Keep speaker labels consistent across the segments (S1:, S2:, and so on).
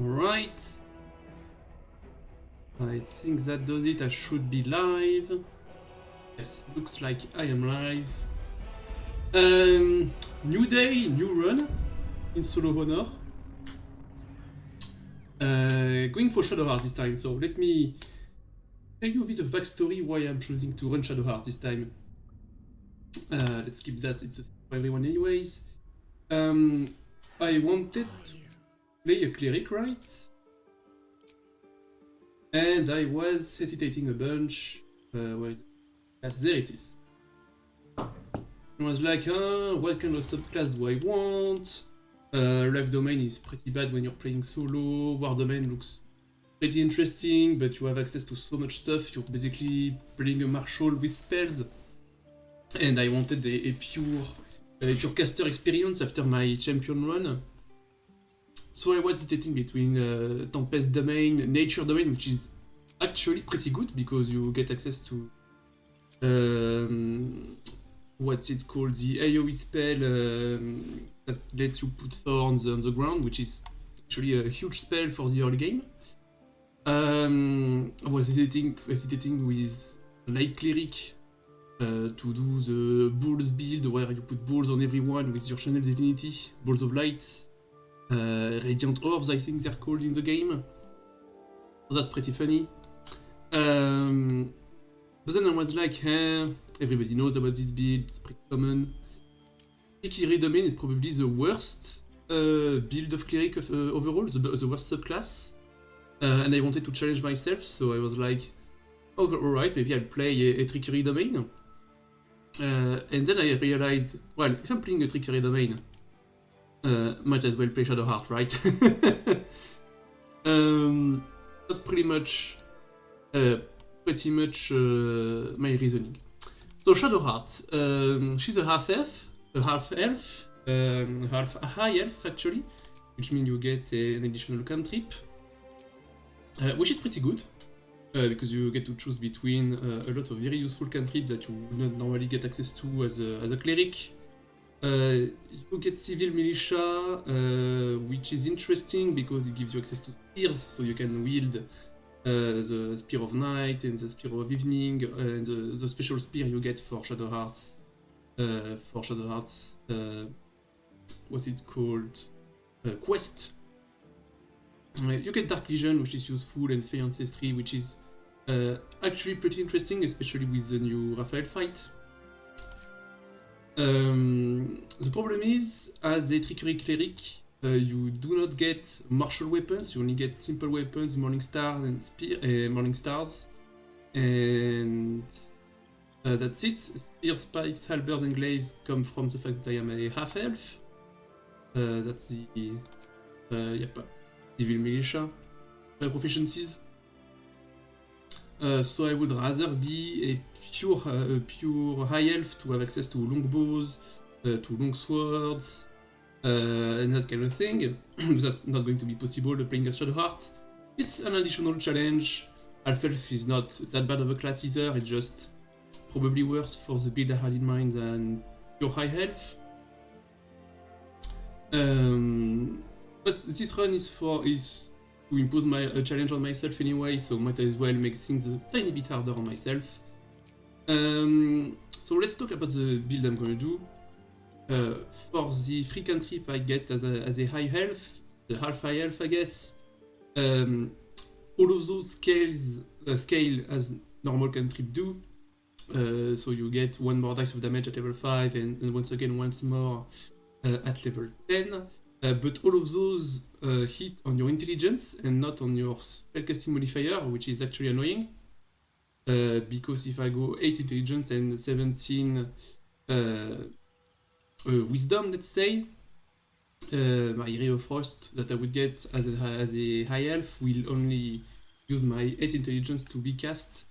S1: Alright. I think that does it. I should be live. Yes, looks like I am live. New day, new run in solo honor. Going for Shadowheart this time, so let me tell you a bit of backstory why I'm choosing to run Shadowheart this time. Let's skip that, it's for everyone anyways. I wanted to play a cleric, right? And I was hesitating a bunch. Where is it? Yes, there it is. I was like, what kind of subclass do I want? Life Domain is pretty bad when you're playing solo. War Domain looks pretty interesting, but you have access to so much stuff. You're basically playing a marshal with spells. And I wanted a pure caster experience after my champion run. So I was hesitating between Tempest Domain, Nature Domain, which is actually pretty good because you get access to what's it called, the AoE spell that lets you put thorns on the ground, which is actually a huge spell for the early game. I was hesitating with Light Cleric to do the balls build where you put balls on everyone with your channel divinity, balls of light, radiant orbs I think they're called in the game. So that's pretty funny. But then I was like, everybody knows about this build, it's pretty common. Cleric Domain is probably the worst build of Cleric overall, the worst subclass. And I wanted to challenge myself, so I was like, oh, alright, maybe I'll play a Trickery Domain. And then I realized, well, if I'm playing a Trickery Domain, might as well play Shadowheart, right? That's pretty much my reasoning. So Shadowheart, she's a half elf, half high elf actually, which means you get an additional cantrip, which is pretty good. Because you get to choose between a lot of very useful cantrips that you would not normally get access to as a cleric. You get Civil Militia, which is interesting because it gives you access to spears, so you can wield the Spear of Night and the Spear of Evening, and the special spear you get for Shadowheart's, what's it called? Quest. You get Dark Vision, which is useful, and Fey Ancestry, which is actually pretty interesting, especially with the new Raphael fight. The problem is, as a Trickery Cleric, you do not get martial weapons, you only get simple weapons, Morning Stars and Morning Stars, and that's it. Spear, Spikes, Halberds and Glaives come from the fact that I am a half-elf. That's the Civil Militia proficiencies. So I would rather be a pure high elf to have access to longbows, to long swords, and that kind of thing. That's not going to be possible playing as Shadowheart. It's an additional challenge. Half elf is not that bad of a class either, it's just probably worse for the build I had in mind than pure high elf. But this run is to impose a challenge on myself anyway, so might as well make things a tiny bit harder on myself. So let's talk about the build I'm going to do. For the free cantrip I get as a high elf, the half high elf I guess, all of those scale as normal cantrip do. So you get one more dice of damage at level 5 and once again once more at level 10. But all of those hit on your intelligence and not on your spellcasting modifier, which is actually annoying. Because if I go 8 intelligence and 17 wisdom, let's say, my Ray of Frost that I would get as a high elf will only use my 8 intelligence to be cast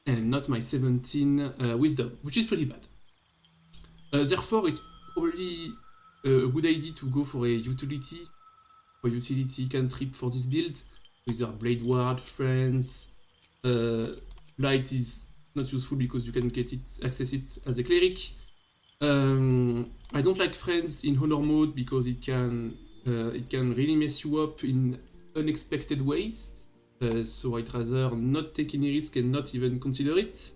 S1: and not my 17 wisdom, which is pretty bad. Therefore, it's probably a good idea to go for a utility cantrip for this build. These are Blade Ward, Friends. Light is not useful because you can access it as a cleric. I don't like Friends in Honor mode because it can really mess you up in unexpected ways. So I'd rather not take any risk and not even consider it.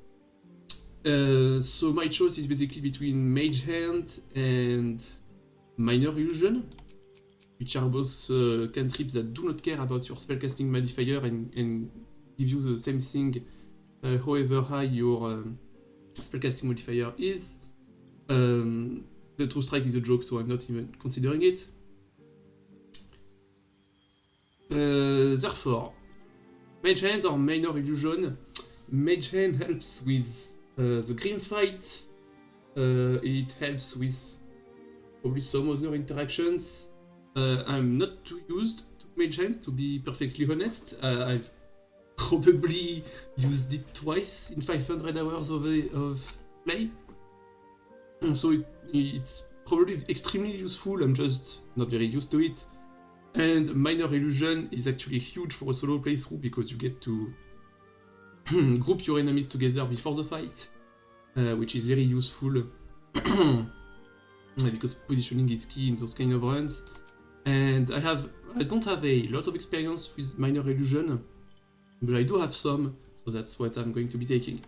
S1: So my choice is basically between Mage Hand and Minor Illusion, which are both cantrips that do not care about your spellcasting modifier and give you the same thing however high your spellcasting modifier is. The True Strike is a joke, so I'm not even considering it. Therefore, Mage Hand or Minor Illusion. Mage Hand helps with the Grim Fight. It helps with probably some other interactions. I'm not too used to Mage Hand, to be perfectly honest. I've probably used it twice in 500 hours of play. So it's probably extremely useful, I'm just not very used to it. And Minor Illusion is actually huge for a solo playthrough because you get to group your enemies together before the fight, which is very useful because positioning is key in those kind of runs. And I don't have a lot of experience with Minor Illusion, but I do have some, so that's what I'm going to be taking.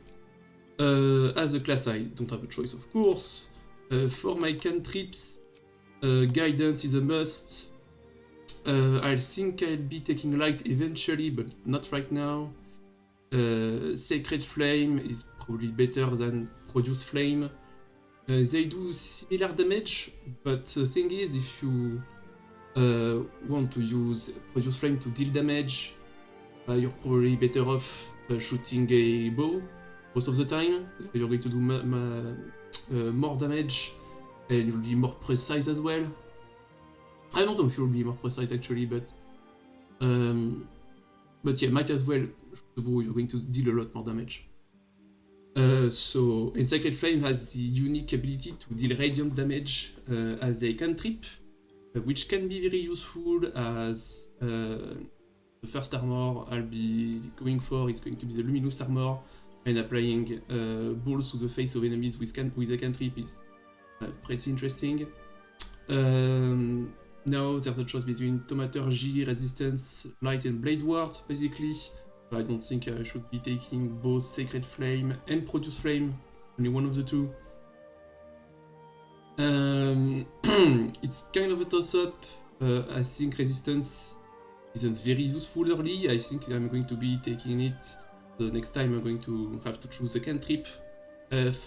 S1: As a class, I don't have a choice, of course. For my cantrips, Guidance is a must. I think I'll be taking Light eventually, but not right now. Sacred Flame is probably better than Produce Flame. They do similar damage, but the thing is, if you want to use Produce Flame to deal damage, you're probably better off shooting a bow most of the time. You're going to do more damage, and you'll be more precise as well. I don't know if you'll be more precise actually, but yeah, might as well shoot the bow. You're going to deal a lot more damage. So, and Sacred Flame has the unique ability to deal radiant damage as a cantrip, which can be very useful as the first armor I'll be going for is going to be the Luminous Armor, and applying balls to the face of enemies with a cantrip is pretty interesting. Now there's a choice between Thaumaturgy, Resistance, Light, and Blade Ward, basically. I don't think I should be taking both Sacred Flame and Produce Flame, only one of the two. It's kind of a toss-up. I think Resistance isn't very useful early. I think I'm going to be taking it the next time. I'm going to have to choose a cantrip.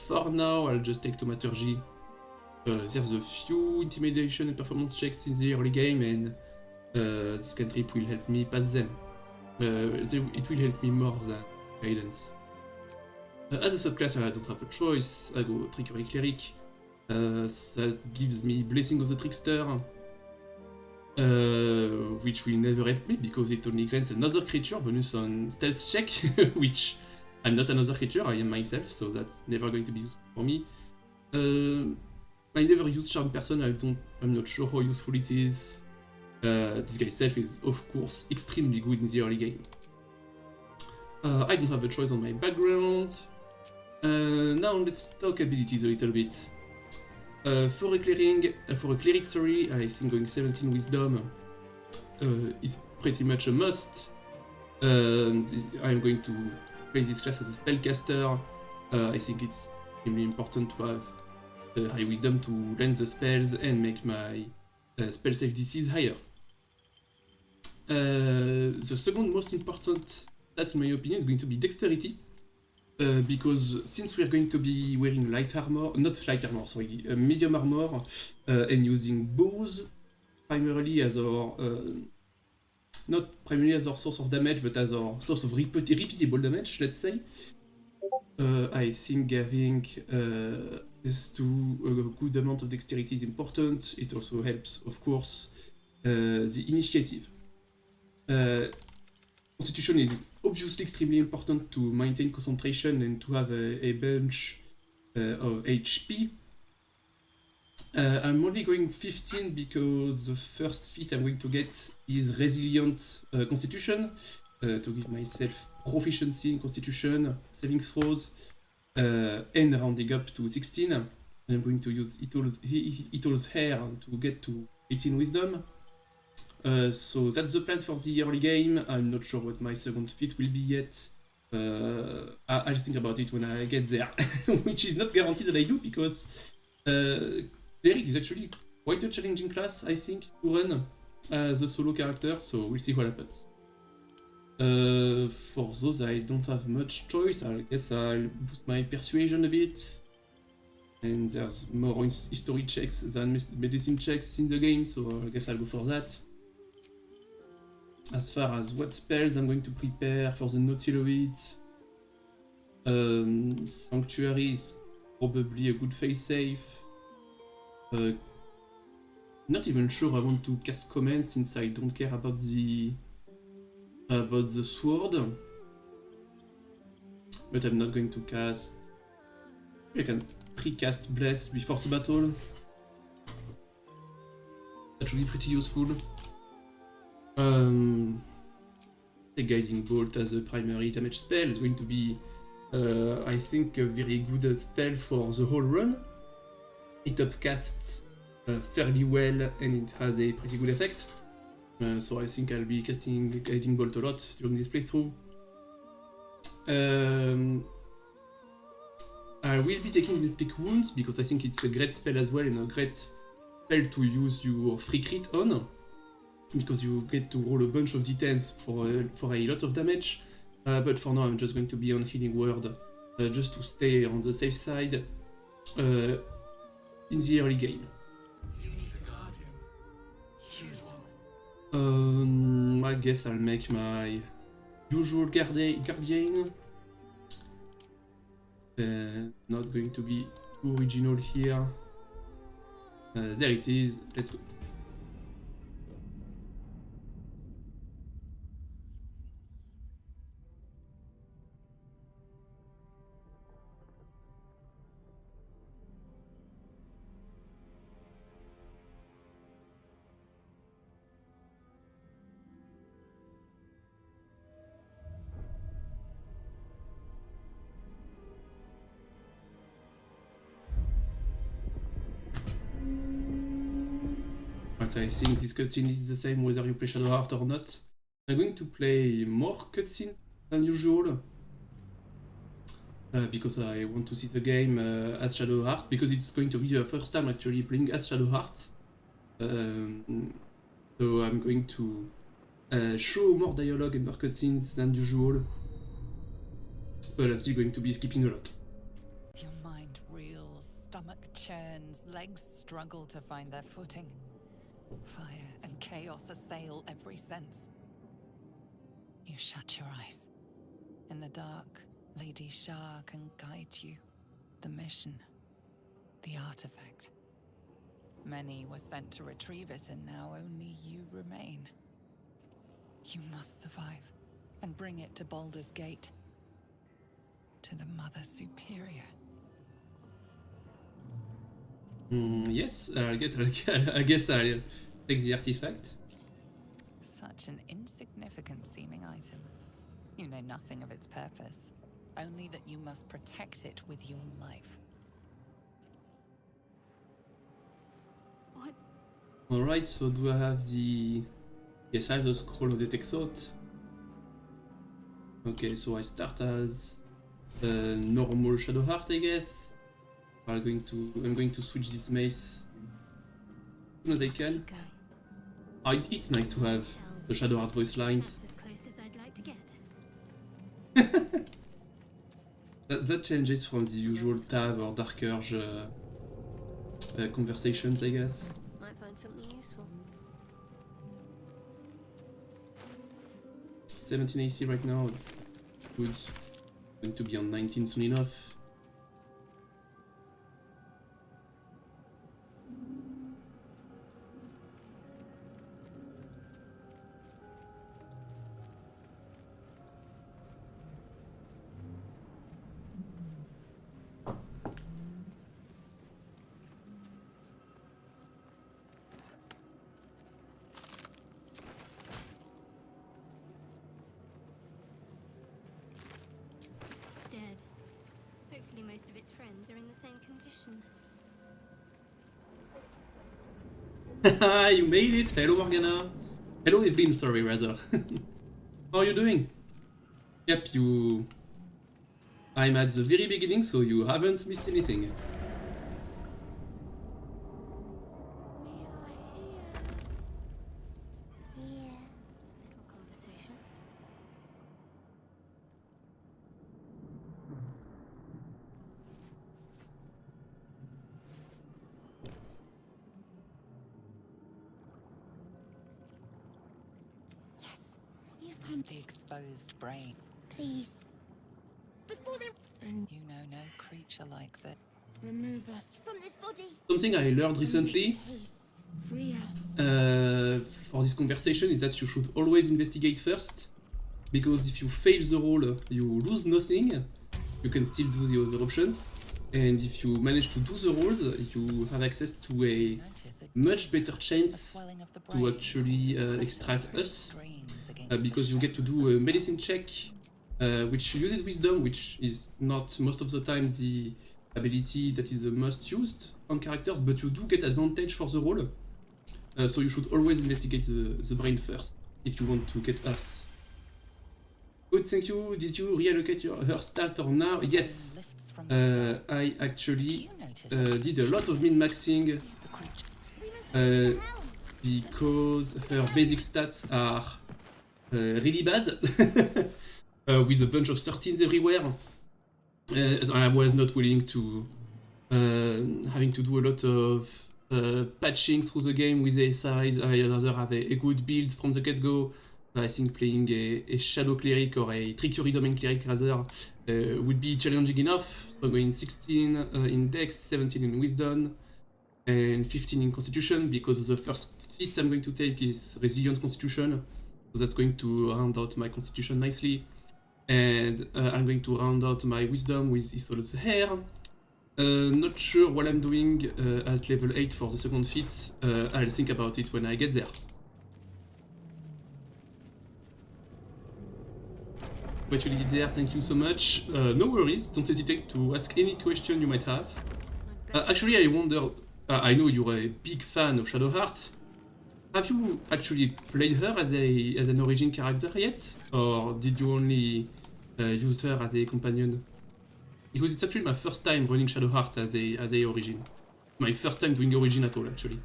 S1: For now, I'll just take Thaumaturgy. There's a few intimidation and performance checks in the early game, and this cantrip will help me pass them. It will help me more than Guidance. As a subclass, I don't have a choice. I go Trickery Cleric. That gives me Blessing of the Trickster, which will never help me because it only grants another creature bonus on stealth check, which I'm not another creature, I am myself, so that's never going to be useful for me. I never use Charm Person, I'm not sure how useful it is. This guy's stealth is, of course, extremely good in the early game. I don't have a choice on my background. Now let's talk abilities a little bit. For a cleric, I think going 17 Wisdom is pretty much a must. I'm going to play this class as a spellcaster. I think it's extremely important to have high Wisdom to land the spells and make my spell save DCs higher. The second most important stat, in my opinion, is going to be Dexterity. Because since we are going to be wearing medium armor, and using bows primarily as our, not primarily as our source of damage, but as our source of repeatable damage, let's say, I think having this to a good amount of dexterity is important. It also helps, of course, the initiative. Constitution is obviously extremely important to maintain concentration and to have a bunch of HP. I'm only going 15 because the first feat I'm going to get is Resilient Constitution, to give myself proficiency in Constitution, saving throws, and rounding up to 16. I'm going to use Ito's Hair to get to 18 Wisdom. So that's the plan for the early game. I'm not sure what my second feat will be yet. I'll think about it when I get there, which is not guaranteed that I do because Cleric is actually quite a challenging class, I think, to run as a solo character, so we'll see what happens. For those I don't have much choice, I guess I'll boost my persuasion a bit. And there's more history checks than medicine checks in the game, so I guess I'll go for that. As far as what spells I'm going to prepare for the Nautiloid, Sanctuary is probably a good fail-safe. Not even sure I want to cast Command since I don't care about the sword. But I'm not going to cast. I can pre-cast Bless before the battle. That should be pretty useful. The Guiding Bolt as a primary damage spell is going to be, I think, a very good spell for the whole run. It upcasts fairly well and it has a pretty good effect. So I think I'll be casting Guiding Bolt a lot during this playthrough. I will be taking Inflict Wounds because I think it's a great spell as well and a great spell to use your free crit on. Because you get to roll a bunch of d10s for a lot of damage. But for now I'm just going to be on Healing Word just to stay on the safe side in the early game. I guess I'll make my usual Guardian. Not going to be too original here. There it is, let's go. I think this cutscene is the same whether you play Shadowheart or not. I'm going to play more cutscenes than usual because I want to see the game as Shadowheart, because it's going to be the first time actually playing as Shadowheart. So I'm going to show more dialogue and more cutscenes than usual, but I'm still going to be skipping a lot.
S2: Your mind reels, stomach churns, legs struggle to find their footing. Fire and chaos assail every sense. You shut your eyes. In the dark, Lady Shah can guide you. The mission, the artifact. Many were sent to retrieve it, and now only you remain. You must survive and bring it to Baldur's Gate. To the Mother Superior.
S1: Yes, I guess I'll take the artifact.
S2: Such an insignificant seeming item. You know nothing of its purpose, only that you must protect it with your life.
S3: What?
S1: Alright, so do I have the... Yes, I have the Scroll of Detect Thought. Okay, so I start as normal Shadowheart, I guess. I'm going to switch this mace as soon as I can. Oh, it's nice to have the Shadowheart voice lines.
S3: That's as close as I'd like to get.
S1: That changes from the usual Tav or Dark Urge conversations, I guess.
S3: Might find something useful.
S1: 17 AC right now, it's good. Going to be on 19 soon enough.
S3: Dead. Hopefully most of its friends are in the same condition.
S1: Haha, you made it! Hello Morgana! Hello Evelyn, sorry rather. How are you doing? Yep, I'm at the very beginning, so you haven't missed anything.
S3: We are here. Little conversation. Yes, you've come.
S2: The exposed brain.
S3: Please. Before they
S2: You know no creature like that.
S3: remove us from this body.
S1: Something I learned recently
S3: Free us.
S1: for this conversation is that you should always investigate first, because if you fail the roll, you lose nothing. You can still do the other options, and if you manage to do the rolls, you have access to a
S2: Notice a
S1: much better
S2: a
S1: chance
S2: swelling of the
S1: to
S2: brain
S1: actually
S2: causing pressure
S1: extract
S2: where it
S1: us,
S2: strains against the
S1: because you get to
S2: shell
S1: do
S2: of
S1: a
S2: the
S1: medicine check, which uses wisdom, which is not most of the time the ability that is the most used on characters, but you do get advantage for the roll. So you should always investigate the brain first if you want to get us. Good, thank you. Did you reallocate her stat or now?
S2: brain
S1: Yes.
S2: lifts from the skull.
S1: I
S2: Do
S1: actually
S2: you notice
S1: did a lot of min-maxing
S2: the creature?
S1: because her basic stats are really bad, with a bunch of 13s everywhere. I was not willing to having to do a lot of patching through the game with ASIs. I rather have a good build from the get-go. I think playing a Shadow Cleric or a Trickery Domain Cleric rather would be challenging enough. So I'm going 16 in Dex, 17 in Wisdom, and 15 in Constitution, because the first feat I'm going to take is Resilient Constitution. So that's going to round out my Constitution nicely. And I'm going to round out my Wisdom with Isol's Hair. Not sure what I'm doing at level 8 for the second feat. I'll think about it when I get there. What you did there, thank you so much. No worries, don't hesitate to ask any question you might have. Actually, I wonder, I know you're a big fan of Shadowheart. Have you actually played her as an origin character yet? Or did you only use her as a companion? Because it's actually my first time running Shadowheart as a origin. My first time doing origin at all, actually.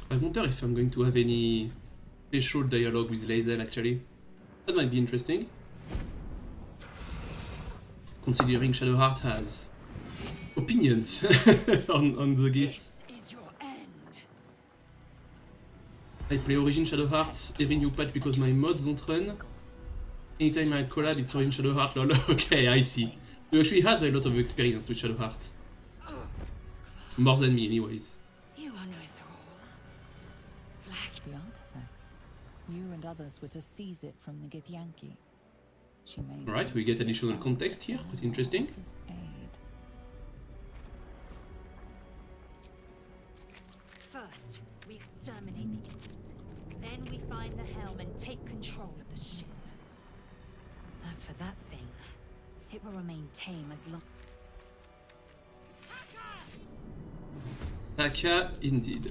S1: I wonder if I'm going to have any special dialogue with Lae'zel, actually. That might be interesting. Considering Shadowheart has opinions on the gifts.
S2: This is your end.
S1: I play Origin Shadowheart every new patch because my mods don't run. Anytime I collab, it's Origin Shadowheart, lol. Okay, I see. You actually had a lot of experience with Shadowheart. More than me, anyways.
S2: You are no thrall. Flag the artifact. You and others were to seize it from the Githyanki. She may
S1: Alright, we get additional context here, quite interesting.
S2: His aid.
S4: First, we exterminate the imps. Then we find the helm and take control of the ship. As for that thing, it will remain tame as long.
S1: Taka, indeed.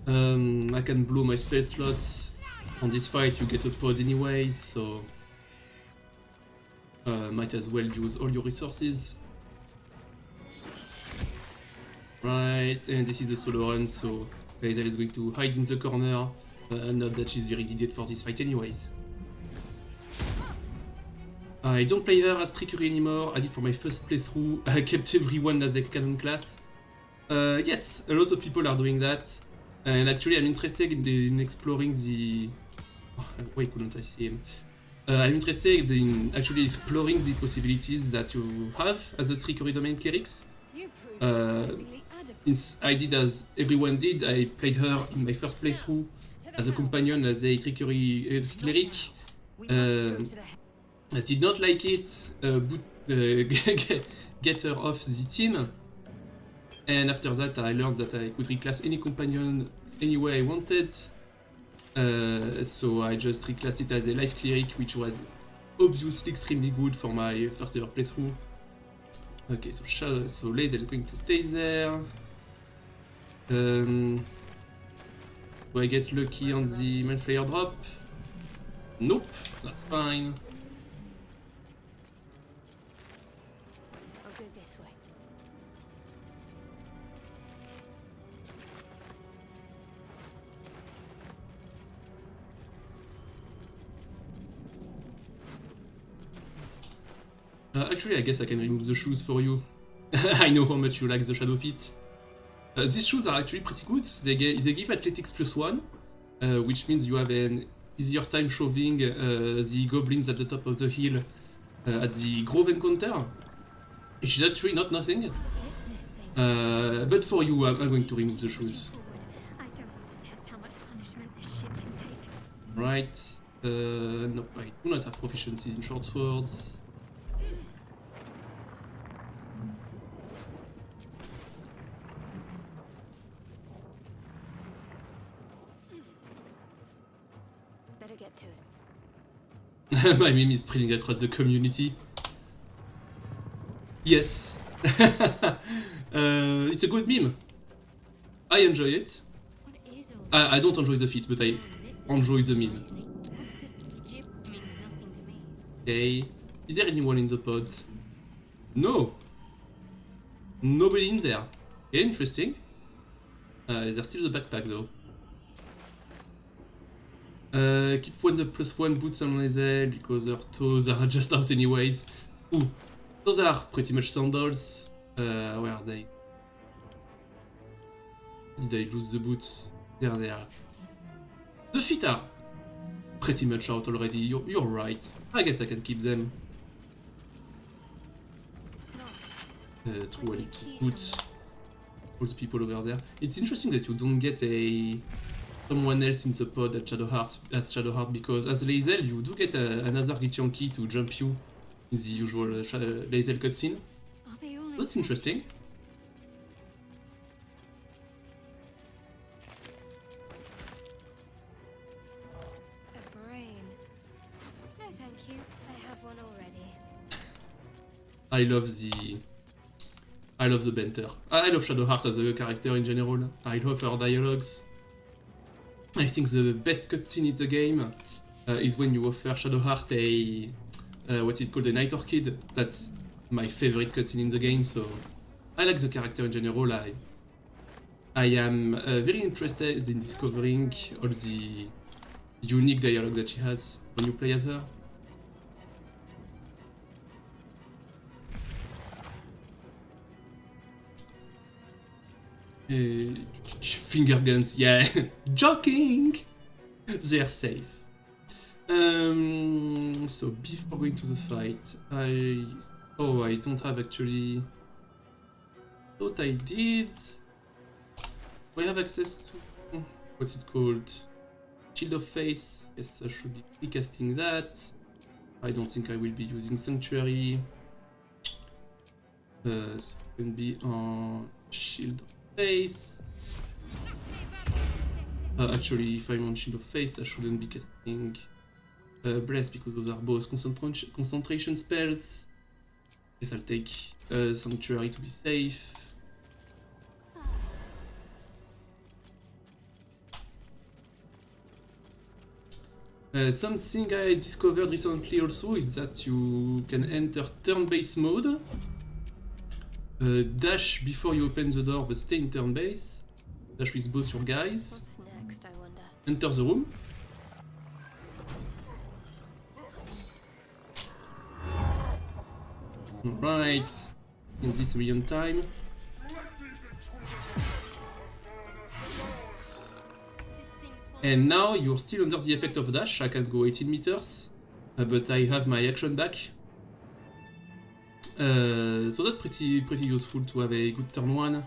S1: I can blow my spell slots. On this fight, you get a pod anyways, so might as well use all your resources. Right, and this is a solo run, so Lae'zel is going to hide in the corner. Not that she's very needed for this fight anyways. I don't play her as Trickery anymore. I did for my first playthrough. I kept everyone as a canon class. Yes, a lot of people are doing that. And actually I'm interested in exploring the... Oh, why couldn't I see him? I'm interested in actually exploring the possibilities that you have as a Trickery Domain Clerics. Since I did as everyone did, I played her in my first playthrough as a companion as a Trickery Cleric. I did not like it, get her off the team. And after that I learned that I could reclass any companion any way I wanted. So I just reclassed it as a life cleric, which was obviously extremely good for my first ever playthrough. Okay, so Lae'zel is going to stay there. Do I get lucky on the Mindflayer drop? Nope, that's fine.
S3: I'll go this way.
S1: Actually, I guess I can remove the shoes for you. I know how much you like the shadow feet. These shoes are actually pretty good. They give athletics +1, which means you have an easier time shoving the goblins at the top of the hill at the Grove encounter, which is actually not nothing. But for you, I'm going to remove the shoes.
S3: I don't want to test how much punishment this ship can take.
S1: Right. Nope, I do not have proficiencies in short swords.
S3: Better get to it.
S1: My meme is spreading across the community. Yes. It's a good meme. I enjoy it.
S3: What is all
S1: I don't enjoy the feat, but I enjoy the meme.
S3: this? What's this jib means nothing to me.
S1: Okay. Is there anyone in the pod? No. Nobody in there. Okay, interesting. There's still the backpack though. Keep one the +1 boots on Lae'zel because her toes are just out anyways. Ooh, those are pretty much sandals. Where are they? Did I lose the boots? There they are. The feet are pretty much out already. You're right. I guess I can keep them. True, I need to put all the people over there. It's interesting that you don't get someone else in the pod at Shadowheart, because as Lae'zel you do get another Githyanki to jump you in the usual Lae'zel cutscene.
S3: Are they all
S1: That's interesting.
S3: A brain. No, thank you. I have one already.
S1: I love the banter. I love Shadowheart as a character in general. I love her dialogues. I think the best cutscene in the game is when you offer Shadowheart what is called a Night Orchid. That's my favorite cutscene in the game, so I like the character in general. I am very interested in discovering all the unique dialogue that she has when you play as her. Finger guns, yeah, joking! They're safe. So before going to the fight, I don't have actually. Thought I did. We have access to what's it called? Shield of Face. Yes, I should be casting that. I don't think I will be using Sanctuary. So it can be on Shield of Face. Actually, if I'm on Shield of Face, I shouldn't be casting Bless because those are both concentration spells. Guess I'll take Sanctuary to be safe. Something I discovered recently also is that you can enter turn-based mode. Dash before you open the door, but stay in turn-base. Dash with both your guys.
S3: What's next, I wonder?
S1: Enter the room. Alright. In this million time. And now you're still under the effect of dash. I can go 18 meters, but I have my action back. So that's pretty useful to have a good turn one.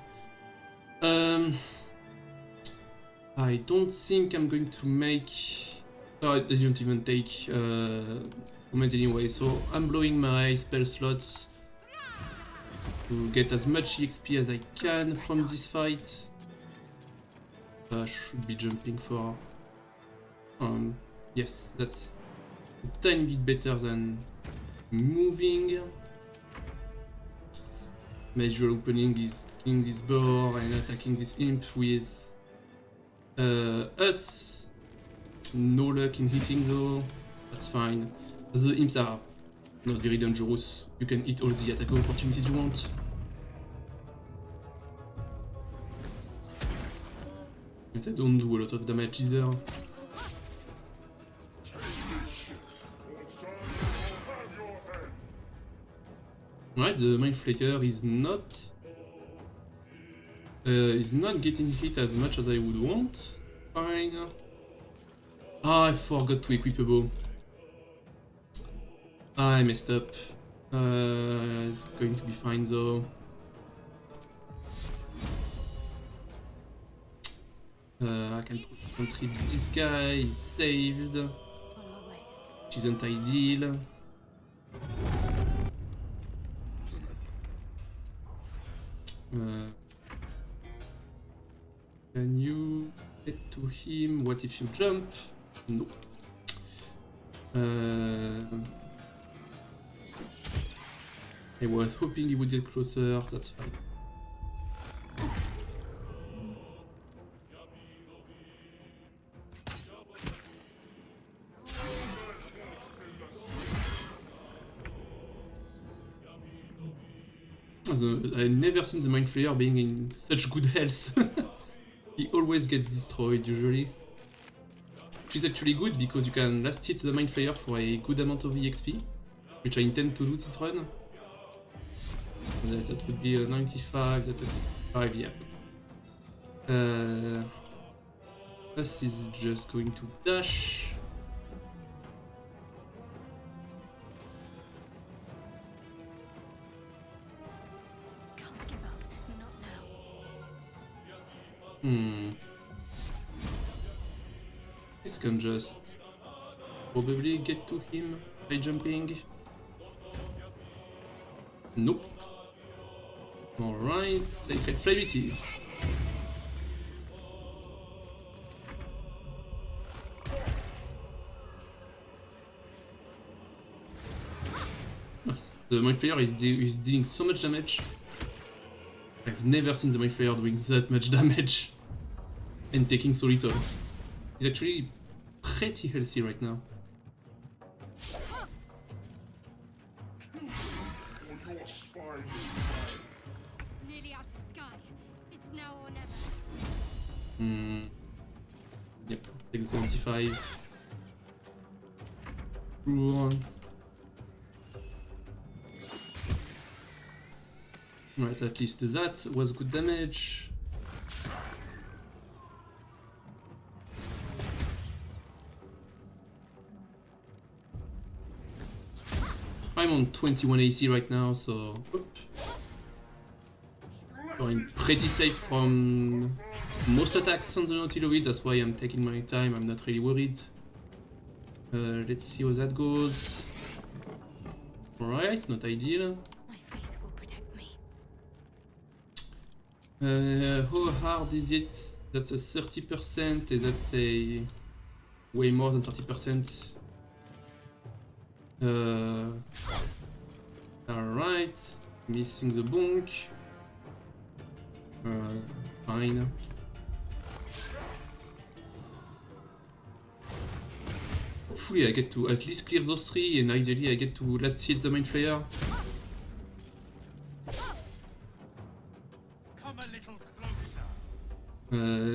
S1: I don't think I'm going to make. Oh, I didn't even take comment anyway. So I'm blowing my spell slots to get as much EXP as I can from this fight. should be jumping for. Yes, that's a tiny bit better than moving. Major opening is killing this boar and attacking this imp with us. No luck in hitting though. That's fine. The imps are not very dangerous. You can hit all the attack opportunities you want. They don't do a lot of damage either. Right, the Mind Flaker is not getting hit as much as I would want. Fine. Ah, I forgot to equip a bow. I messed up. It's going to be fine though. I can contribute this guy, he's saved. Which isn't ideal. Can you get to him? What if you jump? No. I was hoping he would get closer, that's fine. I've never seen the Mind Flayer being in such good health. He always gets destroyed usually. Which is actually good because you can last hit the Mind Flayer for a good amount of EXP, which I intend to do this run. That would be a 95, that's a 65, yeah. This is just going to dash. This can just probably get to him by jumping. Nope. Alright, Sacred Flame it is. The Mind Flayer is dealing so much damage. I've never seen the Mind Flayer doing that much damage and taking so little. He's actually pretty healthy right now.
S3: Nearly out of sky. It's now or never.
S1: Yep, take 75. Run. Right, at least that was good damage. I'm on 21 AC right now, so I'm pretty safe from most attacks on the Nautiloid, that's why I'm taking my time, I'm not really worried. Let's see how that goes. Alright, not ideal.
S3: My faith will protect me.
S1: How hard is it? That's a 30%, and that's a way more than 30%. Alright, missing the bonk. Fine. Hopefully I get to at least clear those three, and ideally I get to last hit the Mind Flayer.
S5: Come a little closer.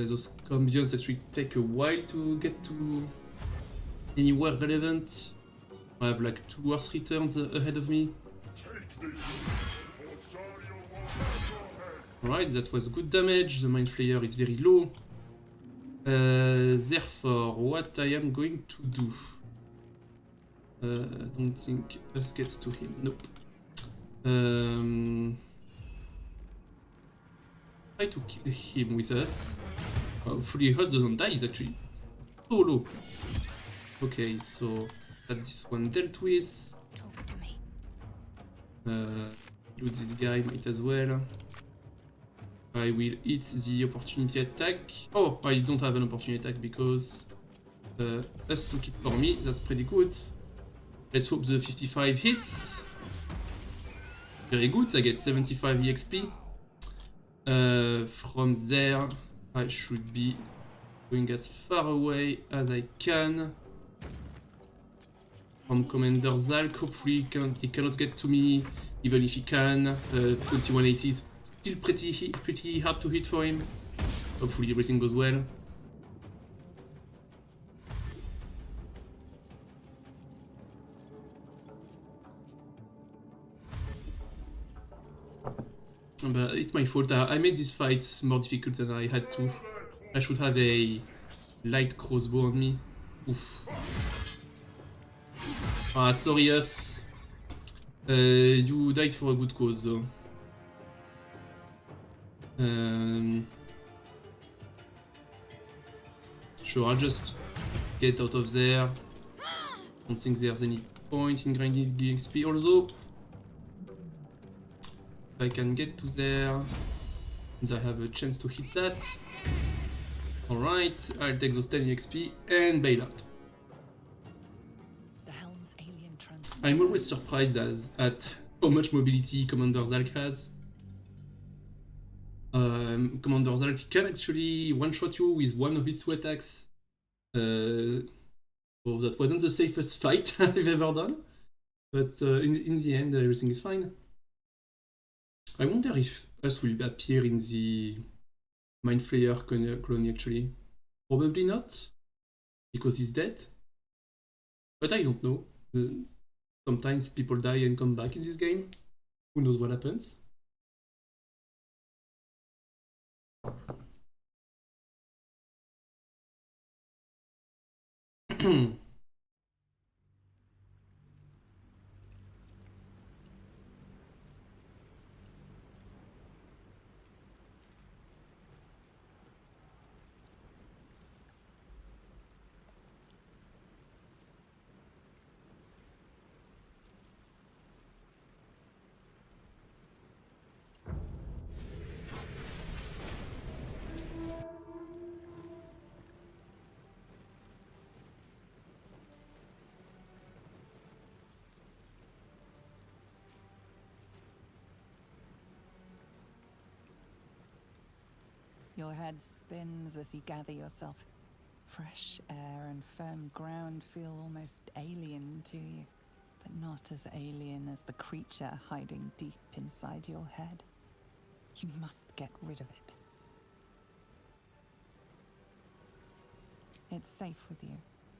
S1: Those combos actually take a while to get to anywhere relevant. I have like 2 or 3 turns ahead of me. Alright, that was good damage. The Mind Flayer is very low. Therefore, what I am going to do... don't think us gets to him. Nope. Try to kill him with us. Hopefully us doesn't die, he's actually so low. Okay, so that's this one dealt with.
S3: Talk to me.
S1: Do this guy, might as well. I will hit the opportunity attack. Oh, I don't have an opportunity attack because us took it for me. That's pretty good. Let's hope the 55 hits. Very good, I get 75 EXP. From there, I should be going as far away as I can from Commander Zalk. Hopefully he cannot get to me, even if he can. 21 AC is still pretty hard to hit for him. Hopefully everything goes well. But it's my fault. I made this fight more difficult than I had to. I should have a light crossbow on me. Oof. Ah, sorry us. You died for a good cause though. Sure, I'll just get out of there. Don't think there's any point in grinding the XP, although if I can get to there, I have a chance to hit that. Alright, I'll take those 10 XP and bail out.
S2: The helm's alien
S1: I'm always surprised at how much mobility Commander Zalk has. Commander Zalk can actually one-shot you with one of his two attacks. So that wasn't the safest fight I've ever done. But in the end, everything is fine. I wonder if us will appear in the Mind Flayer colony actually. Probably not, because he's dead. But I don't know. Sometimes people die and come back in this game. Who knows what happens?
S2: Your head spins as you gather yourself. Fresh air and firm ground feel almost alien to you, but not as alien as the creature hiding deep inside your head. You must get rid of it. It's safe with you.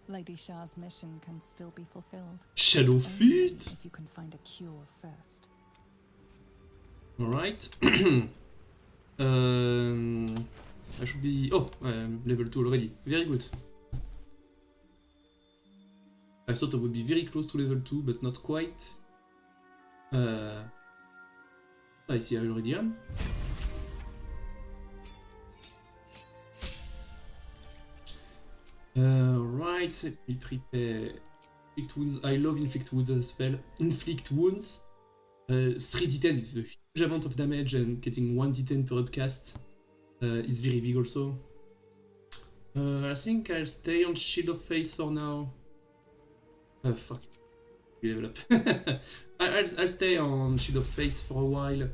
S2: Lady Shah's mission can still be fulfilled.
S1: Shadowheart!
S2: If you can find a cure first.
S1: Alright. I should be... Oh, level 2 already. Very good. I thought I would be very close to level 2, but not quite. I see I already am. Right, let me prepare Inflict Wounds. I love Inflict Wounds as a spell. Inflict Wounds. 3d10 is a huge amount of damage, and getting 1d10 per upcast is very big also. I think I'll stay on Shield of Faith for now. Fuck. Level up. I'll stay on Shield of Faith for a while.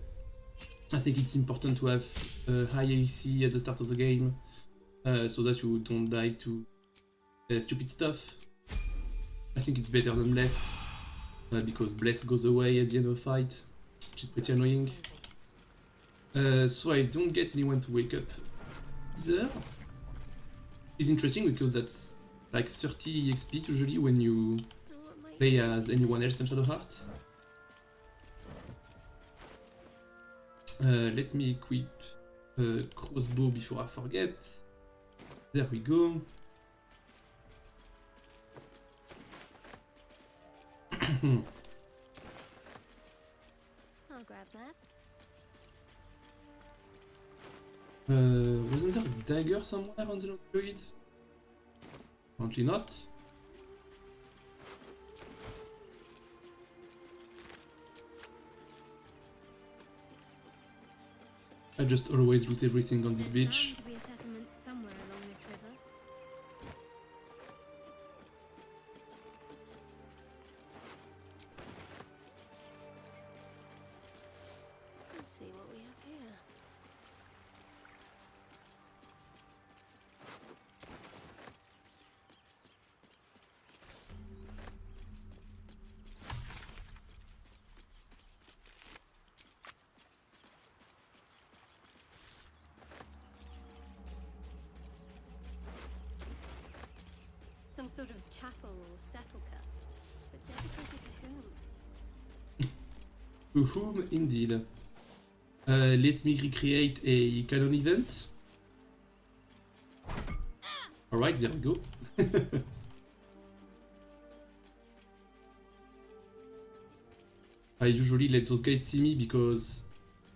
S1: I think it's important to have high AC at the start of the game, so that you don't die to stupid stuff. I think it's better than Bless, because Bless goes away at the end of a fight, which is pretty annoying. So I don't get anyone to wake up either. It's interesting because that's like 30 XP usually when you play as anyone else than Shadowheart. Let me equip crossbow before I forget. There we go.
S3: I'll grab that.
S1: Wasn't there a dagger somewhere on the droid? Apparently not. I just always loot everything on this
S3: There's
S1: beach.
S3: bound to be a settlement somewhere along this river. Let's see what we have here. Some sort of chapel or sepulchre. But dedicated to whom?
S1: To whom indeed? Let me recreate a canon event. Alright, there we go. I usually let those guys see me because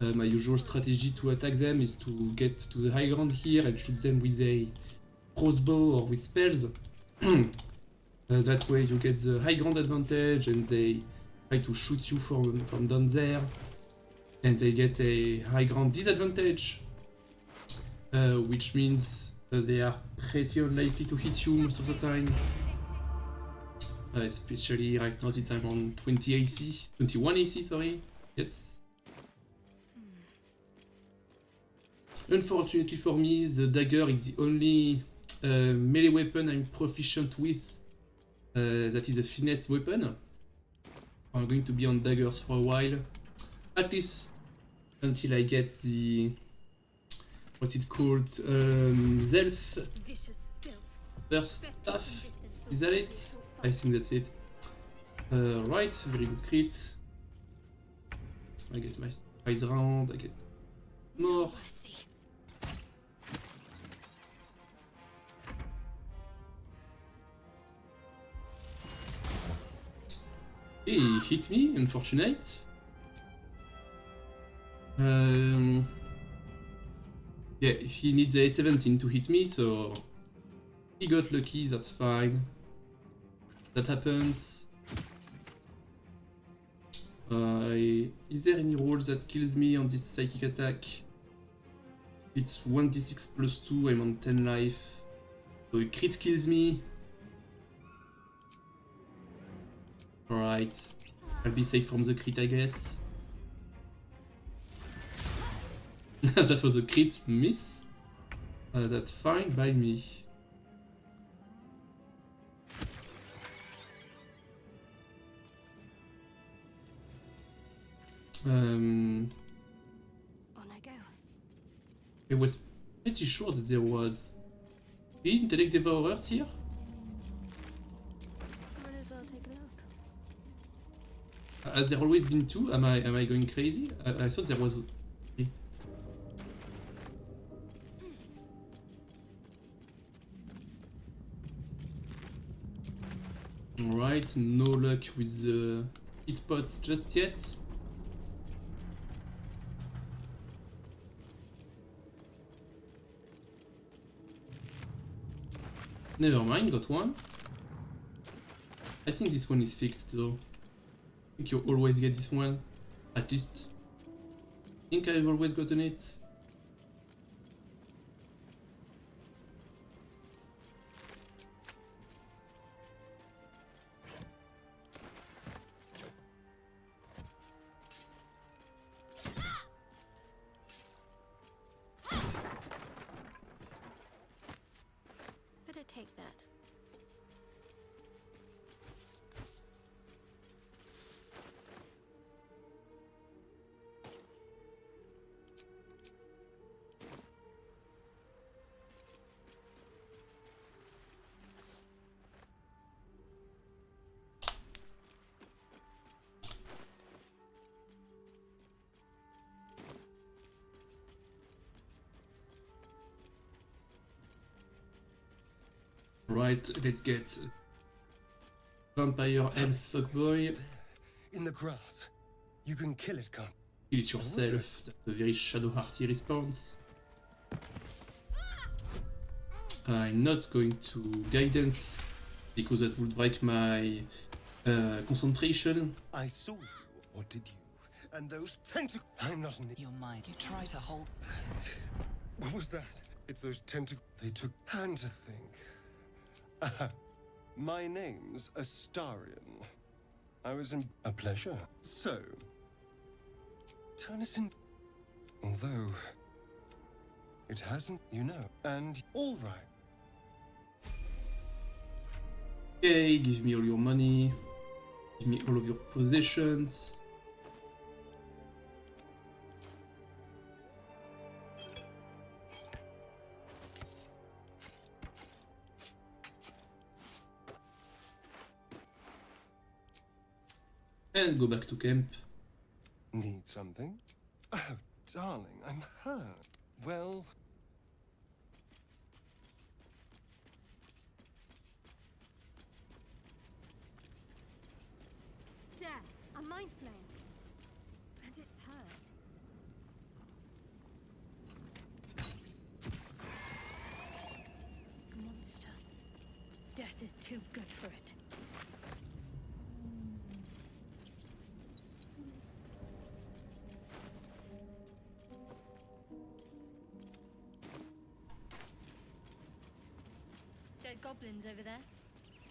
S1: my usual strategy to attack them is to get to the high ground here and shoot them with a crossbow or with spells. That way you get the high ground advantage and they try to shoot you from down there and they get a high ground disadvantage, which means they are pretty unlikely to hit you most of the time. Especially right now since I'm on 20 AC, 21 AC, sorry. Yes. Unfortunately for me, the dagger is the only melee weapon I'm proficient with. That is a finesse weapon. I'm going to be on daggers for a while, at least until I get the what's it called, Zelf
S3: Vicious filth.
S1: burst staff. Is that it? I think that's it. Right, very good crit. I get my surprise round. I get more. He hit me, unfortunate. Yeah, he needs a 17 to hit me, so he got lucky, that's fine. That happens. Is there any roll that kills me on this psychic attack? It's 1d6 plus 2, I'm on 10 life. So a crit kills me. Alright, I'll be safe from the crit, I guess. That was a crit miss. That's fine by me.
S3: On I go.
S1: I was pretty sure that there was the intellect devourers here.
S3: Might as well take a look.
S1: Has there always been two? Am I going crazy? I thought there was three. Alright, no luck with the hit pots just yet. Never mind, got one. I think this one is fixed though. I think you always get this one. At least. I think I've always gotten it.
S3: Better take that.
S1: Right, let's get vampire elf fuckboy.
S5: In the grass. You can kill it, can't
S1: Kill it yourself. That's a very Shadowhearty response. I'm not going to guidance because that would break my concentration.
S5: I saw you, or did you? And those tentacles. I'm not an.
S2: Your mind. You try to hold.
S5: What was that? It's those tentacles. They took time to think. My name's Astarion. I was in a pleasure. So, turn us in. Although, it hasn't, you know. And all right.
S1: Okay, give me all your money. Give me all of your possessions. And go back to camp.
S5: Need something? Oh, darling, I'm hurt. Well,
S3: There, a mind flame. And it's hurt. Monster. Death is too good for it. Dead goblins over there.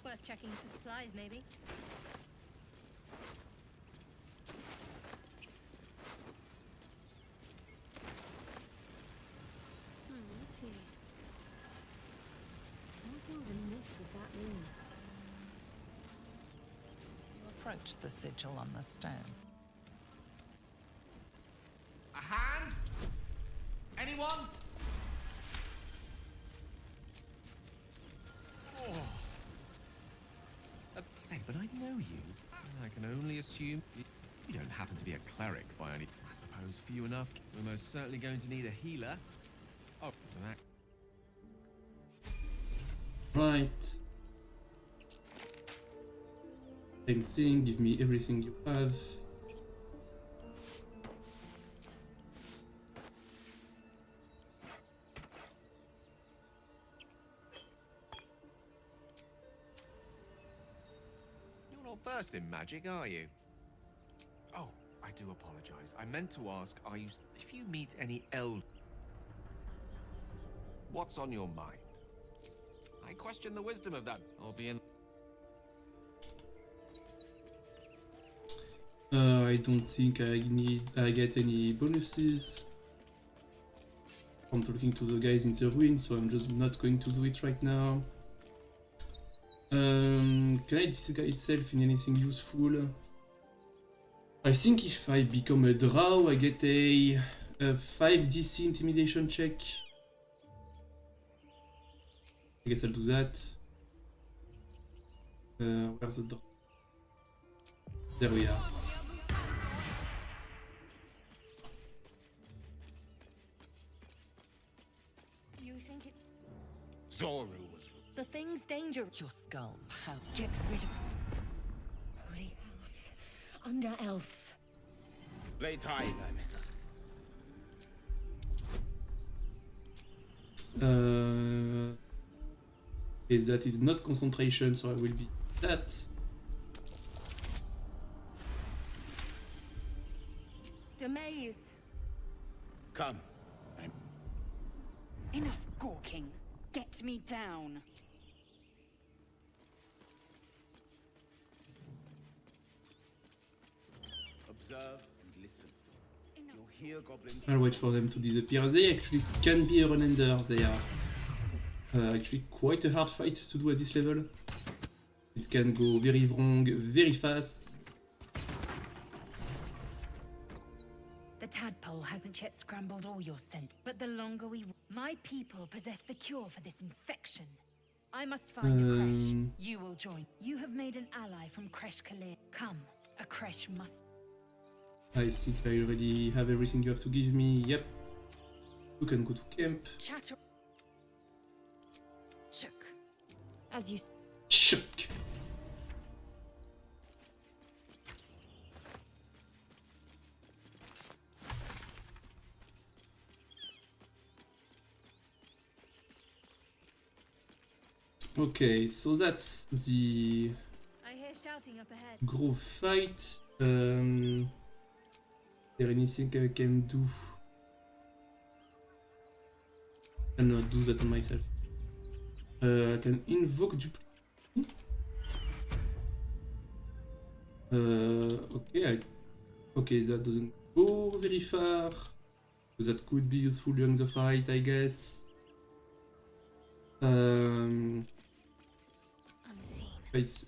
S3: Worth checking for supplies, maybe. Let's see. Something's amiss with that room.
S2: You approach the sigil on the stone.
S6: A hand? Anyone? Say, but I know you. I can only assume you don't happen to be a cleric by any. I suppose few enough. We're most certainly going to need a healer. Oh, for that.
S1: Right. Same thing, give me everything you have.
S6: You're not versed in magic, are you? Oh, I do apologize. I meant to ask, are you... If you meet any what's on your mind? I question the wisdom of that. I'll be in...
S1: I don't think I get any bonuses from talking to the guys in the ruin, so I'm just not going to do it right now. Can I disguise self in anything useful? I think if I become a drow, I get a 5 DC intimidation check. I guess I'll do that. Where's the door? There we are.
S4: You think it's
S5: Zoru was.
S4: the thing's dangerous?
S2: Your skull power.
S4: Get rid of holy house. Under elf.
S7: Lay tight,
S1: Okay, that is not concentration, so I will be that.
S4: Demaze.
S7: Come.
S2: Enough gawking. Get me down.
S7: Observe and listen. You'll hear goblins.
S1: I'll wait for them to disappear. They actually can be a Renender. They are actually quite a hard fight to do at this level. It can go very wrong, very fast.
S4: The tadpole hasn't yet scrambled all your scent, but the longer we... My people possess the cure for this infection. I must find a Kresh. You will join. You have made an ally from Kresh Kalir. Come, a Kresh must...
S1: I think I already have everything you have to give me. Yep. You can go to camp.
S4: Chatter... Shook. As you...
S1: Shook. Okay, so that's the
S3: I hear shouting up ahead.
S1: Grove fight. there anything I can do? I cannot do that on myself. I can invoke duplicity. Okay, that doesn't go very far. So that could be useful during the fight, I guess. I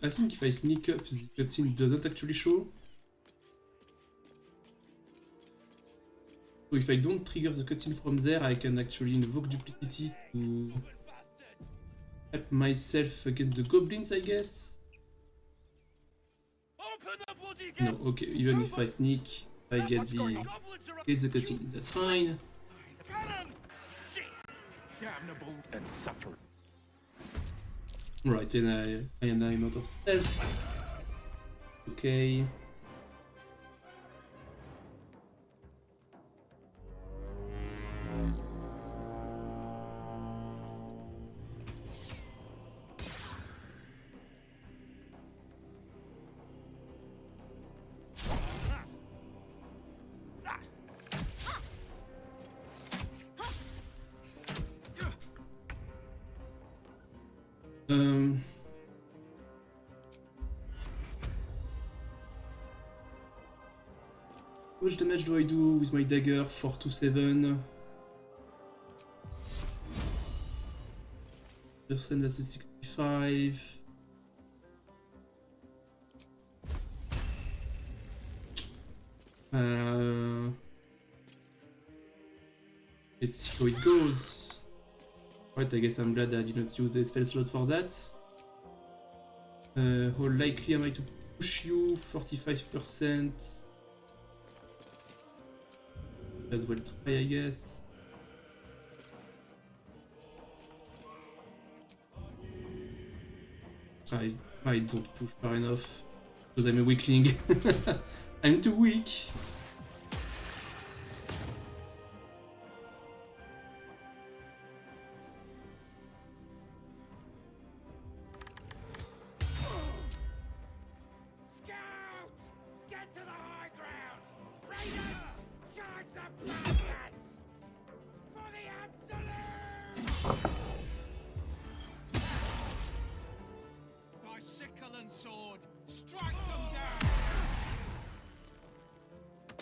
S1: think if I sneak up, the cutscene doesn't actually show. So if I don't trigger the cutscene from there, I can actually invoke duplicity to help myself against the goblins, I guess. No, okay, even if I sneak, I get the cutscene, that's fine.
S7: Damnable and suffer.
S1: Right, and I'm out of stealth. Okay. How much damage do I do with my dagger? 427. Percent that's 65. Let's see how it goes. Right, I guess I'm glad I didn't use the spell slot for that. How likely am I to push you? 45%. As well try, I guess. I don't push far enough because I'm a weakling. I'm too weak.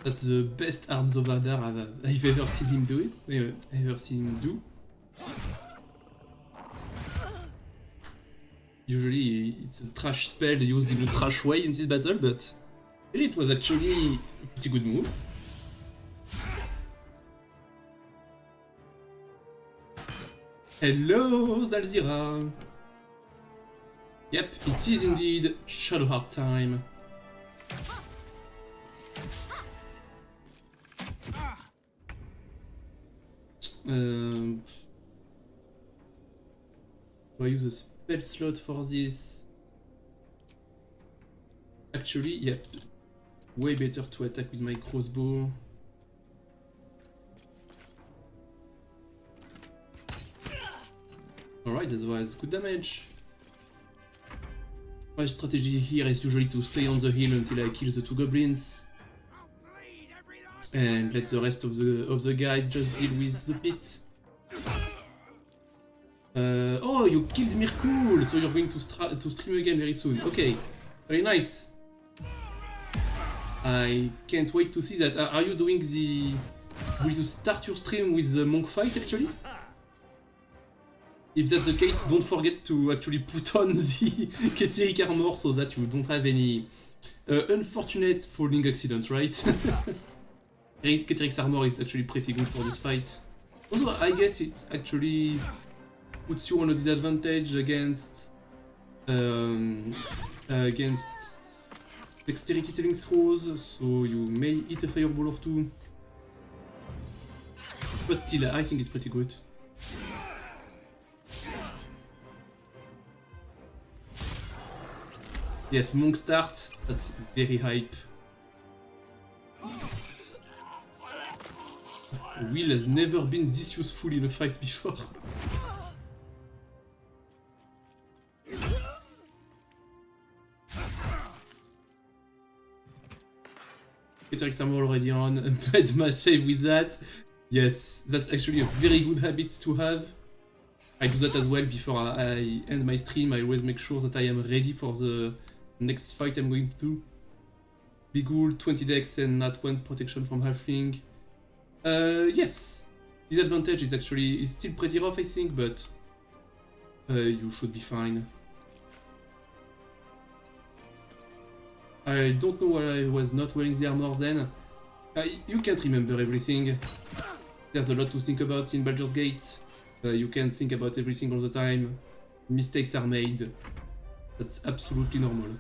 S1: That's the best Arms of Hadar I've ever seen him do it. Ever seen him do. Usually it's a trash spell used in a trash way in this battle, but really it was actually a pretty good move. Hello, Zalzira! Yep, it is indeed Shadowheart time. Do I use a spell slot for this? Actually, yeah, way better to attack with my crossbow. Alright, that was good damage. My strategy here is usually to stay on the hill until I kill the two goblins. And let the rest of the guys just deal with the pit. Oh, you killed Mirkul, so you're going to stream again very soon. Okay, very nice. I can't wait to see that. Are you doing the... Will you start your stream with the monk fight actually? If that's the case, don't forget to actually put on the Ketiric armor so that you don't have any unfortunate falling accident, right? Ketric's armor is actually pretty good for this fight. Also, I guess it actually puts you on a disadvantage against dexterity saving throws, so you may hit a fireball or two. But still, I think it's pretty good. Yes, monk start, that's very hype. Will has never been this useful in a fight before. Preterix armor already on, made my save with that. Yes, that's actually a very good habit to have. I do that as well before I end my stream. I always make sure that I am ready for the next fight I'm going to do. Big Ghoul, 20 dex and not 1 protection from Halfling. Yes, disadvantage is still pretty rough, I think, but you should be fine. I don't know why I was not wearing the armor then. You can't remember everything. There's a lot to think about in Baldur's Gate. You can't think about everything all the time. Mistakes are made. That's absolutely normal.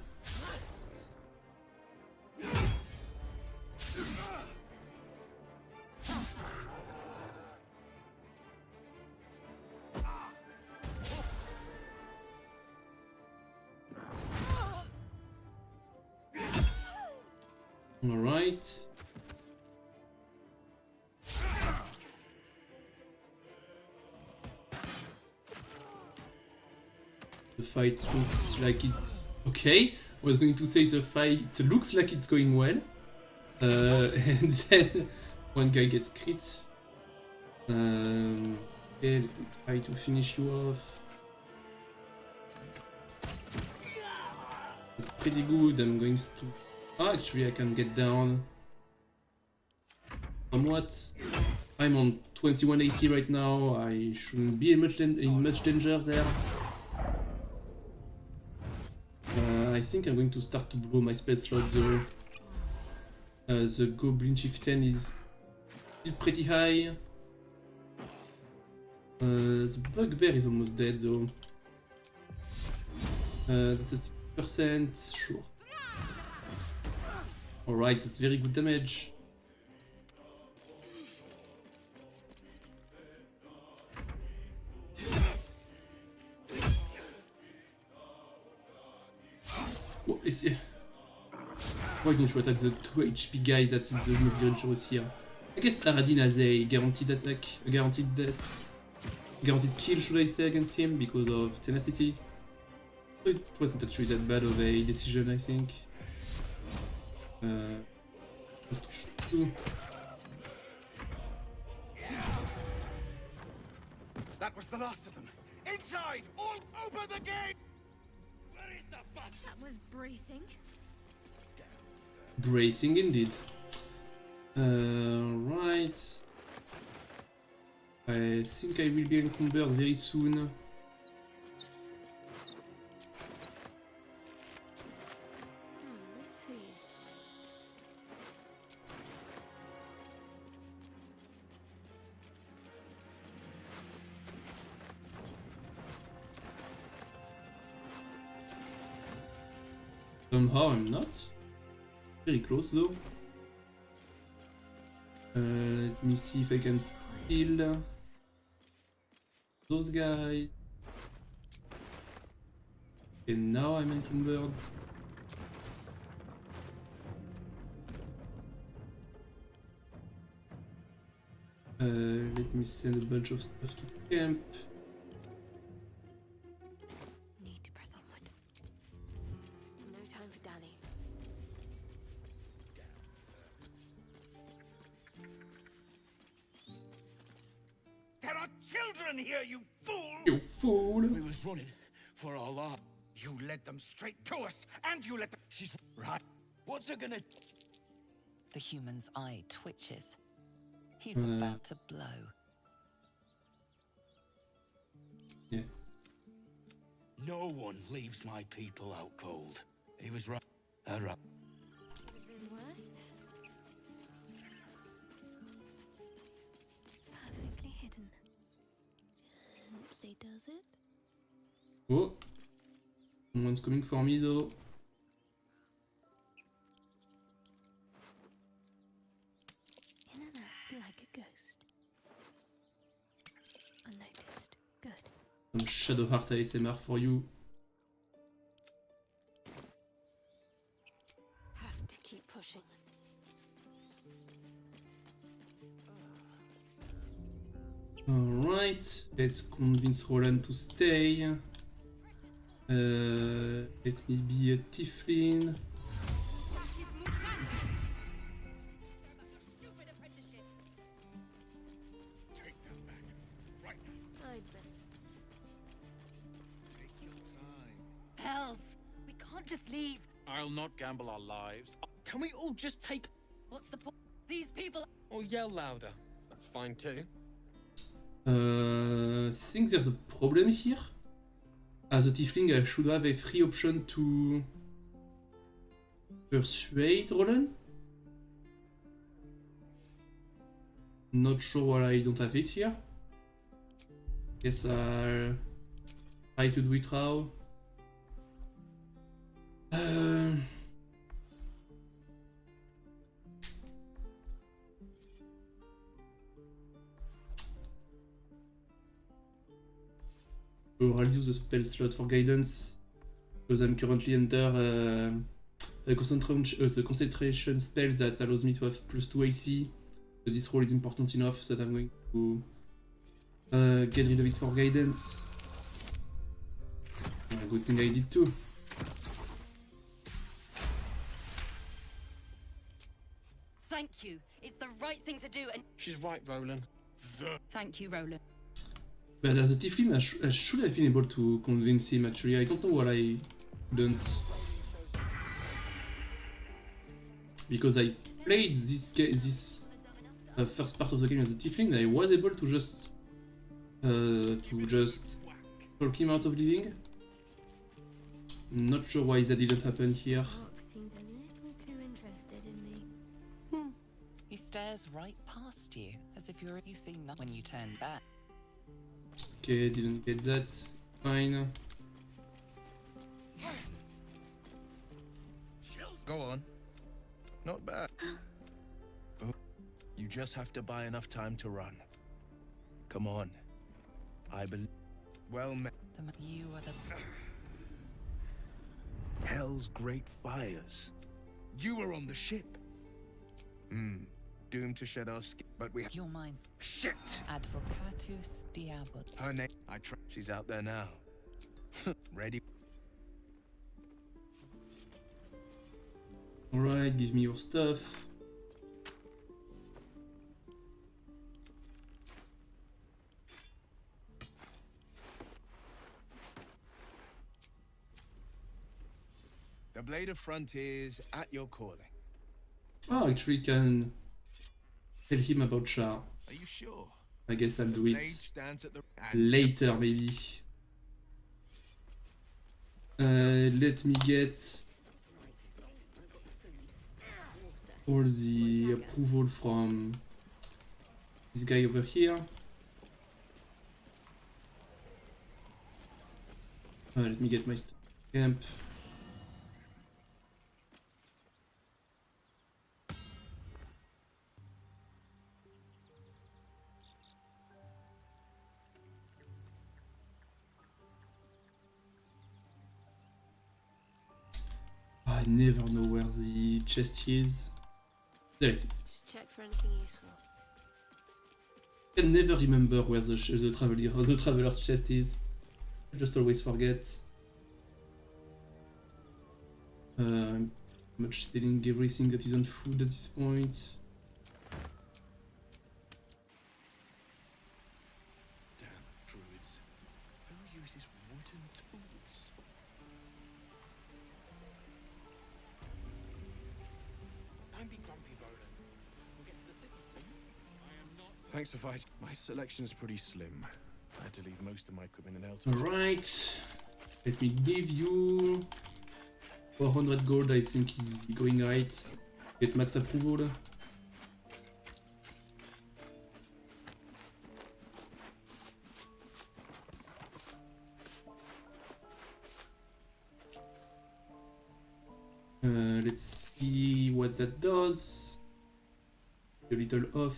S1: Alright. The fight looks like it's okay. I was going to say the fight looks like it's going well. And then one guy gets crit. Okay, let me try to finish you off. It's pretty good. I'm going to... Oh, actually, I can get down. Somewhat. I'm on 21 AC right now. I shouldn't be in much danger there. I think I'm going to start to blow my spell slot though. The Goblin Chieftain is still pretty high. The Bugbear is almost dead though. That's a 6%, sure. Alright, that's very good damage. What is it? Why don't you attack the 2 HP guy that is the most dangerous here? I guess Aradin has a guaranteed attack, a guaranteed death, guaranteed kill should I say against him because of tenacity. It wasn't actually that bad of a decision I think.
S7: That was the last of them. Inside! All open the gate! Where is the bus?
S3: That was bracing.
S1: Bracing indeed. Right. I think I will be encumbered very soon.
S3: Let's see.
S1: Somehow I'm not. Very close though. Let me see if I can steal those guys. Okay, now I'm encumbered. Let me send a bunch of stuff to camp.
S3: Need to press onward. No time for dally.
S7: There are children here, you fool!
S1: You fool!
S7: We was running for our life. You led them straight to us, and you let them... She's right. What's her gonna...
S2: The human's eye twitches. He's about to blow.
S1: Yeah.
S7: No one leaves my people out cold. He was right. Right.
S3: Could have been worse. Perfectly hidden. Gently does it.
S1: Oh! Someone's coming for me though.
S3: In and out like a ghost. Unnoticed. Good.
S1: Some Shadowheart ASMR for you.
S3: Have to keep pushing.
S1: Alright, let's convince Roland to stay. Let me be a Tiefling.
S8: Let's leave.
S7: I'll not gamble our lives. Can we all just take...
S8: What's the point? These people.
S7: Or yell louder? That's fine too.
S1: I think there's a problem here. As a tiefling, I should have a free option to persuade Roland. Not sure why I don't have it here. Guess I'll try to do it now. So I'll use the spell slot for guidance because I'm currently under the concentration spell that allows me to have +2 AC. But this roll is important enough that I'm going to get rid of it for guidance. Good thing I did too.
S8: Thank you. It's the right thing to do, and
S7: She's right, Roland.
S8: thank you, Roland.
S1: But as a tiefling, I should have been able to convince him actually. I don't know what I couldn't. Because I played this first part of the game as a tiefling, I was able to just talk him out of leaving. Not sure why that didn't happen here.
S3: Mark seems a little too interested in me.
S2: He stares right past you, as if you see nothing when you turn back.
S1: Okay, didn't get that. Fine.
S6: Go on. Not bad. Oh, you just have to buy enough time to run. Come on. I believe. Well met.
S2: You are the
S6: Hell's great fires. You were on the ship. Doomed to shed our skin, but we.
S2: your mind's
S6: Shit!
S2: advocatus diabol.
S6: Her name. She's out there now. Ready.
S1: Alright, give me your stuff.
S6: The Blade of Frontiers at your calling.
S1: Oh, actually can tell him about Char.
S6: Are you sure?
S1: I guess I'll do
S6: Blade
S1: it
S6: stands at the
S1: later, maybe. Let me get all the approval from this guy over here. Let me get my camp. I never know where the chest is. There it is.
S3: Just check for anything useful.
S1: I can never remember where the traveler's chest is. I just always forget. I'm much stealing everything that isn't food at this point.
S6: Damn druids. Who uses wooden tools?
S7: Don't be grumpy, Roland. We'll get to the city soon. I am not... Thanks for fighting. My selection's pretty slim. I had to leave most of my equipment in Elton.
S1: Alright. Let me give you 400 gold, I think is going right. Get max approval. Let's see what that does. A little off.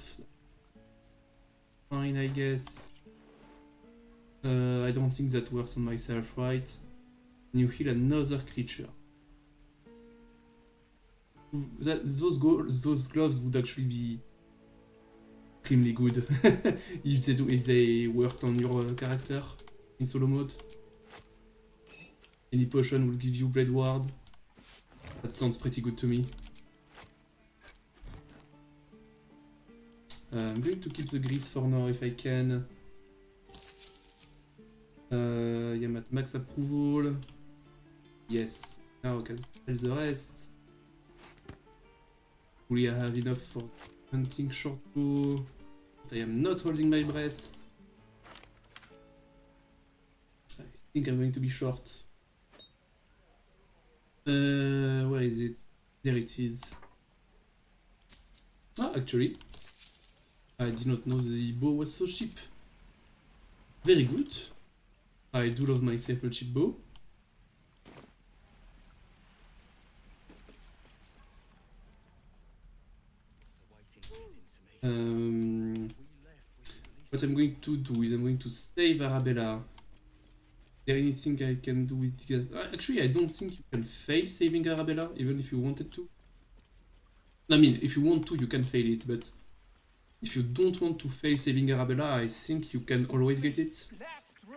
S1: Fine, I guess. I don't think that works on myself, right? You heal another creature. Those gloves would actually be extremely good if they worked on your character in solo mode. Any potion will give you Blade Ward. That sounds pretty good to me. I'm going to keep the grease for now if I can. I'm at max approval. Yes. Now I can sell the rest. We have enough for hunting short bow. But I am not holding my breath. I think I'm going to be short. Where is it? There it is. Ah, actually, I did not know the bow was so cheap. Very good. I do love myself a cheap bow. What I'm going to do is I'm going to save Arabella. Is there anything I can do with the... Actually, I don't think you can fail saving Arabella, even if you wanted to. I mean, if you want to, you can fail it, but if you don't want to fail saving Arabella, I think you can always get it.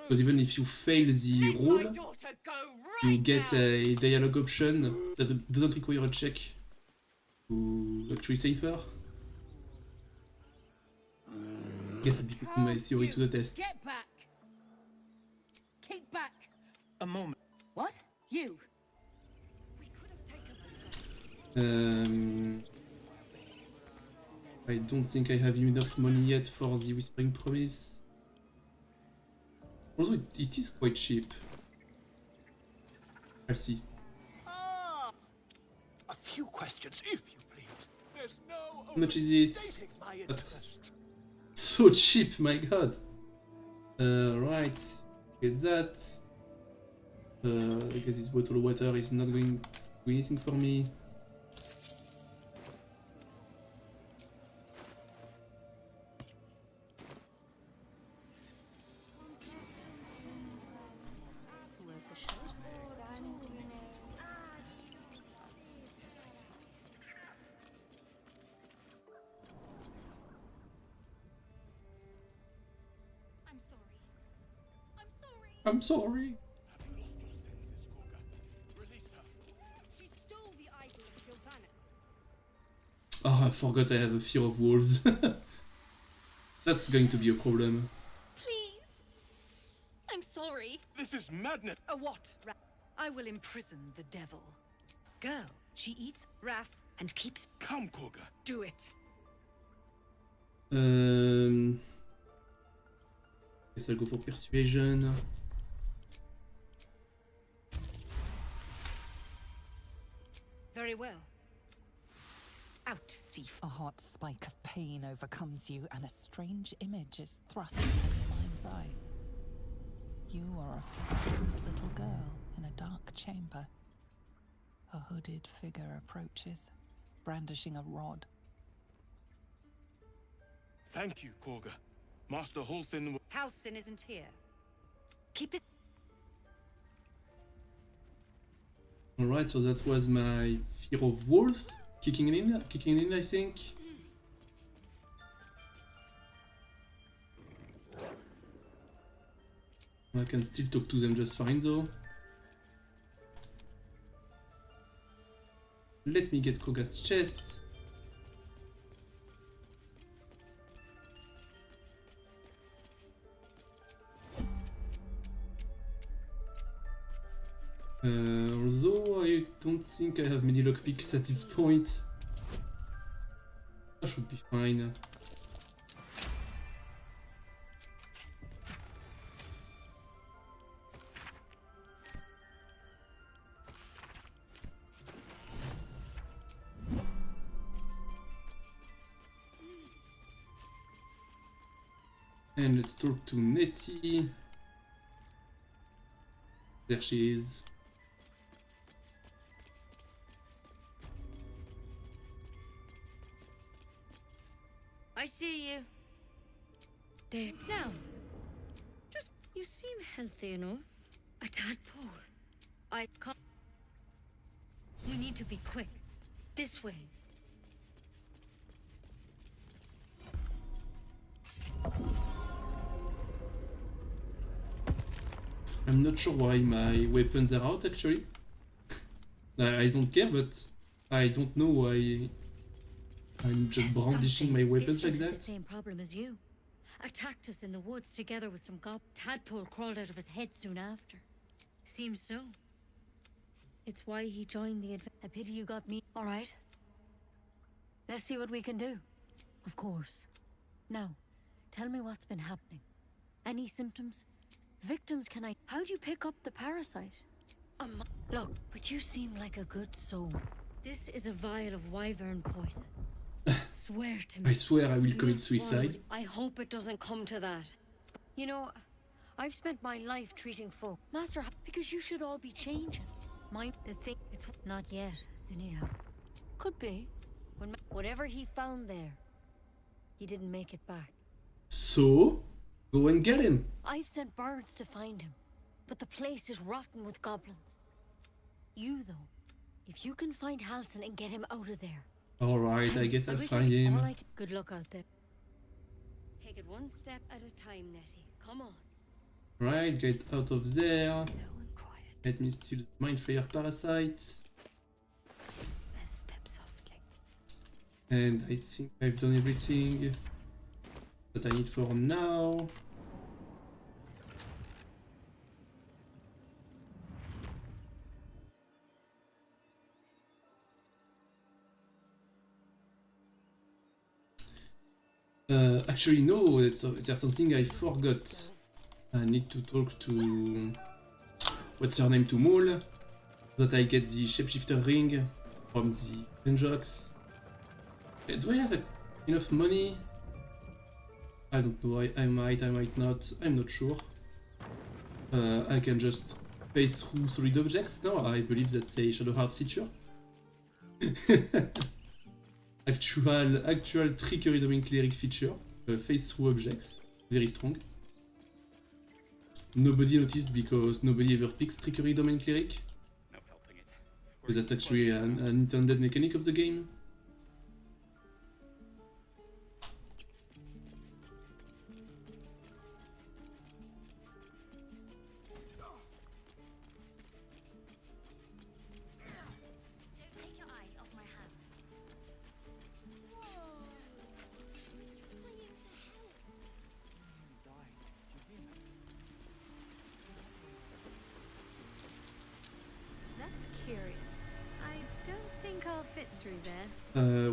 S1: Because even if you fail the roll, you get a dialogue option that doesn't require a check to actually save her. Guess I'd be putting my theory to the test.
S8: Get back! Keep back!
S7: A moment.
S8: What? You?
S1: I don't think I have enough money yet for the Whispering Promise. Also, it is quite cheap. I'll see.
S7: A few questions, if you please. There's no
S1: How much is this?
S7: overstating my
S1: That's
S7: interest.
S1: so cheap, my god. Right, get that. I guess this bottle of water is not going to do anything for me. I'm sorry.
S8: She stole the idol of Giovanna.
S1: Oh, I forgot I have a fear of wolves. That's going to be a problem.
S8: Please. I'm sorry.
S7: This is madness.
S9: A what? I will imprison the devil. Girl, she eats wrath and keeps...
S7: Come, Korga.
S9: Do it.
S1: Guess I'll go for persuasion.
S9: Very well. Out, thief.
S2: A hot spike of pain overcomes you, and a strange image is thrust in your mind's eye. You are a frightened little girl in a dark chamber. A hooded figure approaches, brandishing a rod.
S7: Thank you, Korga. Master Halsin.
S9: Halsin isn't here. Keep it...
S1: Alright, so that was my fear of wolves kicking in, I think. I can still talk to them just fine though. Let me get Koga's chest. Although I don't think I have many lockpicks at this point. I should be fine. And let's talk to Nettie. There she is.
S3: I see you. There. Now, just you seem healthy enough. A tadpole. I can't. We need to be quick. This way.
S1: I'm not sure why my weapons are out actually. I don't care, but I don't know why I'm just brandishing my weapons like that.
S3: The same problem as you. Attacked us in the woods together with some gob. Tadpole crawled out of his head soon after. Seems so. It's why he joined the A pity you got me. All right. Let's see what we can do. Of course. Now, tell me what's been happening. Any symptoms? Victims can I... How'd you pick up the parasite? Look, but you seem like a good soul. This is a vial of wyvern poison. Swear to me.
S1: I swear I will commit
S3: You've
S1: suicide.
S3: swallowed- I hope it doesn't come to that. You know, I've spent my life treating folk. Master, because you should all be changing. Mind the thing, it's not yet, anyhow. Could be. Whatever he found there, he didn't make it back.
S1: So, go and get him.
S3: I've sent birds to find him, but the place is rotten with goblins. You, though, if you can find Halsin and get him out of there.
S1: Alright, I guess I'll
S3: wish
S1: find him.
S3: Good luck out there. Take it one step at a time, Nettie. Come on.
S1: Right, get out of there.
S3: Low and quiet.
S1: Let me steal the Mind Flayer parasite.
S3: Let's step softly.
S1: And I think I've done everything that I need for now. Actually no, there's something I forgot. I need to talk to... what's her name, to Maul, so that I get the shapeshifter ring from the Benjox. Do I have enough money? I don't know, I might not, I'm not sure. I can just pay through solid objects now, I believe that's a Shadowheart feature. Actual trickery domain cleric feature, face through objects, very strong. Nobody noticed because nobody ever picks trickery domain cleric. But that's actually an intended mechanic of the game.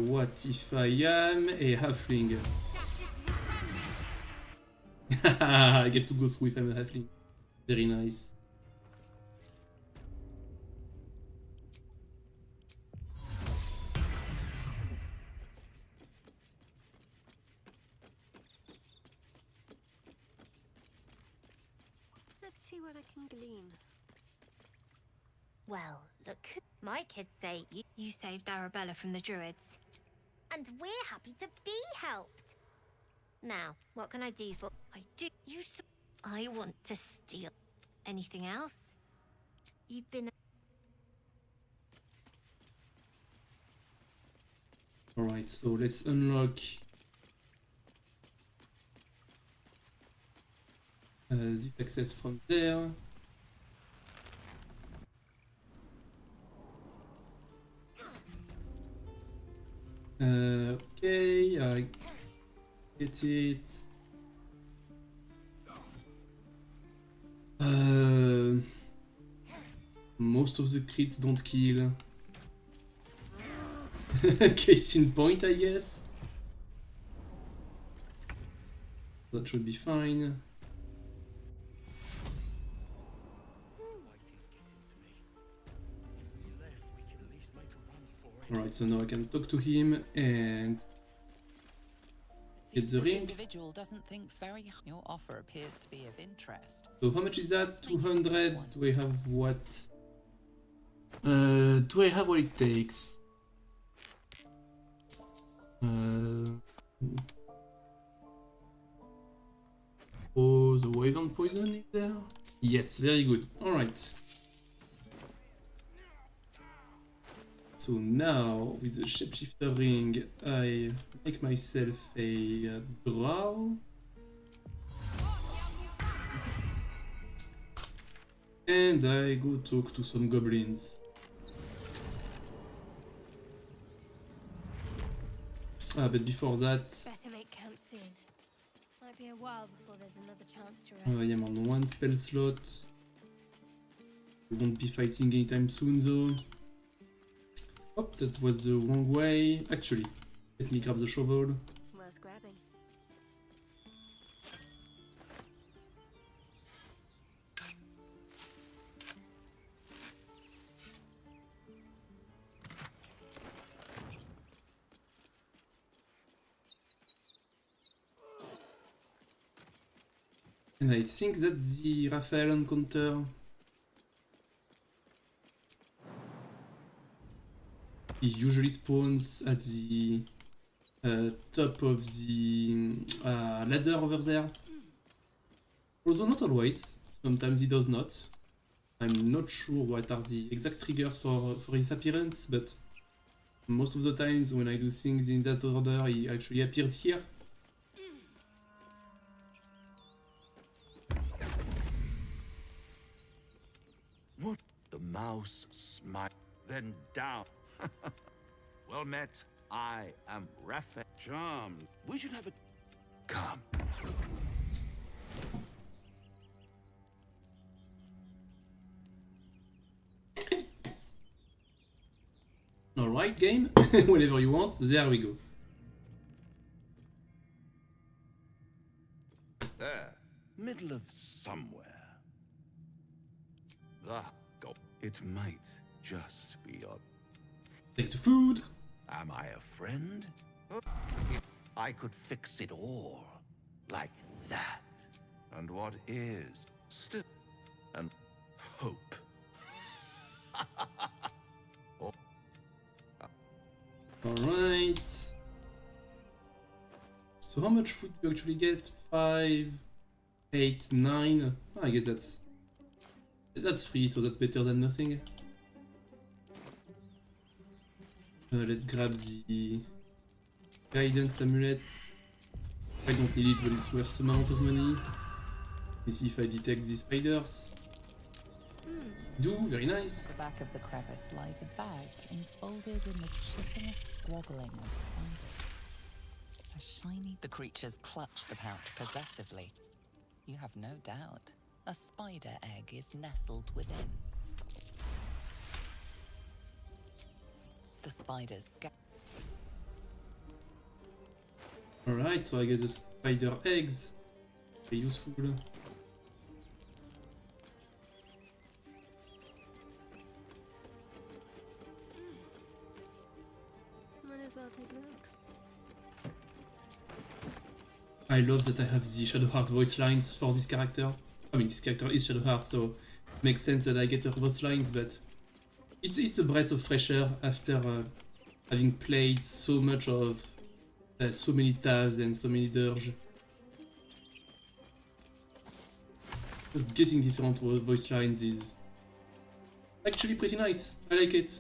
S1: What if I am a halfling? I get to go through if I'm a halfling. Very nice.
S10: Let's see what I can glean. Well, look, my kids say you saved Arabella from the druids. And we're happy to be helped. Now, what can I do for... I want to steal. Anything else? You've been...
S1: Alright, so let's unlock this access from there. Okay, I get it. Most of the crits don't kill. Case in point, I guess. That should be fine. Alright, so now I can talk to him and get the ring.
S2: Individual doesn't think very. Your offer appears to be of interest.
S1: So how much is that? 200. Do I have what? Do I have what it takes? Oh, the wyvern poison is there? Yes, very good. Alright. So now, with the shapeshifter ring, I make myself a drow. And I go talk to some goblins. Ah, but before that,
S10: Better make camp soon. Might be a while before there's another chance to rest.
S1: I am on one spell slot. We won't be fighting anytime soon though. Oh, that was the wrong way. Actually, let me grab the shovel.
S8: Worth grabbing.
S1: And I think that's the Raphael encounter. He usually spawns at the top of the ladder over there. Although not always, sometimes he does not. I'm not sure what are the exact triggers for his appearance, but most of the times when I do things in that order, he actually appears here.
S7: What? The mouse smiled, then down. Well met. I am Raphael. Charmed. We should have a... Come.
S1: Alright, game. Whenever you want, there we go.
S7: There. Middle of somewhere. The go. It might just be a...
S1: Take the food.
S7: Am I a friend? I could fix it all. Like that. And what is still... and hope.
S1: Alright. So how much food do you actually get? 5, 8, 9. Oh, I guess that's free, so that's better than nothing. Let's grab the guidance amulet. I don't need it, but it's worth some amount of money. Let me see if I detect these spiders. Do, very nice.
S2: The back of the crevice lies a bag enfolded in the chitinous squabbling of spiders. A shiny... The creatures clutch the pouch possessively. You have no doubt. A spider egg is nestled within. The spiders
S1: Alright, so I get the spider eggs. Very useful.
S8: Might as well take a look.
S1: I love that I have the Shadowheart voice lines for this character. I mean, this character is Shadowheart, so it makes sense that I get her voice lines, but it's a breath of fresh air after having played so much of so many tabs and so many dirge. Just getting different voice lines is actually pretty nice. I like it.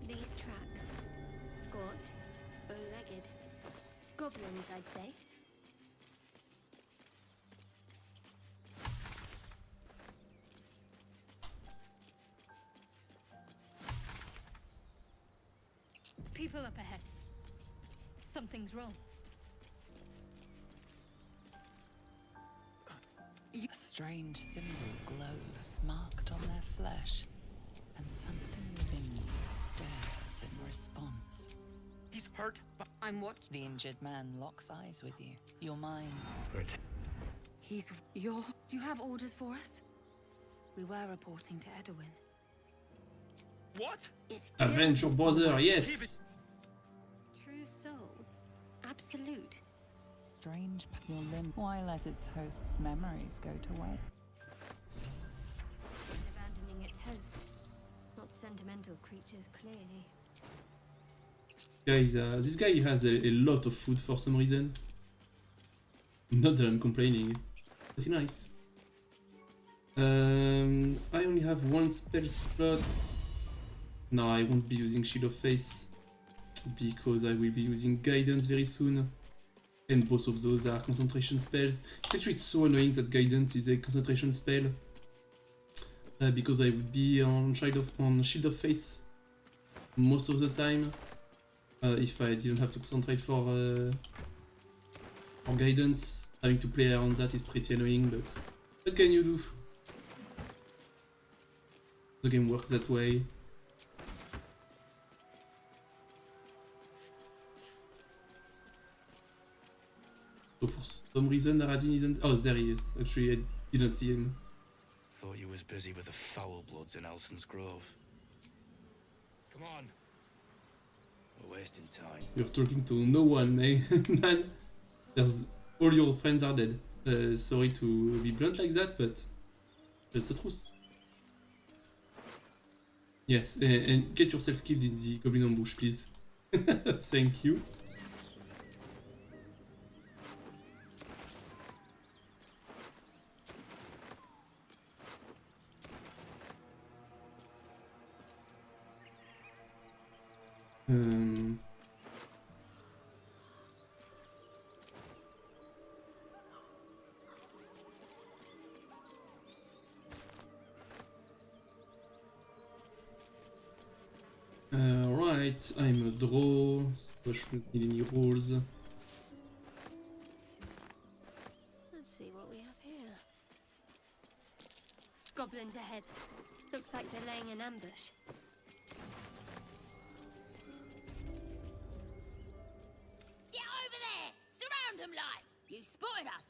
S3: These tracks. Squat. Bow-legged. Goblins, I'd say.
S8: People up ahead. Something's wrong.
S2: A strange symbol glows, marked on their flesh, and something within you stirs in response.
S7: He's hurt, but...
S2: I'm watching. The injured man locks eyes with you. Your mind.
S8: He's... You're... Do you have orders for us? We were reporting to Edwin.
S7: What?
S3: It's
S1: Avenge your brother, yes!
S3: True soul. Absolute.
S2: Strange. Your limb. Why let its host's memories go to waste?
S3: Abandoning its host. Not sentimental creatures, clearly.
S1: Guys, this guy has a lot of food for some reason. Not that I'm complaining. Pretty nice. I only have one spell slot. No, I won't be using Shield of Faith because I will be using Guidance very soon. And both of those are concentration spells. It's actually so annoying that Guidance is a concentration spell. because I would be on Shield of Faith most of the time. If I didn't have to concentrate for guidance, having to play around that is pretty annoying, but what can you do? The game works that way. So for some reason Naradin isn't... Oh, there he is. Actually, I didn't see him.
S11: Thought you was busy with the foul bloods in Elson's Grove. Come on. We're wasting time.
S1: You're talking to no one, eh? Man. All your friends are dead. Sorry to be blunt like that, but that's the truth. Yes, and get yourself killed in the goblin ambush, please. Thank you. Right, I'm a draw, so I shouldn't need any rolls.
S10: Let's see what we have here. Goblins ahead. Looks like they're laying an ambush.
S3: Get over there! Surround them like! You spotted us!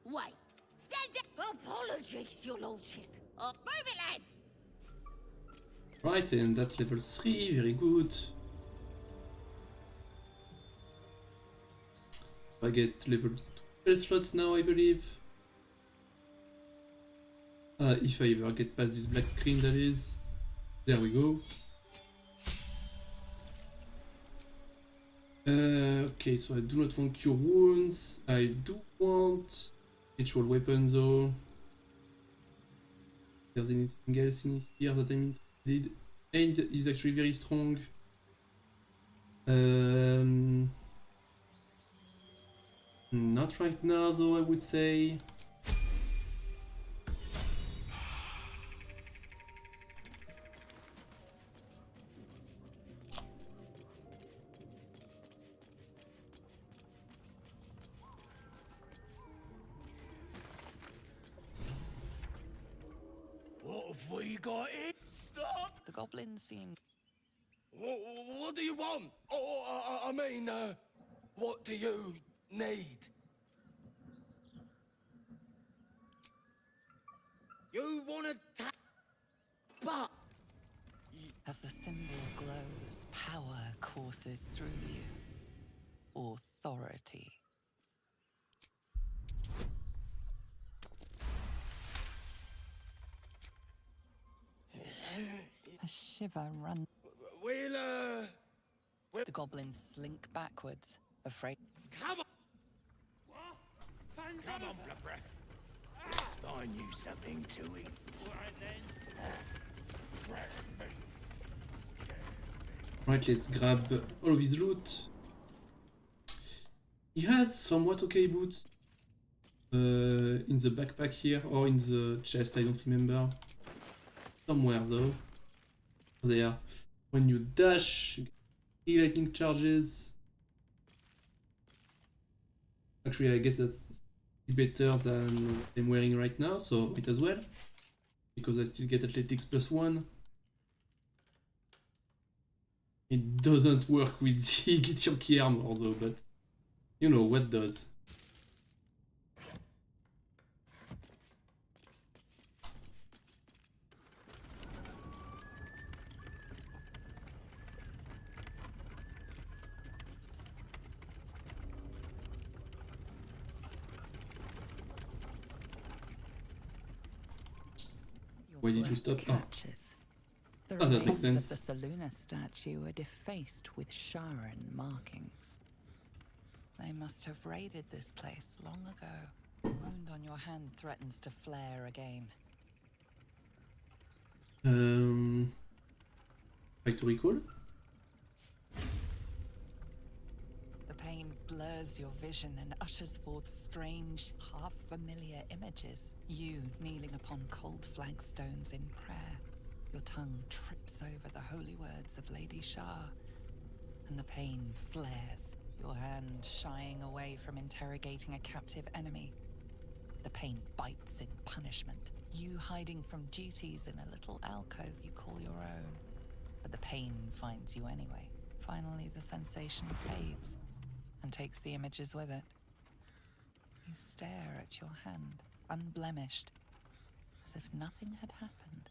S3: Wait! Stand down! Apologies, your lordship. Move it, lads!
S1: Right, and that's level 3, very good. I get level 12 slots now, I believe. If I ever get past this black screen, that is. There we go. Okay, so I do not want cure wounds. I do want ritual weapons though. There's anything else in here that I'm interested. Aid is actually very strong. Not right now though, I would say.
S11: What have we got here? Stop!
S2: The goblins seem...
S11: What do you want? I mean, what do you need? You wanna but...
S2: As the symbol glows, power courses through you. Authority. A shiver runs. The goblins slink backwards, afraid.
S11: Come on! Come on, blood breath. Let's find you something to eat.
S1: Right, let's grab all of his loot. He has somewhat okay boots. In the backpack here, or in the chest, I don't remember. Somewhere though. There. When you dash, you get lightning charges. Actually, I guess that's better than what I'm wearing right now, so might as well. Because I still get athletics +1. It doesn't work with the Get Your Key armor though, but you know what does. Why did you stop?
S2: Catches. The
S1: Oh, that makes
S2: remains
S1: sense.
S2: of the Saluna statue are defaced with Sharon markings. They must have raided this place long ago. The wound on your hand threatens to flare again.
S1: Like to recall?
S2: The pain blurs your vision and ushers forth strange, half-familiar images. You kneeling upon cold flagstones in prayer. Your tongue trips over the holy words of Lady Shah, and the pain flares, your hand shying away from interrogating a captive enemy. The pain bites in punishment, you hiding from duties in a little alcove you call your own. But the pain finds you anyway. Finally, the sensation fades and takes the images with it. You stare at your hand, unblemished, as if nothing had happened.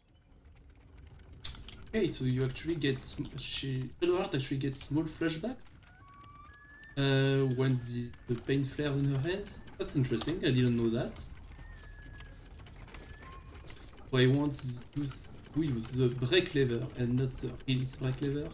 S1: Okay, so you actually get Shadowheart actually gets small flashbacks when the pain flares in her hand. That's interesting. I didn't know that. So I want to use the break lever and not the release break lever.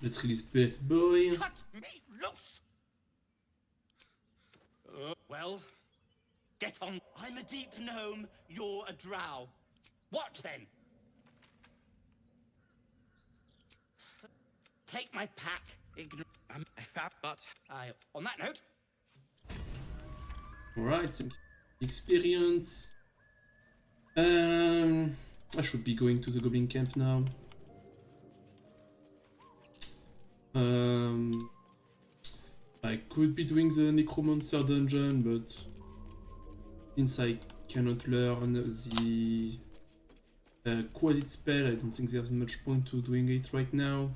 S1: Let's release Best Boy.
S7: Cut me loose! Well, get on. I'm a deep gnome, you're a drow. What then? Take my pack. I'm a fat butt. On that note.
S1: Alright, some experience. I should be going to the Goblin Camp now. I could be doing the Necromancer dungeon, but since I cannot learn the Quasit spell, I don't think there's much point to doing it right now.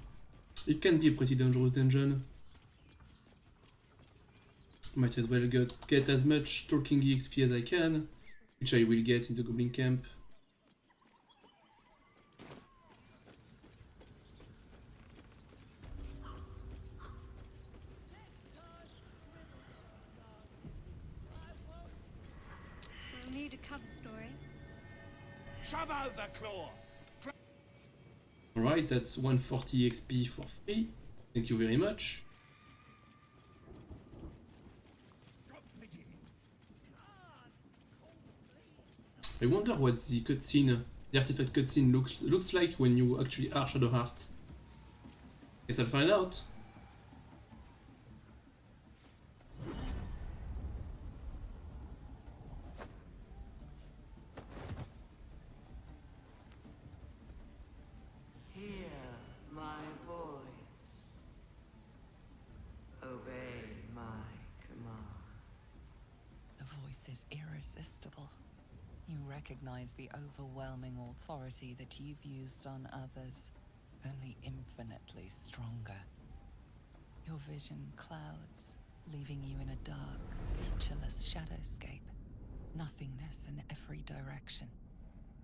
S1: It can be a pretty dangerous dungeon. Might as well get as much Talking EXP as I can, which I will get in the Goblin Camp.
S3: We'll need a cover story.
S7: Shove over, Claw!
S1: Alright, that's 140 XP for free. Thank you very much. I wonder what the cutscene, the artifact cutscene looks like when you actually are Shadowheart. Guess I'll find out.
S12: Hear my voice. Obey my command.
S2: The voice is irresistible. You recognize the overwhelming authority that you've used on others, only infinitely stronger. Your vision clouds, leaving you in a dark, pictureless shadowscape. Nothingness in every direction.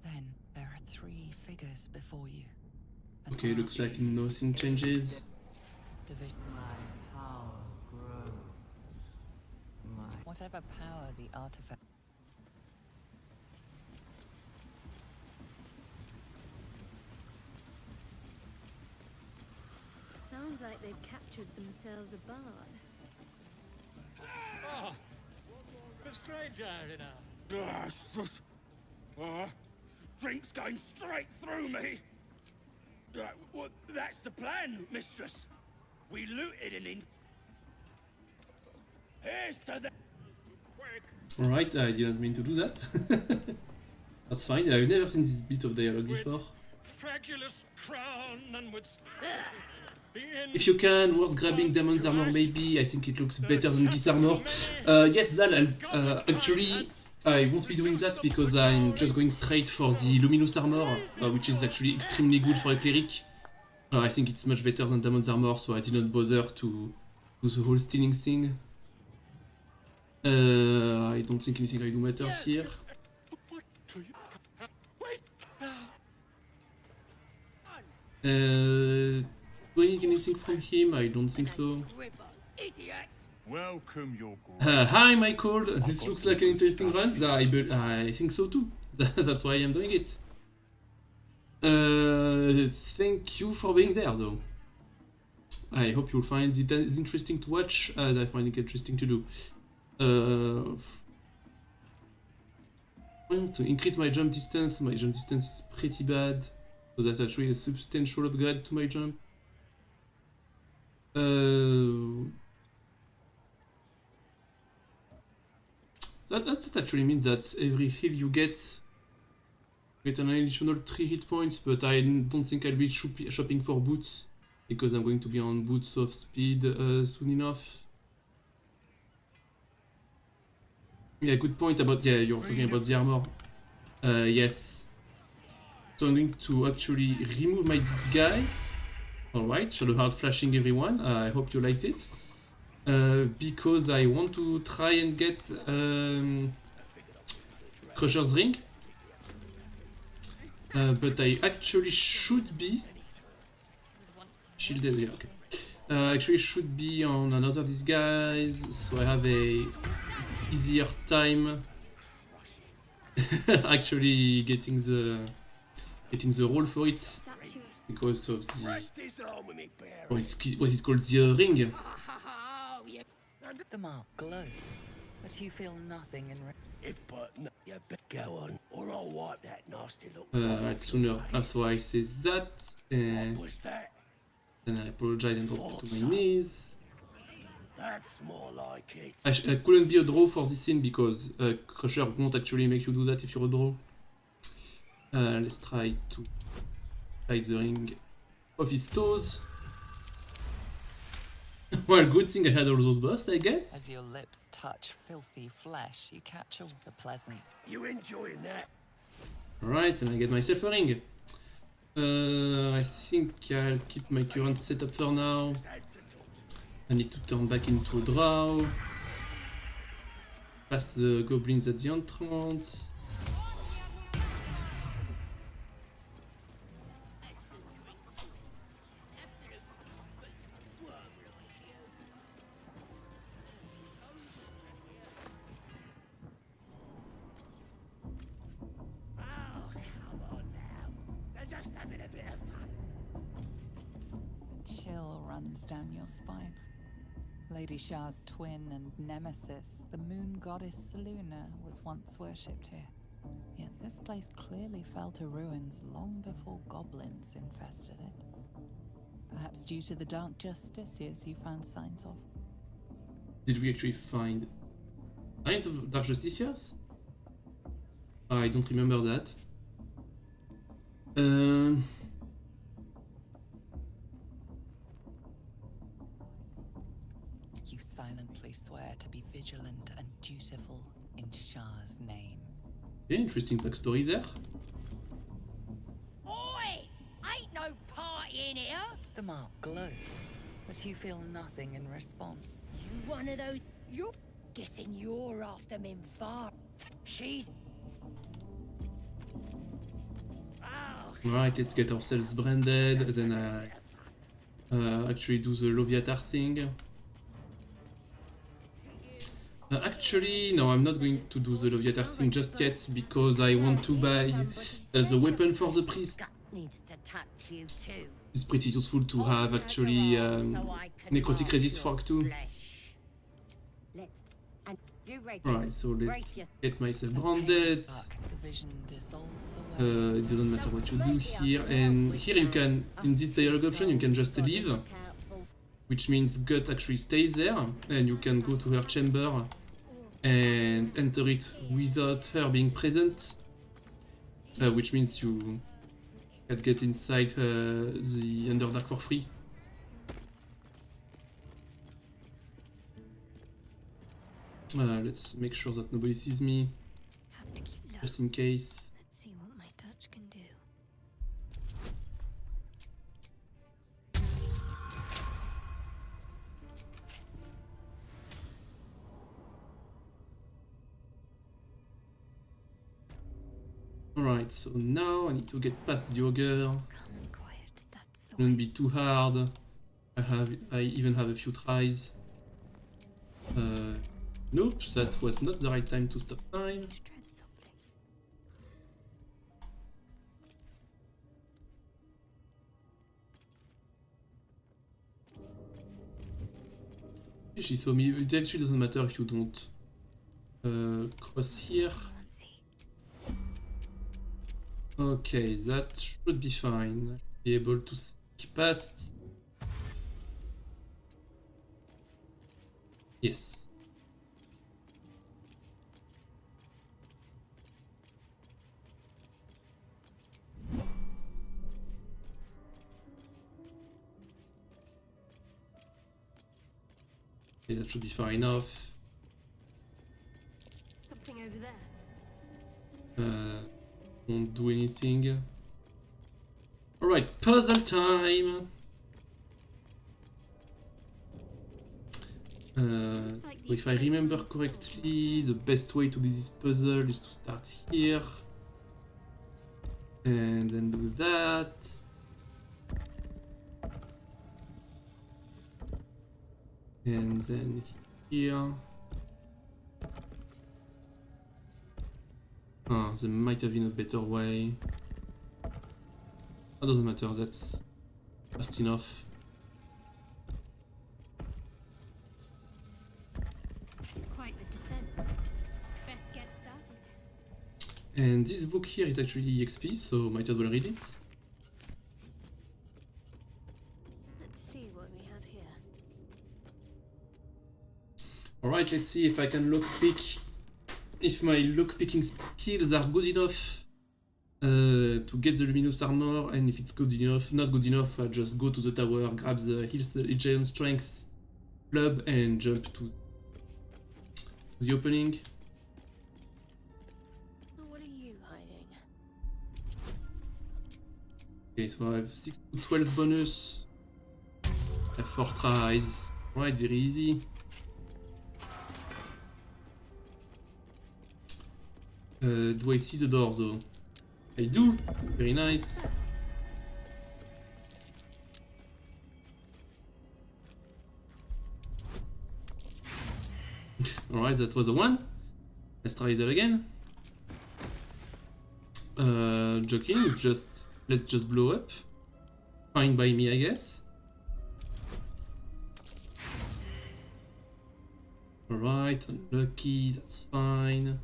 S2: Then there are 3 figures before you.
S1: Okay, looks like nothing changes.
S2: The vision.
S12: My power grows.
S2: Whatever power the artifact.
S3: Sounds like they've captured themselves a bard.
S13: Oh, a stranger in a...
S7: Drink's going straight through me! Well, that's the plan, mistress. We looted and in... Here's to the... Quick!
S1: Alright, I didn't mean to do that. That's fine, I've never seen this bit of dialogue before.
S13: Fragulous crown and with...
S1: If you can, worth grabbing Damon's armor maybe, I think it looks better than this armor. Yes, Zal, actually, I won't be doing that because I'm just going straight for the Luminous armor, which is actually extremely good for a cleric. I think it's much better than Damon's armor, so I did not bother to do the whole stealing thing. I don't think anything I do matters here. Doing anything from him? I don't think so.
S13: Welcome your
S1: Hi Michael, this looks like an interesting run. I think so too. That's why I'm doing it. Thank you for being there though. I hope you'll find it as interesting to watch as I find it interesting to do. To increase my jump distance. My jump distance is pretty bad, so that's actually a substantial upgrade to my jump. That actually means that every heal you get an additional 3 hit points, but I don't think I'll be shopping for boots, because I'm going to be on boots of speed soon enough. Yeah, good point about, yeah, you're talking about the armor. Yes. So I'm going to actually remove my disguise. Alright, Shadowheart flashing everyone, I hope you liked it. Because I want to try and get Crusher's Ring. But I actually should be shielded, yeah, okay. Actually should be on another disguise, so I have a easier time actually getting the roll for it, because of the what's it called, the ring.
S2: The mark glows, but you feel nothing in
S1: Right, sooner after I say that, and then I apologize and drop to my knees.
S13: That's more like it.
S1: I couldn't be a draw for this scene because Crusher won't actually make you do that if you're a draw. Let's try to hide the ring off his toes. Well, good thing I had all those bursts, I guess.
S2: As your lips touch filthy flesh, you catch all the pleasant.
S13: You enjoying that?
S1: Alright, and I get myself a ring. I think I'll keep my current setup for now. I need to turn back into a drow. Pass the goblins at the entrance.
S2: Down your spine. Lady Shah's twin and nemesis, the moon goddess Seluna, was once worshipped here. Yet this place clearly fell to ruins long before goblins infested it. Perhaps due to the dark justiciars you found signs of.
S1: Did we actually find signs of dark justiciars? I don't remember that.
S2: You silently swear to be vigilant and dutiful in Shah's name.
S1: Yeah, interesting backstory there.
S3: Oi! Ain't no party in here!
S2: The mark glows, but you feel nothing in response.
S3: You one of those... You're guessing you're after Minfar. She's...
S1: Alright, let's get ourselves branded, then actually do the Loviatar thing. Actually, no, I'm not going to do the Loviatar thing just yet, because I want to buy the weapon for the priest. It's pretty useful to have actually necrotic resist for Act 2. Right, so let's get myself branded. It doesn't matter what you do here, and here you can, in this dialogue option, you can just leave, which means Gut actually stays there, and you can go to her chamber and enter it without her being present, which means you can get inside the Underdark for free. Let's make sure that nobody sees me, just in case.
S3: Let's see what my touch can do.
S1: Alright, so now I need to get past the ogre. Shouldn't be too hard. I even have a few tries. Nope, that was not the right time to stop time. She saw me. It actually doesn't matter if you don't Cross here. Okay, that should be fine. Be able to sneak past. Yes. Okay, that should be far enough.
S10: Something over there.
S1: Won't do anything. Alright, puzzle time! If I remember correctly, the best way to do this puzzle is to start here. And then do that. And then here. Ah, there might have been a better way. That doesn't matter, that's fast enough.
S10: Quite the descent. Best get started.
S1: And this book here is actually EXP, so might as well read it.
S10: Let's see what we have here.
S1: Alright, let's see if I can lockpick. If my lockpicking skills are good enough to get the luminous armor, and if it's good enough, not good enough, I just go to the tower, grab the giant strength club, and jump to the opening.
S10: What are you hiding?
S1: Okay, so I have 6 to 12 bonus. I have 4 tries. Right, very easy. Do I see the door though? I do! Very nice. Alright, that was a 1. Let's try that again. Joking, let's just blow up. Fine by me, I guess. Alright, unlucky, that's fine.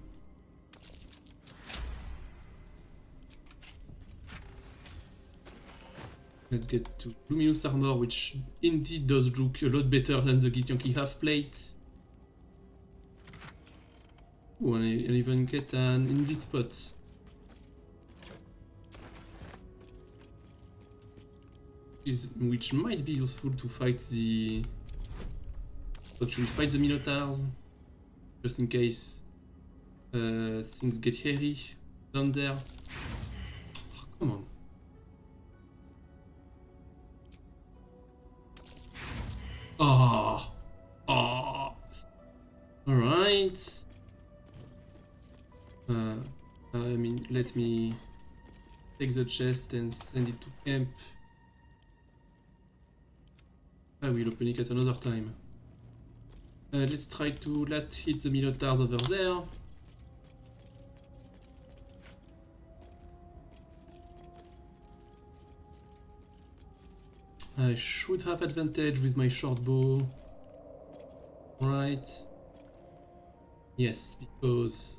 S1: Let's get to luminous armor, which indeed does look a lot better than the Githyanki half plate. Ooh, and I even get an invis spot. Which might be useful to fight the... Actually fight the Minotaurs, just in case things get hairy down there. Oh, come on. Oh, oh. Alright. I mean, let me take the chest and send it to camp. I will open it at another time. Let's try to last hit the Minotaurs over there. I should have advantage with my short bow. Right. Yes, because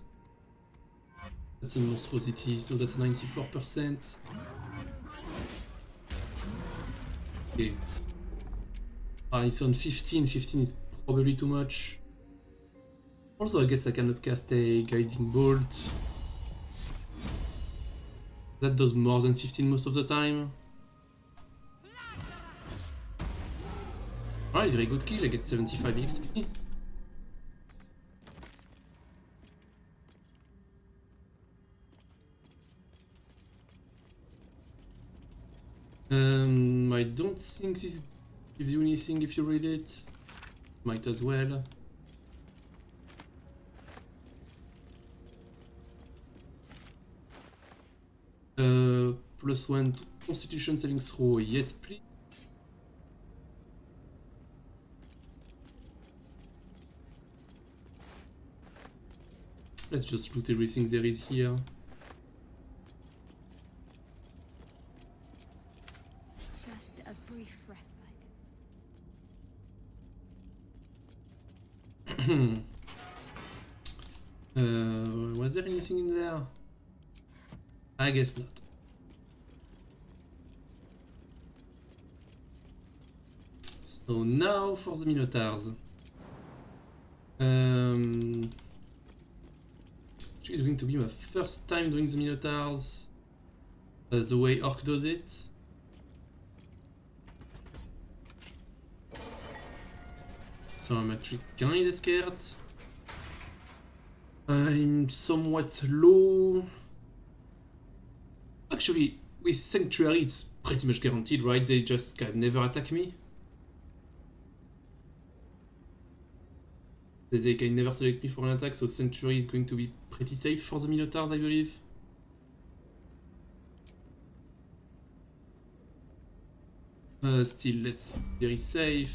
S1: that's a monstrosity, so that's 94%. Okay. It's on 15. 15 is probably too much. Also, I guess I cannot cast a guiding bolt. That does more than 15 most of the time. Alright, very good kill, I get 75 XP. I don't think this gives you anything if you read it. Might as well. +1 to Constitution saving throw, yes please. Let's just loot everything there is here.
S10: Just a brief respite.
S1: Was there anything in there? I guess not. So now for the Minotaurs. Actually, it's going to be my first time doing the Minotaurs the way Orc does it. So I'm actually kinda scared. I'm somewhat low. Actually, with Sanctuary, it's pretty much guaranteed, right? They just can never attack me. They can never select me for an attack, so Sanctuary is going to be pretty safe for the Minotaurs, I believe. Still, let's be very safe.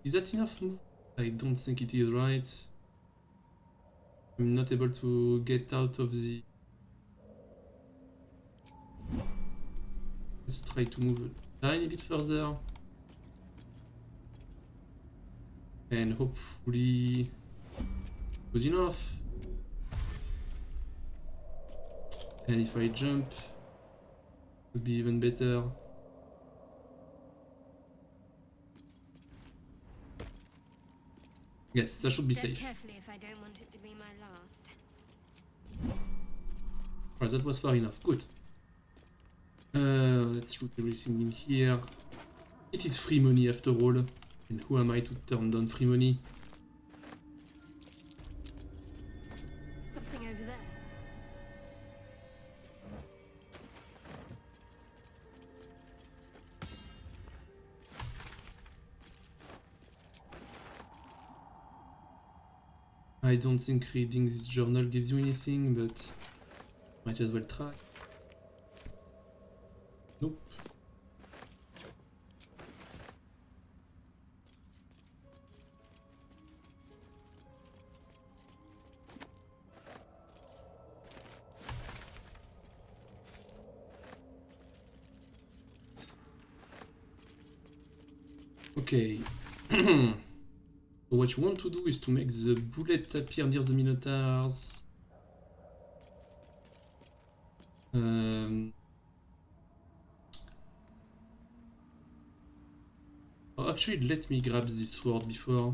S1: Is that enough move? I don't think it is, right? I'm not able to get out of the... Let's try to move a tiny bit further. And hopefully good enough. And if I jump, it would be even better. Yes, that should be safe.
S10: Carefully if I don't want it to be my last.
S1: Alright, that was far enough. Good. Let's loot everything in here. It is free money after all. And who am I to turn down free money?
S10: Something over there.
S1: I don't think reading this journal gives you anything, but might as well try. Nope. Okay. So what you want to do is to make the bullet appear near the Minotaurs. Oh, actually, let me grab this sword before.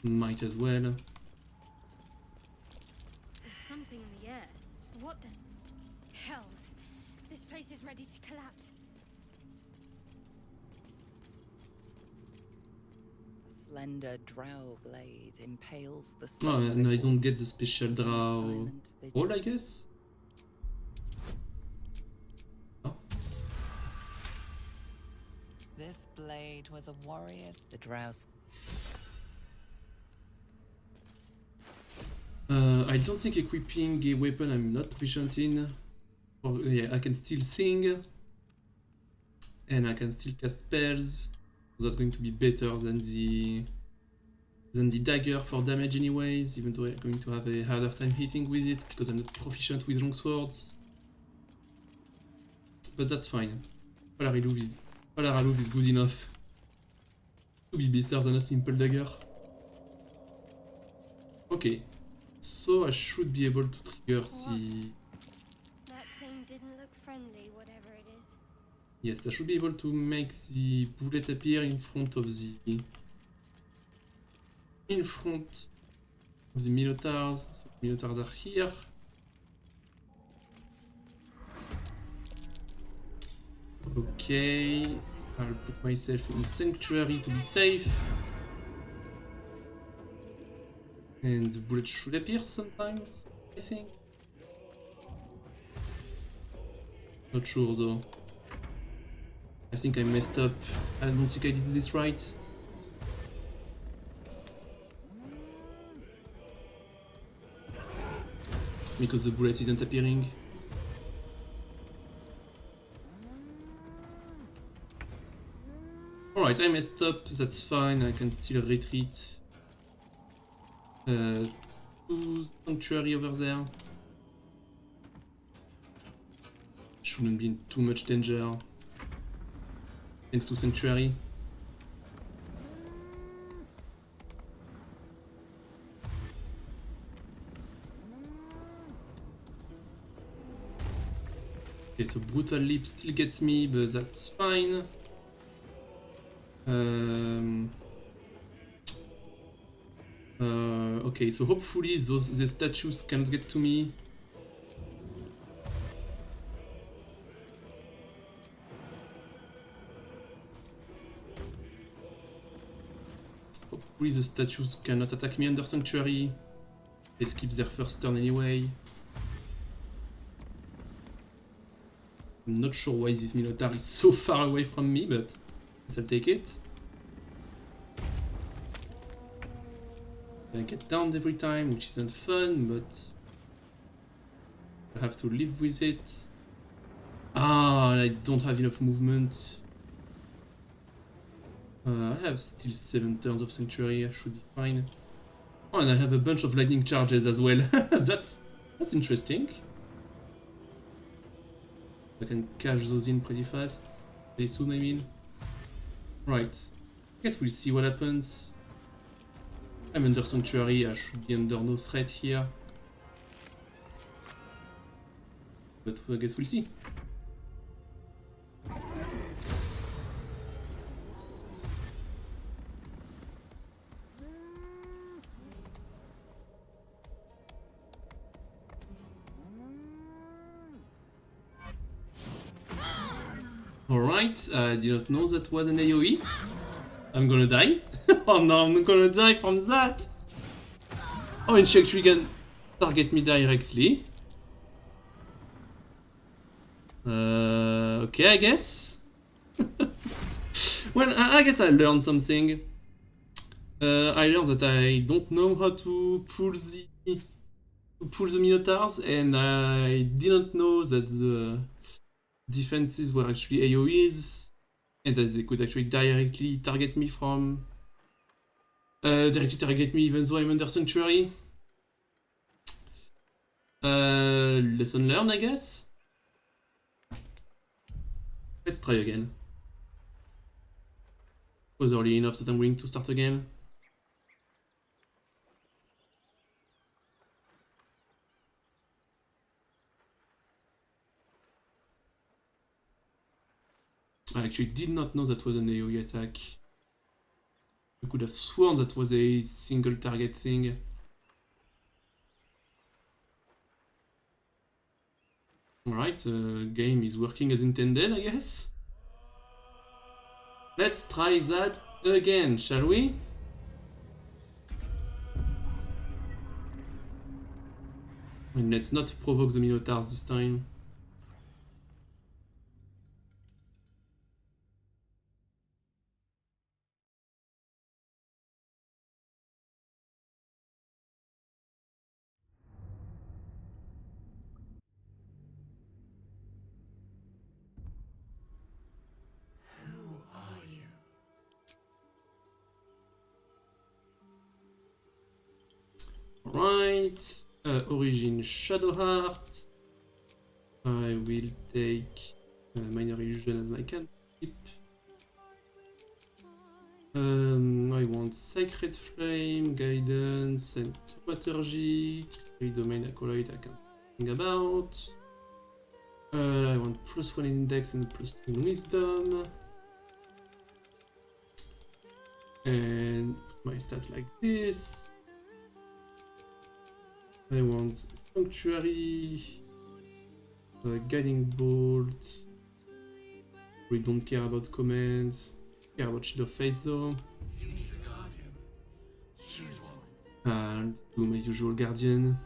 S1: Might as well.
S10: There's something in the air. What the hells? This place is ready to collapse.
S2: A slender drow blade impales the
S1: Oh,
S2: stone.
S1: and I don't get the special drow roll, I guess? Oh.
S2: This blade was a warrior's. The drows.
S1: I don't think equipping a weapon I'm not proficient in. Or, yeah, I can still sing. And I can still cast spells. So that's going to be better than the dagger for damage anyways, even though I'm going to have a harder time hitting with it because I'm not proficient with longswords. But that's fine. Palaraloof is good enough to be better than a simple dagger. Okay, so I should be able to trigger the...
S10: That thing didn't look friendly, whatever it is.
S1: Yes, I should be able to make the bullet appear in front of the... Minotaurs. So the Minotaurs are here. Okay, I'll put myself in Sanctuary to be safe. And the bullet should appear sometimes, I think. Not sure though. I think I messed up. I don't think I did this right. Because the bullet isn't appearing. Alright, I messed up, that's fine, I can still retreat to Sanctuary over there. Shouldn't be in too much danger. Thanks to Sanctuary. Okay, so Brutal Leap still gets me, but that's fine. Okay, so hopefully the statues cannot get to me. Hopefully the statues cannot attack me under Sanctuary. They skip their first turn anyway. I'm not sure why this Minotaur is so far away from me, but I'll take it. I get downed every time, which isn't fun, but I have to live with it. Ah, I don't have enough movement. I have still 7 turns of Sanctuary, I should be fine. Oh, and I have a bunch of lightning charges as well. That's interesting. I can cash those in pretty fast. Pretty soon, I mean. Right. I guess we'll see what happens. I'm under Sanctuary, I should be under no threat here. But I guess we'll see. Alright, I did not know that was an AoE. I'm gonna die. Oh no, I'm gonna die from that. Oh, and she actually can target me directly. Okay, I guess. Well, I guess I learned something. I learned that I don't know how to pull the Minotaurs, and I didn't know that the defenses were actually AoEs, and that they could actually directly target me from... even though I'm under Sanctuary. Lesson learned, I guess? Let's try again. It was early enough that I'm going to start again. I actually did not know that was an AoE attack. I could have sworn that was a single target thing. Alright, the game is working as intended, I guess. Let's try that again, shall we? And let's not provoke the Minotaurs this time. Alright, origin Shadowheart. I will take minor illusion as my cantrip. I want Sacred Flame, Guidance, and Thaumaturgy. Domain Acolyte I can think about. I want +1 index and +2 in wisdom. And my stats like this. I want Sanctuary, Guiding Bolt. We don't care about command. Care about Shield of Faith though.
S11: You need a guardian. Choose one.
S1: Let's do my usual guardian.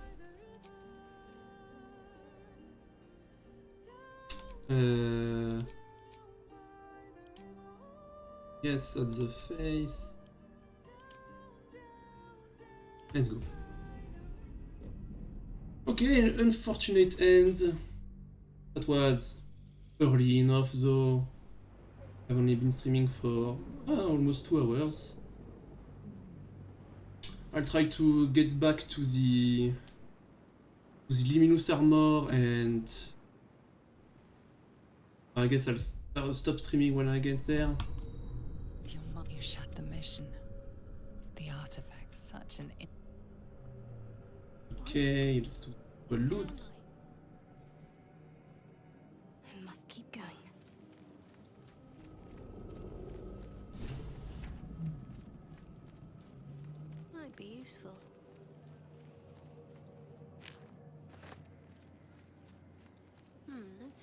S1: Yes, that's the face. Let's go. Okay, an unfortunate end. That was early enough though. I've only been streaming for almost 2 hours. I'll try to get back to the Luminous Armor, and I guess I'll stop streaming when I get there.
S2: You shut the mission. The artifact, such an...
S1: Okay, let's do the loot.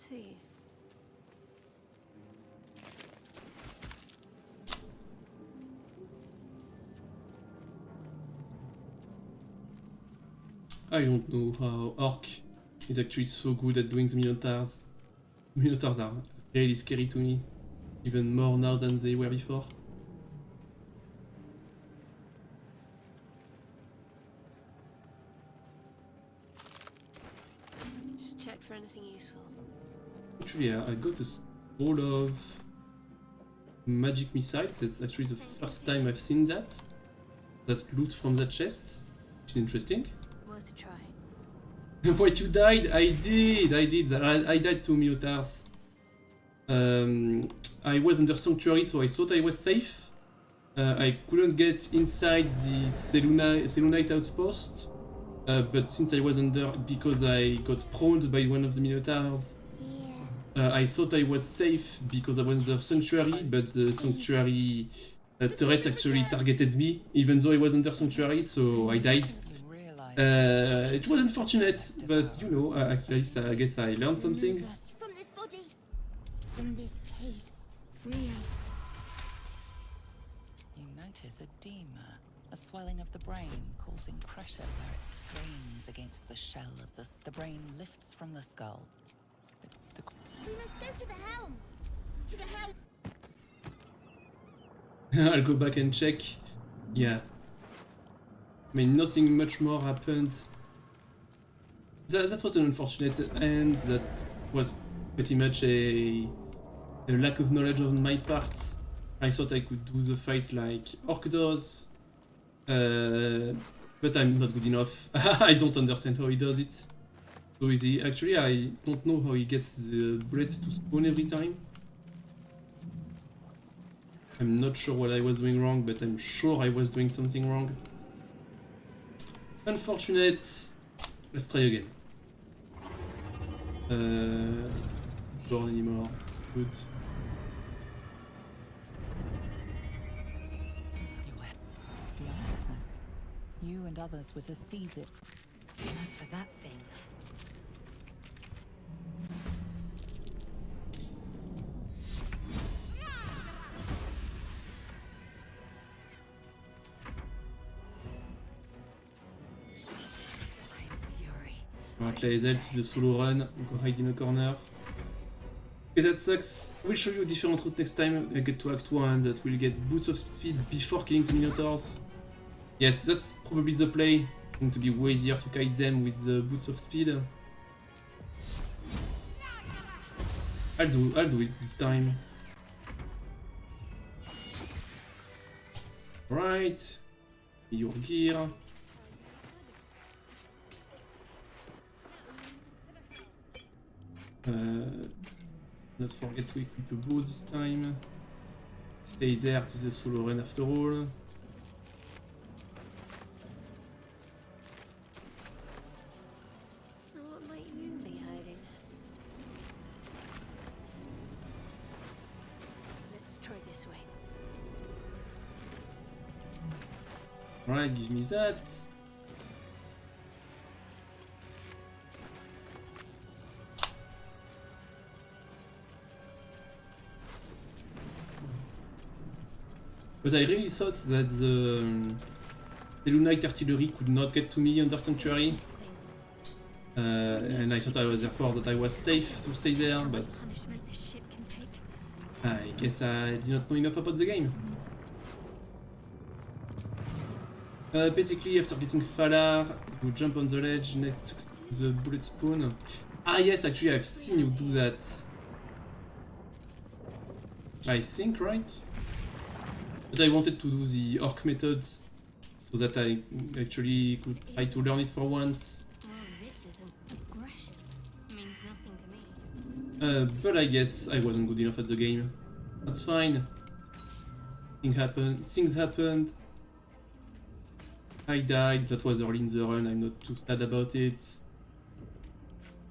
S8: see.
S1: I don't know how Orc is actually so good at doing the Minotaurs. Minotaurs are really scary to me, even more now than they were before.
S8: Just check for anything useful.
S1: Actually, I got a scroll of magic missiles. That's actually the first time I've seen that. That loot from that chest, which is interesting.
S8: Worth a try.
S1: Wait, you died? I did. I died to Minotaurs. I was under Sanctuary, so I thought I was safe. I couldn't get inside the Selunite outpost. But since I was under, because I got pruned by one of the Minotaurs, I thought I was safe because I was under Sanctuary, but the Sanctuary turrets actually targeted me, even though I was under Sanctuary, so I died. It was unfortunate, but you know, at least I guess I learned something.
S10: From this body, from this case, free us.
S2: You notice edema, a swelling of the brain causing pressure where it strains against the shell of the brain lifts from the skull.
S10: We must go to the helm. To the helm.
S1: I'll go back and check. Yeah. I mean, nothing much more happened. That was an unfortunate end. That was pretty much a lack of knowledge on my part. I thought I could do the fight like Orc does, but I'm not good enough. I don't understand how he does it. So easy. Actually, I don't know how he gets the bullets to spawn every time. I'm not sure what I was doing wrong, but I'm sure I was doing something wrong. Unfortunate. Let's try again. Born anymore. Good.
S2: The artifact. You and others were to seize it.
S4: As for that thing,
S1: Alright, les Elves, the solo run, go hide in a corner. Okay, that sucks. We'll show you different route next time. I get to Act 1 that will get boots of speed before killing the Minotaurs. Yes, that's probably the play. It's going to be way easier to kite them with the boots of speed. I'll do it this time. Right. Your gear. Not forget to equip a bow this time. Stay there, it is a solo run after all.
S8: What might you be hiding? Let's try this way.
S1: Right, give me that. But I really thought that the Lunite artillery could not get to me under Sanctuary. And I thought I was therefore that I was safe to stay there, but I guess I did not know enough about the game. Basically, after getting Falar, you jump on the ledge next to the bullet spawn. Ah yes, actually I've seen you do that. I think, right? But I wanted to do the Orc methods, so that I actually could try to learn it for once.
S8: Oh, this isn't aggression. Means nothing to me.
S1: But I guess I wasn't good enough at the game. That's fine. Things happened. I died, that was early in the run, I'm not too sad about it.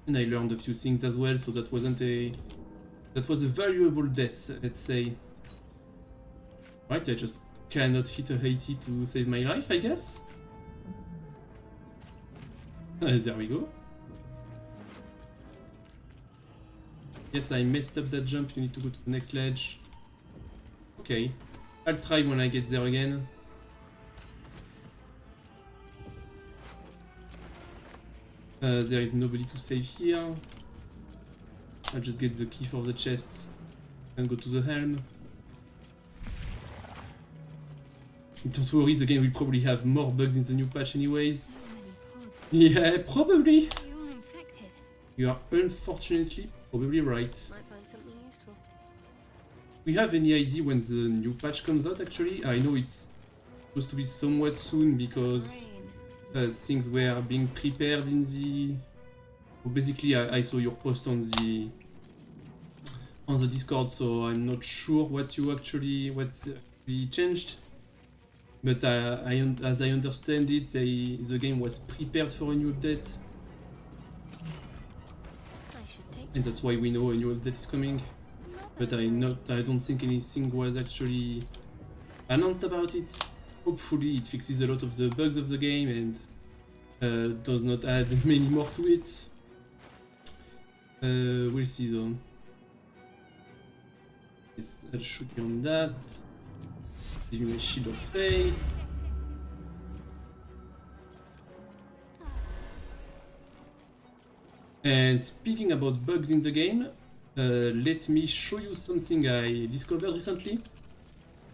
S1: And I learned a few things as well, so that wasn't a... That was a valuable death, let's say. Right, I just cannot hit a 80 to save my life, I guess. There we go. Yes, I messed up that jump. You need to go to the next ledge. Okay. I'll try when I get there again. There is nobody to save here. I'll just get the key for the chest and go to the helm. Don't worry, the game will probably have more bugs in the new patch anyways. Yeah, probably. You are unfortunately probably right.
S14: Might find something useful.
S1: We have any idea when the new patch comes out actually? I know it's supposed to be somewhat soon because things were being prepared in the... Well, basically I saw your post on the Discord, so I'm not sure what actually changed. But as I understand it, the game was prepared for a new update. And that's why we know a new update is coming. But I don't think anything was actually announced about it. Hopefully it fixes a lot of the bugs of the game and does not add many more to it. We'll see though. Yes, I'll shoot you on that. Give me a shield of face. And speaking about bugs in the game, let me show you something I discovered recently.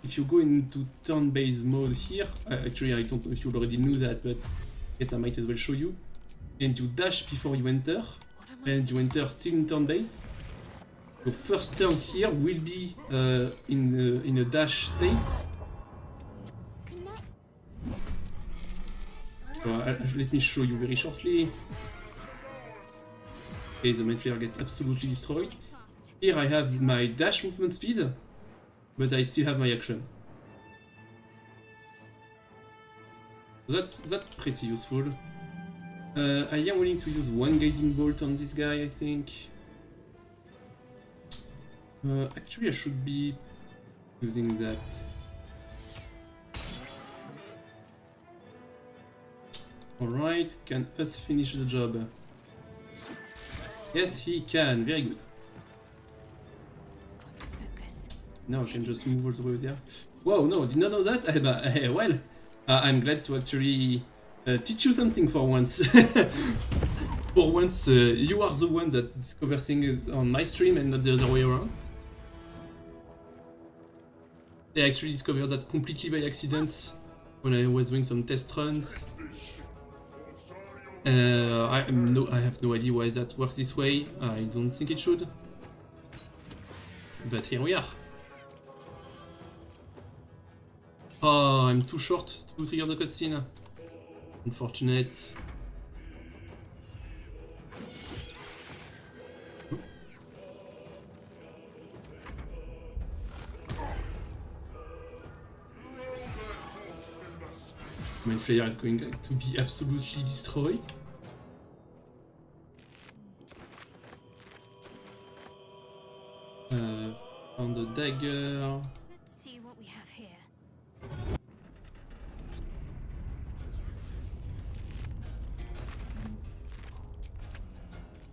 S1: If you go into turn-based mode here, actually I don't know if you already knew that, but yes, I might as well show you. And you dash before you enter, and you enter still in turn-based. Your first turn here will be in a dash state. So let me show you very shortly. Okay, the main player gets absolutely destroyed. Here I have my dash movement speed, but I still have my action. So that's pretty useful. I am willing to use one guiding bolt on this guy, I think. Actually, I should be using that. Alright, can us finish the job? Yes, he can. Very good. Now I can just move all the way there. Whoa, no, did not know that? Well, I'm glad to actually teach you something for once. For once, you are the one that discover things on my stream and not the other way around. I actually discovered that completely by accident when I was doing some test runs. I have no idea why that works this way. I don't think it should. But here we are. Oh, I'm too short to trigger the cutscene. Unfortunate. My player is going to be absolutely destroyed. Found the dagger.
S8: Let's see what we have here.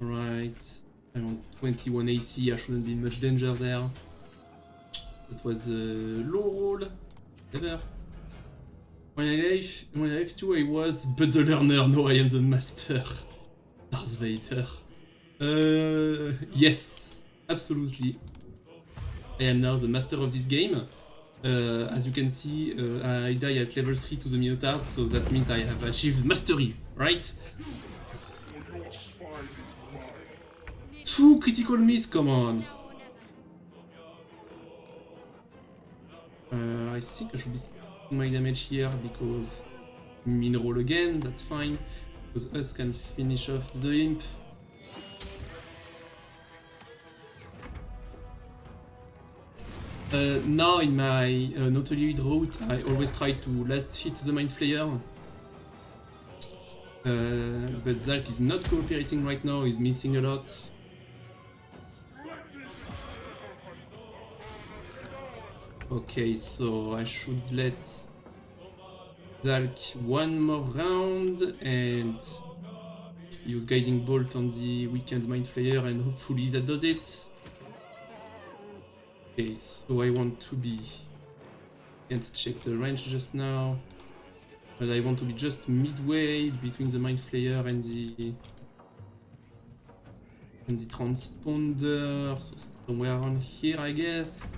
S1: Right. I'm on 21 AC, I shouldn't be in much danger there. That was a low roll. Never. When I left you, I was but the learner. No, I am the master. Darth Vader. Yes, absolutely. I am now the master of this game. As you can see, I die at level 3 to the Minotaurs, so that means I have achieved mastery, right? 2 critical miss, come on! I think I should be my damage here because mineral again, that's fine. Because us can finish off the imp. Now in my Nautilus route, I always try to last hit the Mind Flayer. But Zalk is not cooperating right now, he's missing a lot. Okay, so I should let Zalk one more round and use Guiding Bolt on the weakened Mind Flayer, and hopefully that does it. Okay, so I want to be... Can't check the range just now. But I want to be just midway between the Mind Flayer and the transponder, so somewhere around here, I guess.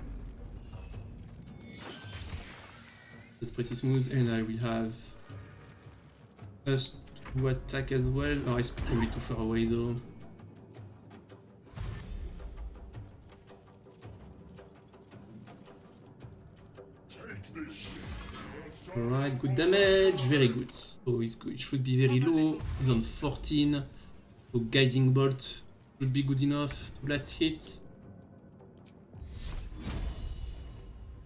S1: That's pretty smooth, and I will have us to attack as well. Oh, it's probably too far away though. Alright, good damage, very good. So it should be very low. He's on 14. So Guiding Bolt should be good enough to last hit.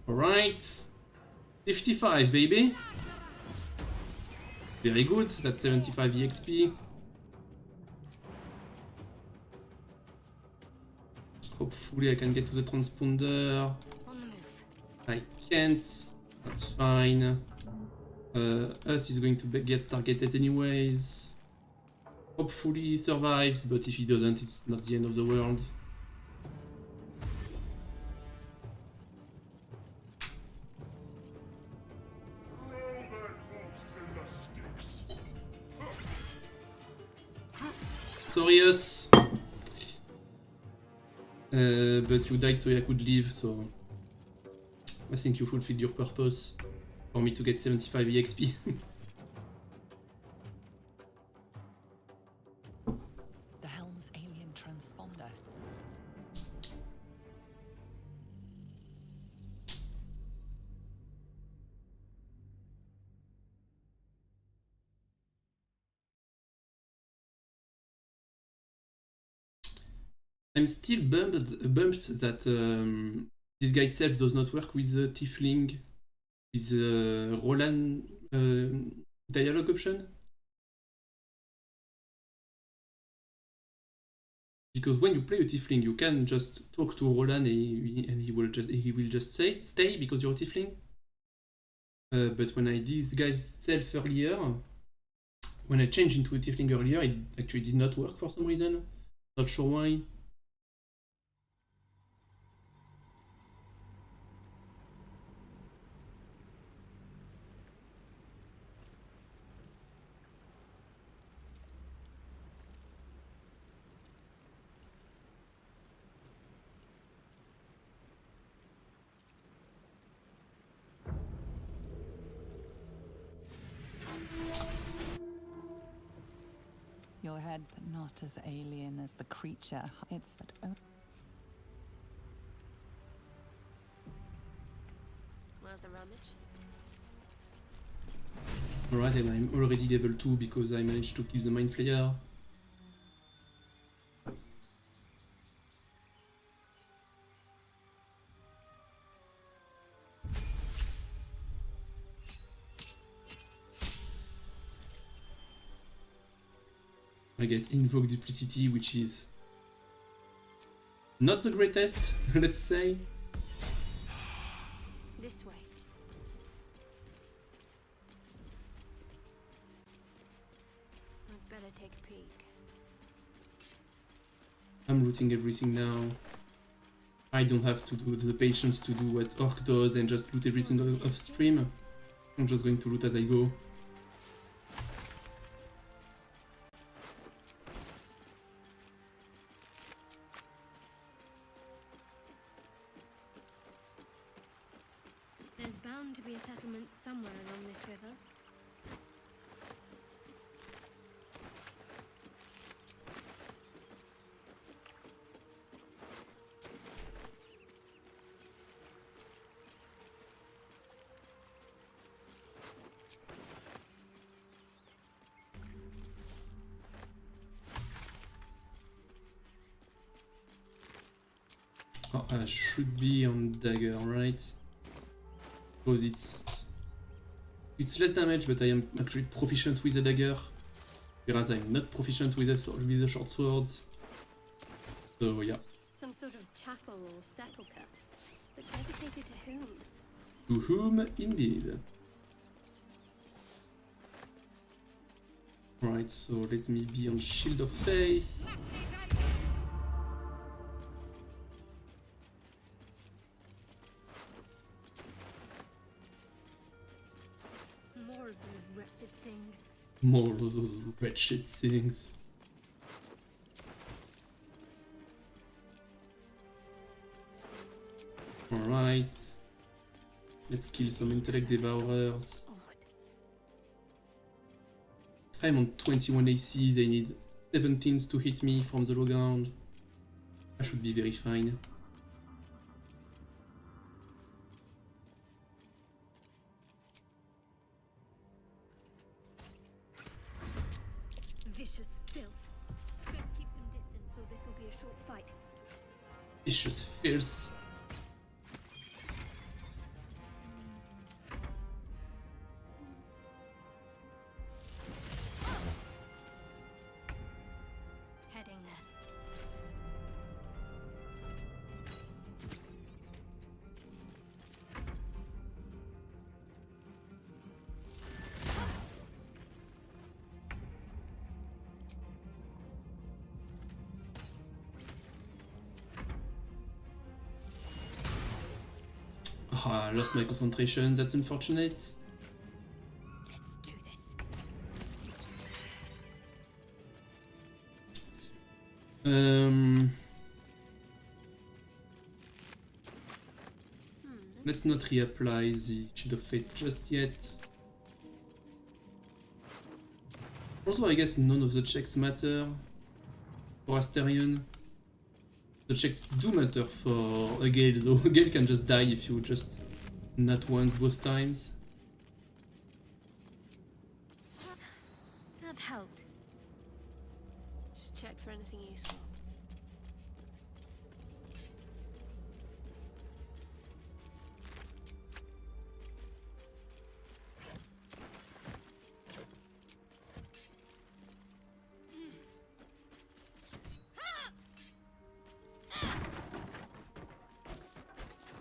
S1: Alright. 55, baby. Very good, that's 75 EXP. Hopefully I can get to the transponder. I can't. That's fine. Us is going to get targeted anyways. Hopefully he survives, but if he doesn't, it's not the end of the world. Sorry, us. But you died so I could leave, so I think you fulfilled your purpose for me to get 75 EXP.
S2: The Helm's alien transponder.
S1: I'm still bummed that this guy's self does not work with the Tiefling, with the Roland dialogue option. Because when you play a Tiefling, you can just talk to Roland and he will just stay because you're a Tiefling. But when I did this guy's self earlier, when I changed into a Tiefling earlier, it actually did not work for some reason. Not sure why.
S2: Your head, but not as alien as the creature. It's that.
S10: Worth the rummage?
S1: Alright, and I'm already level 2 because I managed to kill the Mind Flayer. I get Invoke Duplicity, which is not the greatest, let's say.
S10: This way. I'd better take a peek.
S1: I'm looting everything now. I don't have to do the patience to do what Orc does and just loot everything off stream. I'm just going to loot as I go.
S10: There's bound to be a settlement somewhere along this river.
S1: Oh, I should be on dagger, right? Because it's less damage, but I am actually proficient with a dagger, whereas I'm not proficient with a short sword. So yeah.
S10: Some sort of chapel or sepulchre. But dedicated to whom?
S1: To whom, indeed. Right, so let me be on Shield of Faith. more of those red shit things. Alright. Let's kill some intellect devourers. I'm on 21 AC, they need 17s to hit me from the low ground. I should be very fine.
S3: Vicious filth. Best keep some distance, or this will be a short fight.
S1: Vicious filth.
S3: Heading there.
S1: Ah, I lost my concentration, that's unfortunate.
S3: Let's do this.
S1: Let's not reapply the Shield of Faith just yet. Also, I guess none of the checks matter for Astarion. The checks do matter for a Gale though. A Gale can just die if you just not once both times.
S3: That helped. Just check for anything useful.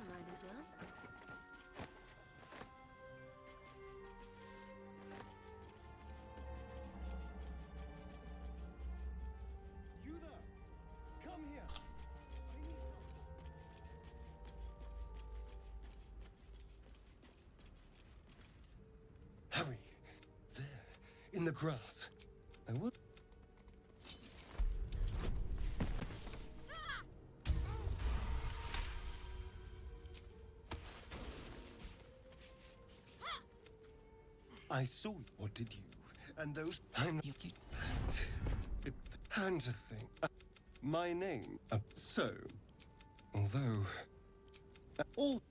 S3: Might as well.
S5: You there! Come here! I need help. Hurry! There, in the grass. I would. I saw you. What did you? And those. I'm. It, and to think. My name. So. Although. All.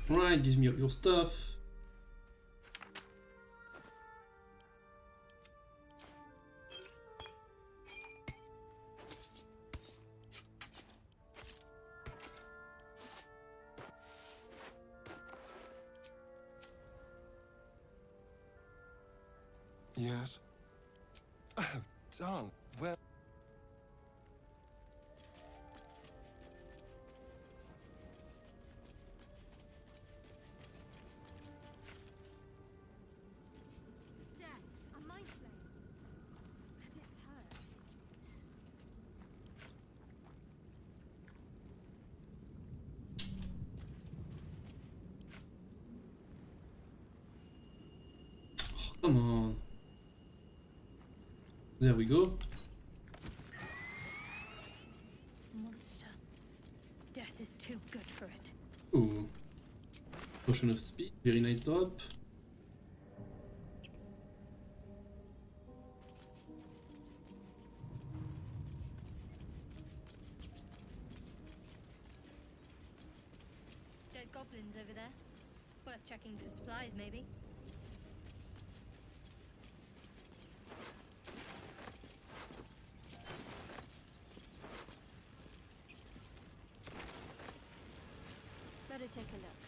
S1: Right, give me your stuff.
S5: Yes. Oh, darn. Well.
S3: There, a mind flame. And it's her.
S1: Come on. There we go.
S3: Monster. Death is too good for it.
S1: Ooh. Potion of speed, very nice drop.
S3: Dead goblins over there. Worth checking for supplies, maybe. Better take a look.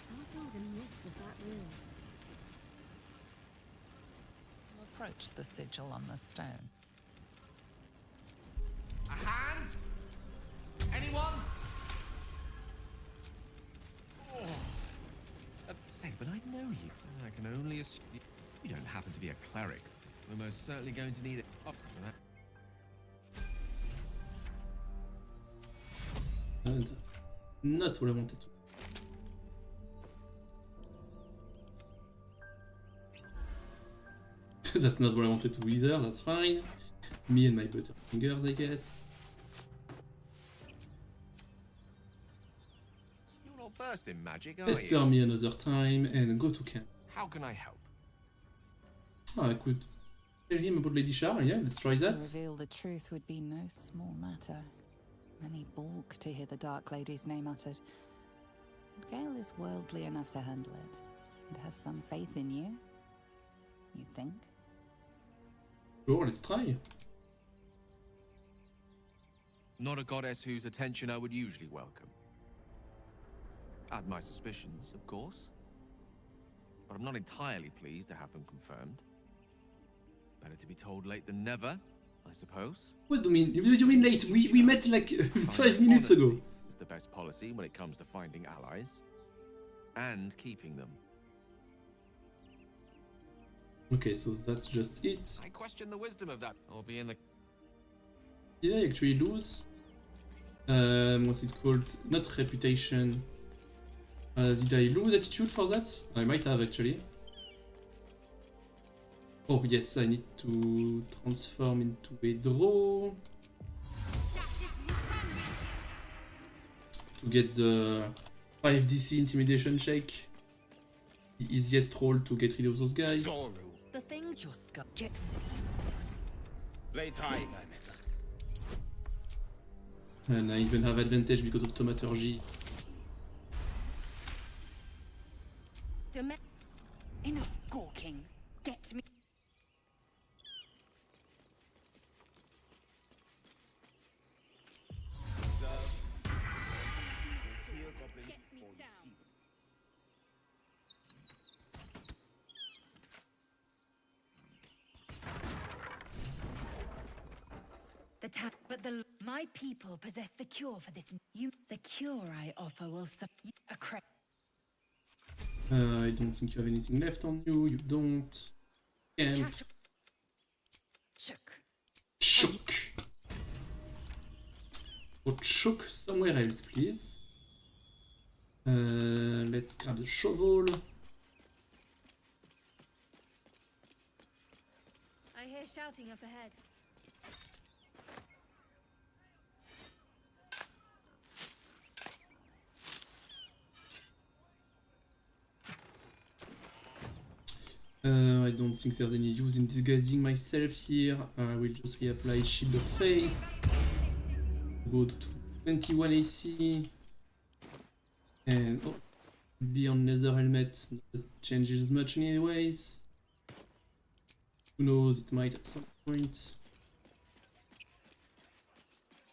S3: Something's amiss with that room.
S2: Approach the sigil on the stone.
S6: A hand? Anyone? Oh. Say, but I know you. I can only assume you don't happen to be a cleric. We're most certainly going to need it. Oh, for that.
S1: And not what I wanted to. That's not what I wanted to either, that's fine. Me and my butterfingers, I guess.
S6: You're not versed in magic, are
S1: Pester
S6: you?
S1: me another time and go to camp.
S6: How can I help?
S1: I could tell him about Lady Char, yeah, let's try
S2: To
S1: that.
S2: reveal the truth would be no small matter. Many balk to hear the Dark Lady's name uttered. But Gale is worldly enough to handle it, and has some faith in you. You think?
S1: Sure, let's try.
S6: Not a goddess whose attention I would usually welcome. I had my suspicions, of course. But I'm not entirely pleased to have them confirmed. Better to be told late than never, I suppose.
S1: What do you mean late? We met like 5 minutes ago.
S6: Honesty is the best policy when it comes to finding allies. And keeping them.
S1: Okay, so that's just it.
S6: I question the wisdom of that. I'll be in the...
S1: Did I actually lose? What's it called? Not reputation. Did I lose attitude for that? I might have actually. Oh yes, I need to transform into a draw. To get the 5 DC intimidation check. The easiest roll to get rid of those guys.
S9: The thing your skull get.
S7: Lay tight.
S1: And I even have advantage because of thaumaturgy.
S4: Enough gawking. Get me. My people possess the cure for this. The cure I offer will
S1: I don't think you have anything left on you. You don't. Can't. Shook. Put shook somewhere else, please. Let's grab the shovel.
S3: I hear shouting up ahead.
S1: I don't think there's any use in disguising myself here. I will just reapply Shield of Faith. Go to 21 AC. And oh, be on leather helmet. Not that changes much anyways. Who knows, it might at some point.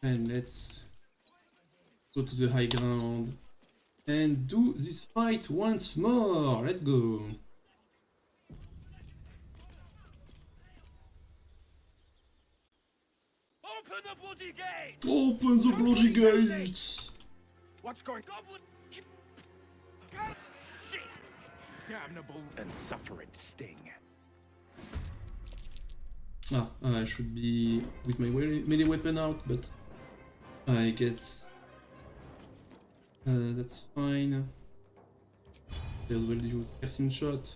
S1: And let's go to the high ground and do this fight once more. Let's go.
S13: Open the bloody gate!
S1: Open the bloody gate!
S13: What's going on? Shit! Damnable and suffer its sting.
S1: I should be with my melee weapon out, but I guess that's fine. They will use piercing shot.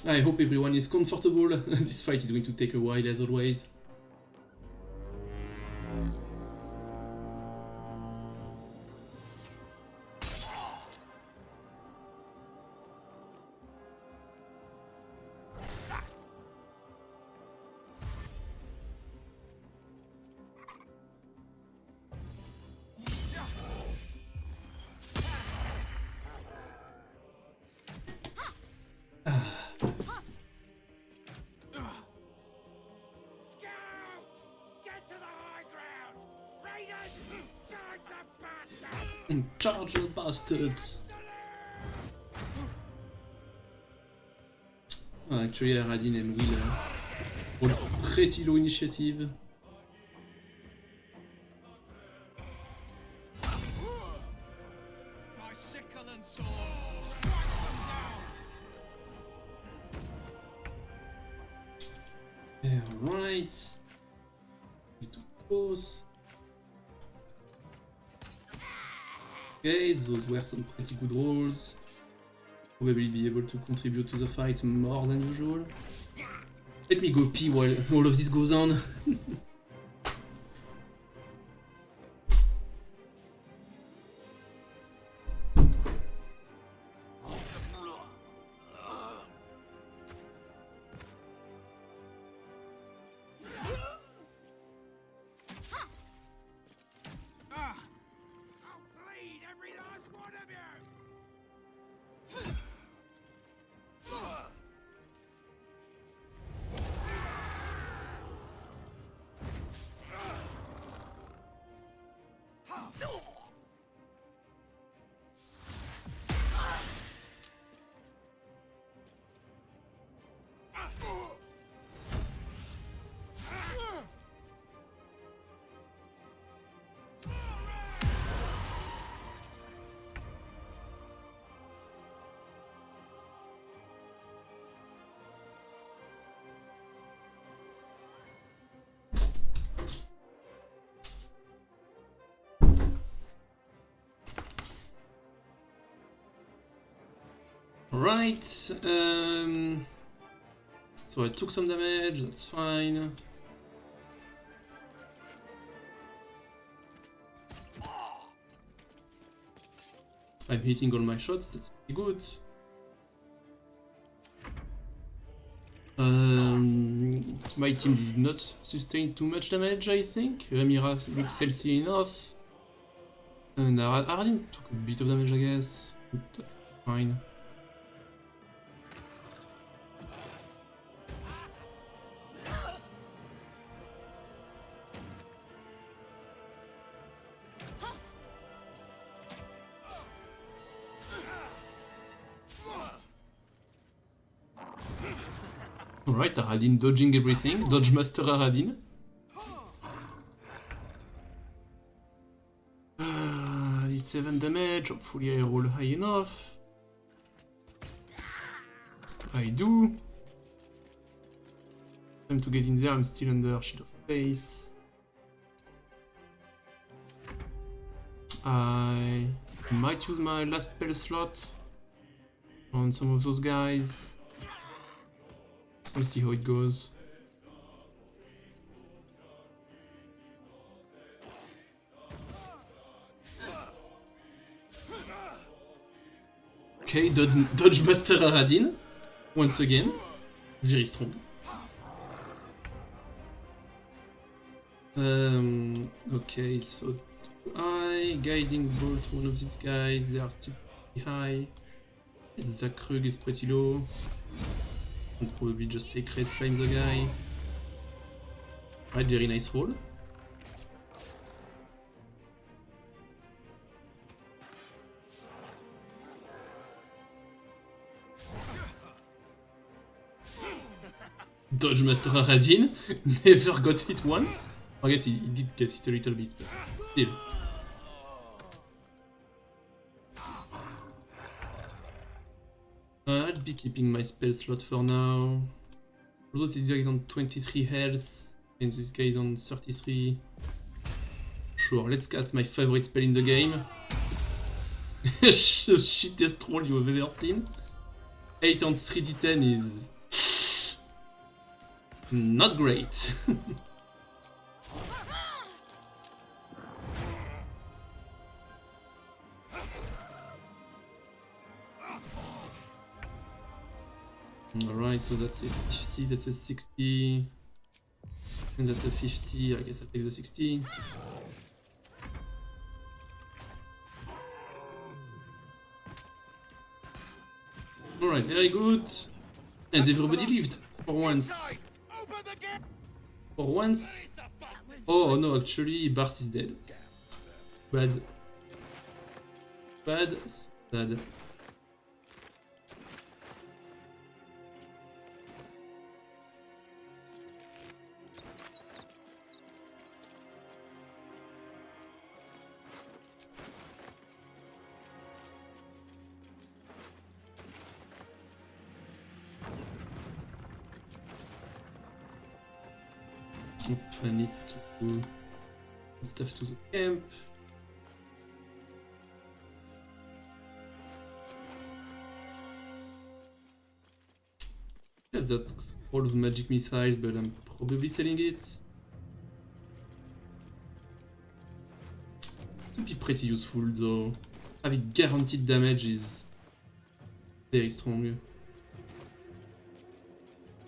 S1: I hope everyone is comfortable. This fight is going to take a while as always. Charge the bastards! Actually, Aradin and Will roll pretty low initiative. Alright. Need to course. Okay, those were some pretty good rolls. Probably be able to contribute to the fight more than usual. Let me go pee while all of this goes on. Alright, so I took some damage, that's fine. I'm hitting all my shots, that's pretty good. My team did not sustain too much damage, I think. Ramira looks healthy enough. And Aradin took a bit of damage, I guess. But fine. Alright, Aradin dodging everything. Dodge Master Aradin. 7 damage, hopefully I roll high enough. I do. Time to get in there, I'm still under Shield of Faith. I might use my last spell slot on some of those guys. We'll see how it goes. Okay, Dodge Master Aradin. Once again. Very strong. Okay, so I guiding bolt to one of these guys. They are still pretty high. Zakrug is pretty low. And probably just Sacred Flame the guy. Right, very nice roll. Dodge Master Aradin never got hit once. I guess he did get hit a little bit, but still. I'll be keeping my spell slot for now. Although this guy is on 23 health, and this guy is on 33. Sure, let's cast my favorite spell in the game. Shittiest roll you have ever seen. 8 on 3d10 is not great. Alright, so that's a 50, that's a 60, and that's a 50, I guess I take the 60. Alright, very good. And everybody lived, for once. For once. Oh no, actually Bart is dead. Bad. Bad. Sad. Open it to stuff to the camp. Yes, that's all of magic missiles, but I'm probably selling it. It would be pretty useful though. Having guaranteed damage is very strong.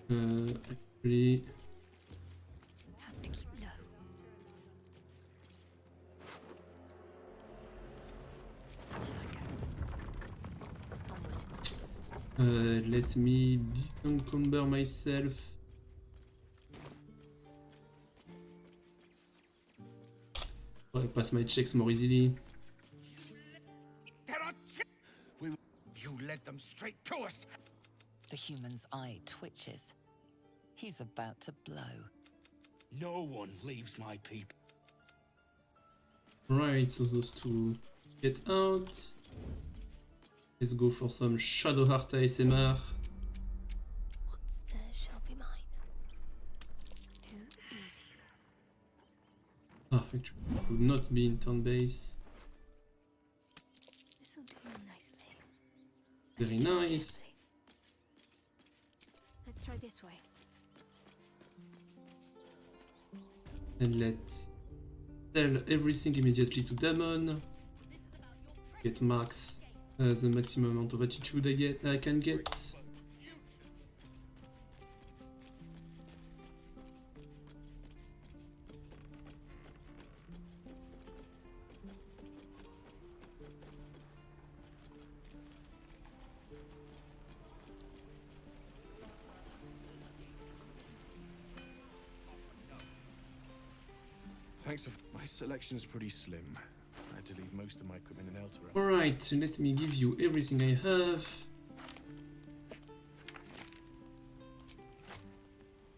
S1: Actually, let me disencumber myself. So I pass my checks more easily.
S13: You led them straight to us.
S2: The human's eye twitches. He's about to blow.
S11: No one leaves my people.
S1: Right, so those two get out. Let's go for some Shadowheart ASMR.
S10: What's theirs shall be mine. Too easy.
S1: Ah, actually, it would not be in turn base.
S10: This'll do nicely.
S1: Very nice.
S10: Let's try this way.
S1: And let's sell everything immediately to Damon. Get max the maximum amount of attitude I can get.
S11: Thanks for... My selection's pretty slim. I had to leave most of my equipment in Elturel.
S1: Alright, let me give you everything I have.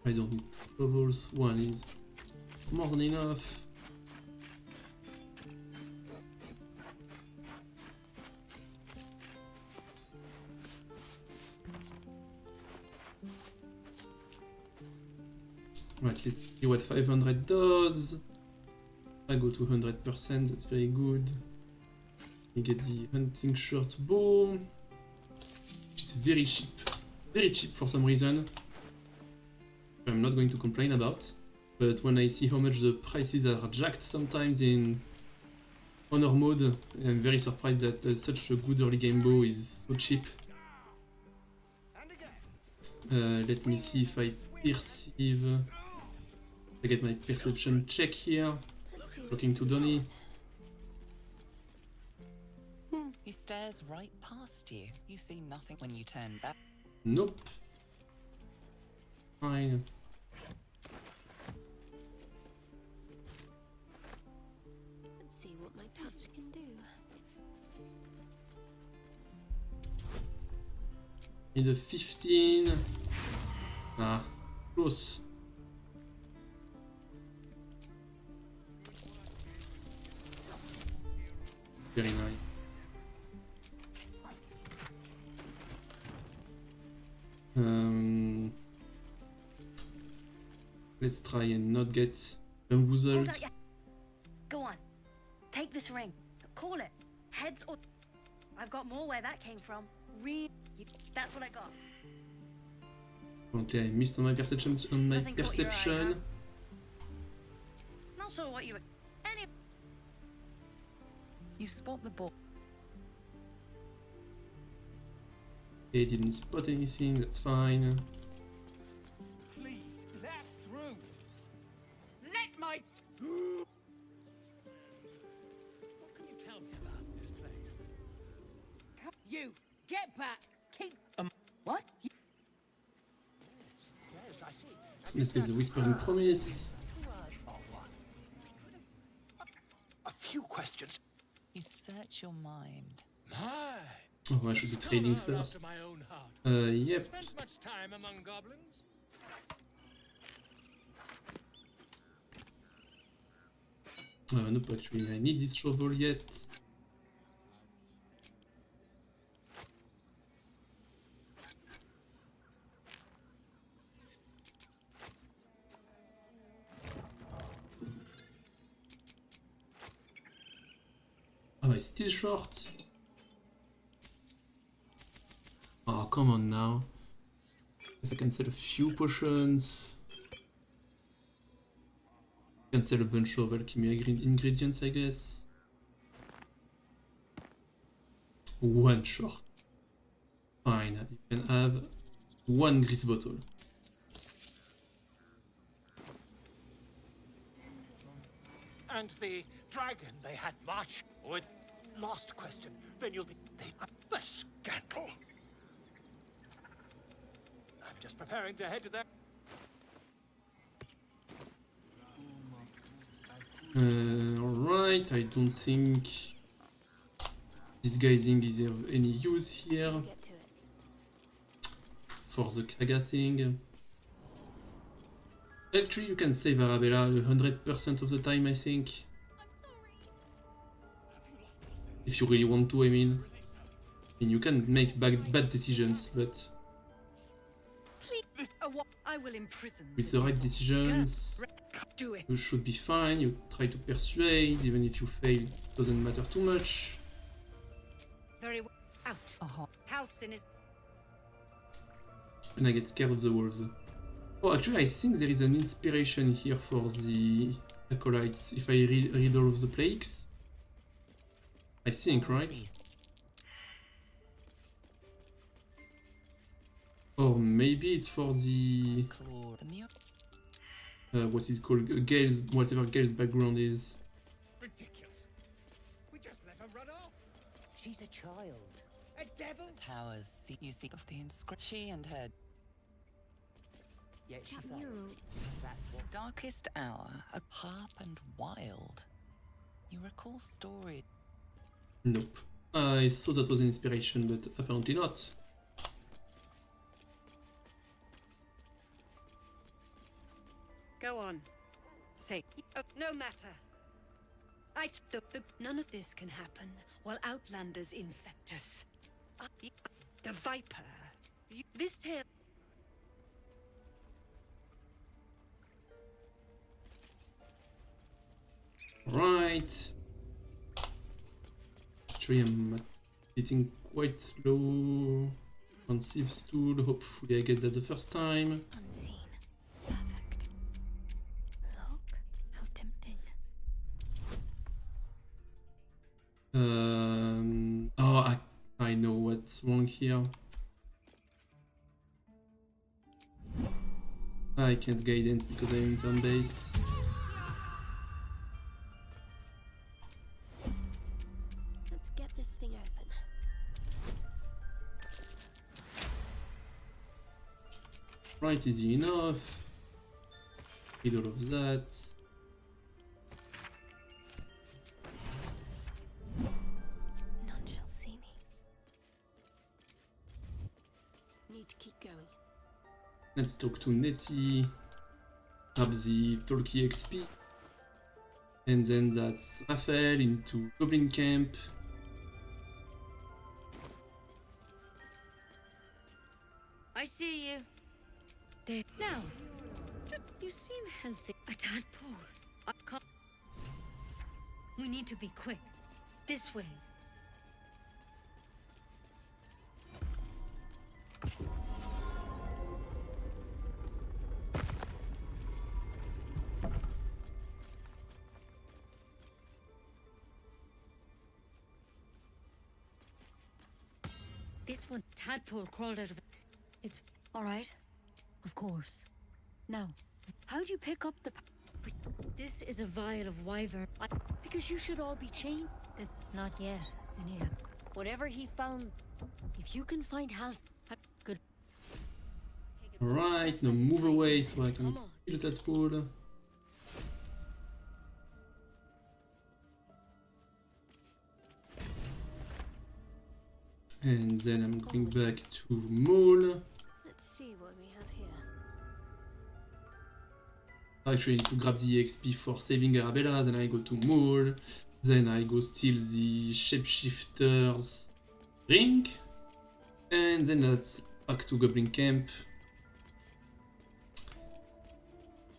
S1: I don't need two shovels, one is more than enough. Right, let's see what 500 does. I go to 100%, that's very good. We get the hunting short bow, which is very cheap for some reason. I'm not going to complain about, but when I see how much the prices are jacked sometimes in honor mode, I'm very surprised that such a good early game bow is so cheap. Let me see if I perceive. I get my perception check here. Talking to Donnie.
S2: He stares right past you. You see nothing when you turn back.
S1: Nope. Fine.
S10: Let's see what my touch can do.
S1: Need a 15. Ah, close. Very nice. Let's try and not get bamboozled.
S14: Go on, take this ring. Call it heads or. I've got more where that came from. That's what I got.
S1: Okay, I missed on my perception.
S14: Nothing caught your eye, huh? Not sure what you were.
S2: You spot the ball.
S1: Okay, didn't spot anything, that's fine.
S13: Please, blast through. Let my... What can you tell me about this place? You, get back. Keep...
S14: What?
S13: Yes, I see.
S1: Let's get the Whispering Promise.
S13: A few questions.
S2: You search your mind.
S13: My.
S1: Oh, I should be trading first. Yep.
S13: Spent much time among goblins?
S1: Nope, actually, I need this shovel yet. is still short. Oh, come on now. I can sell a few potions. Can sell a bunch of alchemy ingredients, I guess. One short. Fine, you can have one grease bottle.
S15: And the dragon they had much with last question. Then you'll be the scandal. I'm just preparing to head to there.
S1: Alright, I don't think disguising is of any use here for the Kaga thing. Actually, you can save Arabella 100% of the time, I think. If you really want to, I mean. You can make bad decisions, but
S9: I will imprison
S1: with the right decisions, you should be fine. You try to persuade, even if you fail, it doesn't matter too much.
S9: Very well. Out. Halcyon is.
S1: And I get scared of the wolves. Oh, actually, I think there is an inspiration here for the acolytes. If I read all of the plagues, I think, right? Or maybe it's for the what is it called? Gale's, whatever Gale's background is.
S15: Ridiculous. We just let her run off.
S13: She's a child.
S15: A devil.
S2: The towers you see of the inscription. She and her
S13: Yet she fell. That's what.
S2: darkest hour, a harp and wild. You recall story.
S1: Nope. I thought that was an inspiration, but apparently not.
S9: Go on. Say. No matter. None of this can happen while Outlanders infect us. The Viper. This tale.
S1: Right. Actually, I'm getting quite low on Thieves Tool. Hopefully, I get that the first time.
S10: Unseen. Perfect. Look, how tempting.
S1: Oh, I know what's wrong here. I can't guidance because I'm turn-based.
S10: Let's get this thing open.
S1: Right, easy enough. Read all of that.
S10: None shall see me.
S8: Need to keep going.
S1: Let's talk to Nettie. Grab the Talkie XP. And then that's Raphael into Goblin Camp.
S3: I see you. There. Now. You seem healthy. A tadpole. I can't. We need to be quick. This way. This one, tadpole crawled out of.
S8: It's all right. Of course. Now, how'd you pick up the?
S3: This is a vial of wyvern.
S8: Because you should all be chained. Not yet. Anyhow, whatever he found, if you can find Hal's, good.
S1: Alright, now move away so I can steal that pool. And then I'm going back to Mole.
S10: Let's see what we have here.
S1: Actually, I need to grab the XP for saving Arabella, then I go to Mole. Then I go steal the Shapeshifter's ring. And then that's back to Goblin Camp.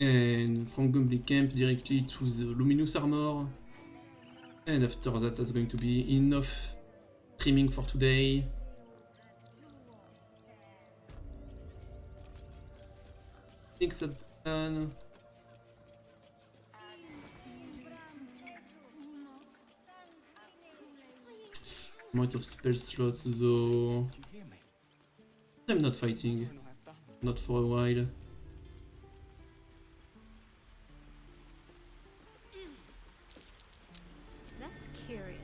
S1: And from Goblin Camp directly to the Luminous Armor. And after that, that's going to be enough streaming for today. I think that's the plan. Amount of spell slots though. I'm not fighting. Not for a while.
S8: That's curious.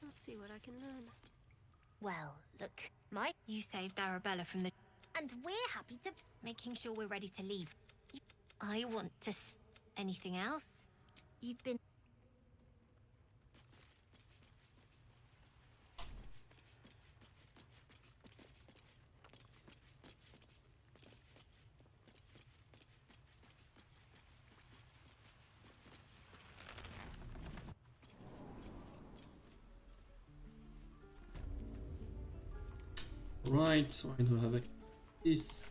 S10: I'll see what I can learn. Well, look, Mike, you saved Arabella from the... And we're happy to... Making sure we're ready to leave. I want to... Anything else? You've been...
S1: Right, so I don't have this.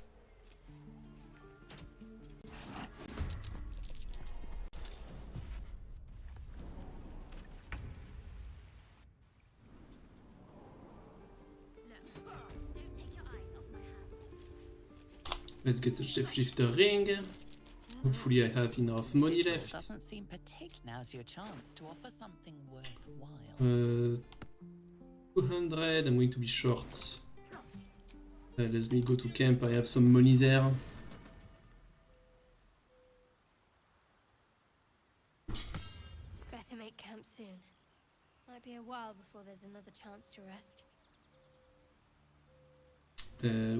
S1: Let's get the shapeshifter ring. Hopefully I have enough money left.
S2: Doesn't seem Now's your chance to offer something worthwhile.
S1: 200, I'm going to be short. Let me go to camp, I have some money there.
S3: Better make camp soon. Might be a while before there's another chance to rest.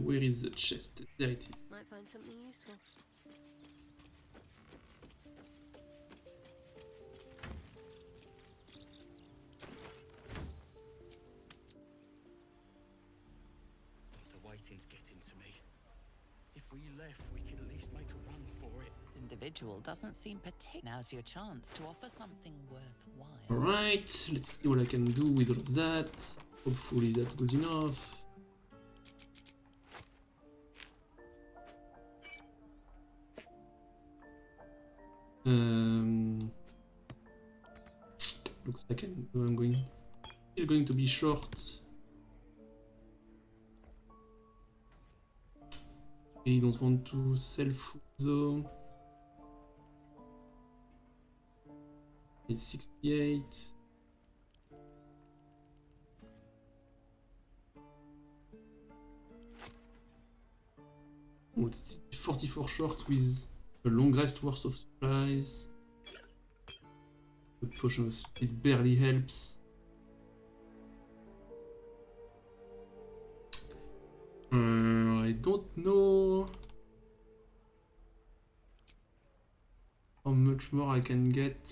S1: Where is the chest? There it is.
S3: Might find something useful.
S11: The waiting's getting to me. If we left, we could at least make a run for it.
S2: This individual doesn't seem Now's your chance to offer something worthwhile.
S1: Alright, let's see what I can do with all of that. Hopefully that's good enough. Looks like I'm still going to be short. I don't want to sell food though. It's 68. Oh, it's 44 short with a long rest worth of supplies. The potion of speed barely helps. I don't know how much more I can get.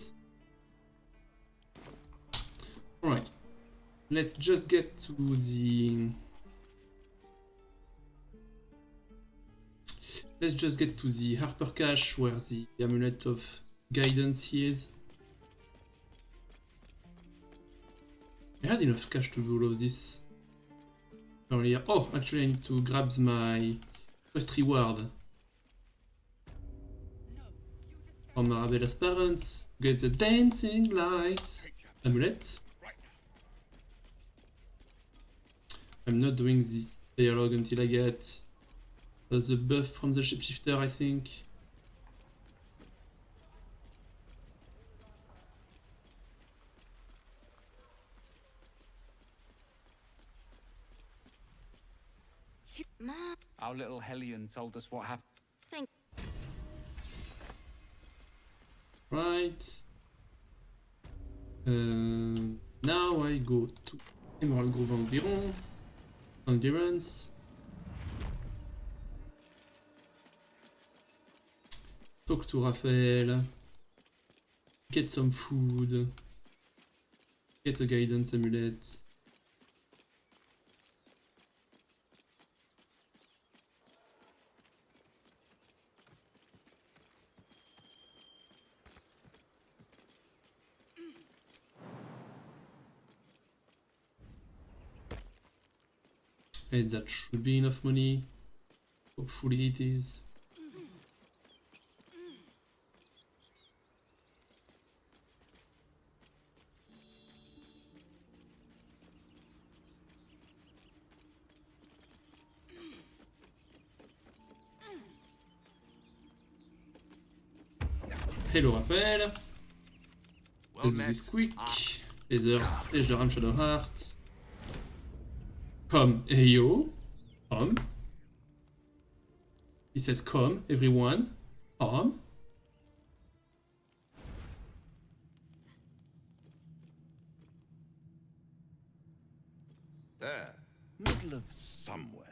S1: Alright, let's just get to the... Let's just get to the Harper Cache where the amulet of guidance is. I had enough cash to do all of this earlier. Oh, actually I need to grab my quest reward from Arabella's parents. Get the dancing lights amulet. I'm not doing this dialogue until I get the buff from the shapeshifter, I think.
S11: Our little Hellion told us what happened.
S1: Right. Now I go to Emerald Grove Endurance. Talk to Raphael. Get some food. Get a guidance amulet. And that should be enough money. Hopefully it is. Hello Raphaël. Let's do this quick. Laser, Shadowheart, Shadowheart. Come, hey yo. Come. He said come, everyone. Come.
S7: There, middle of somewhere.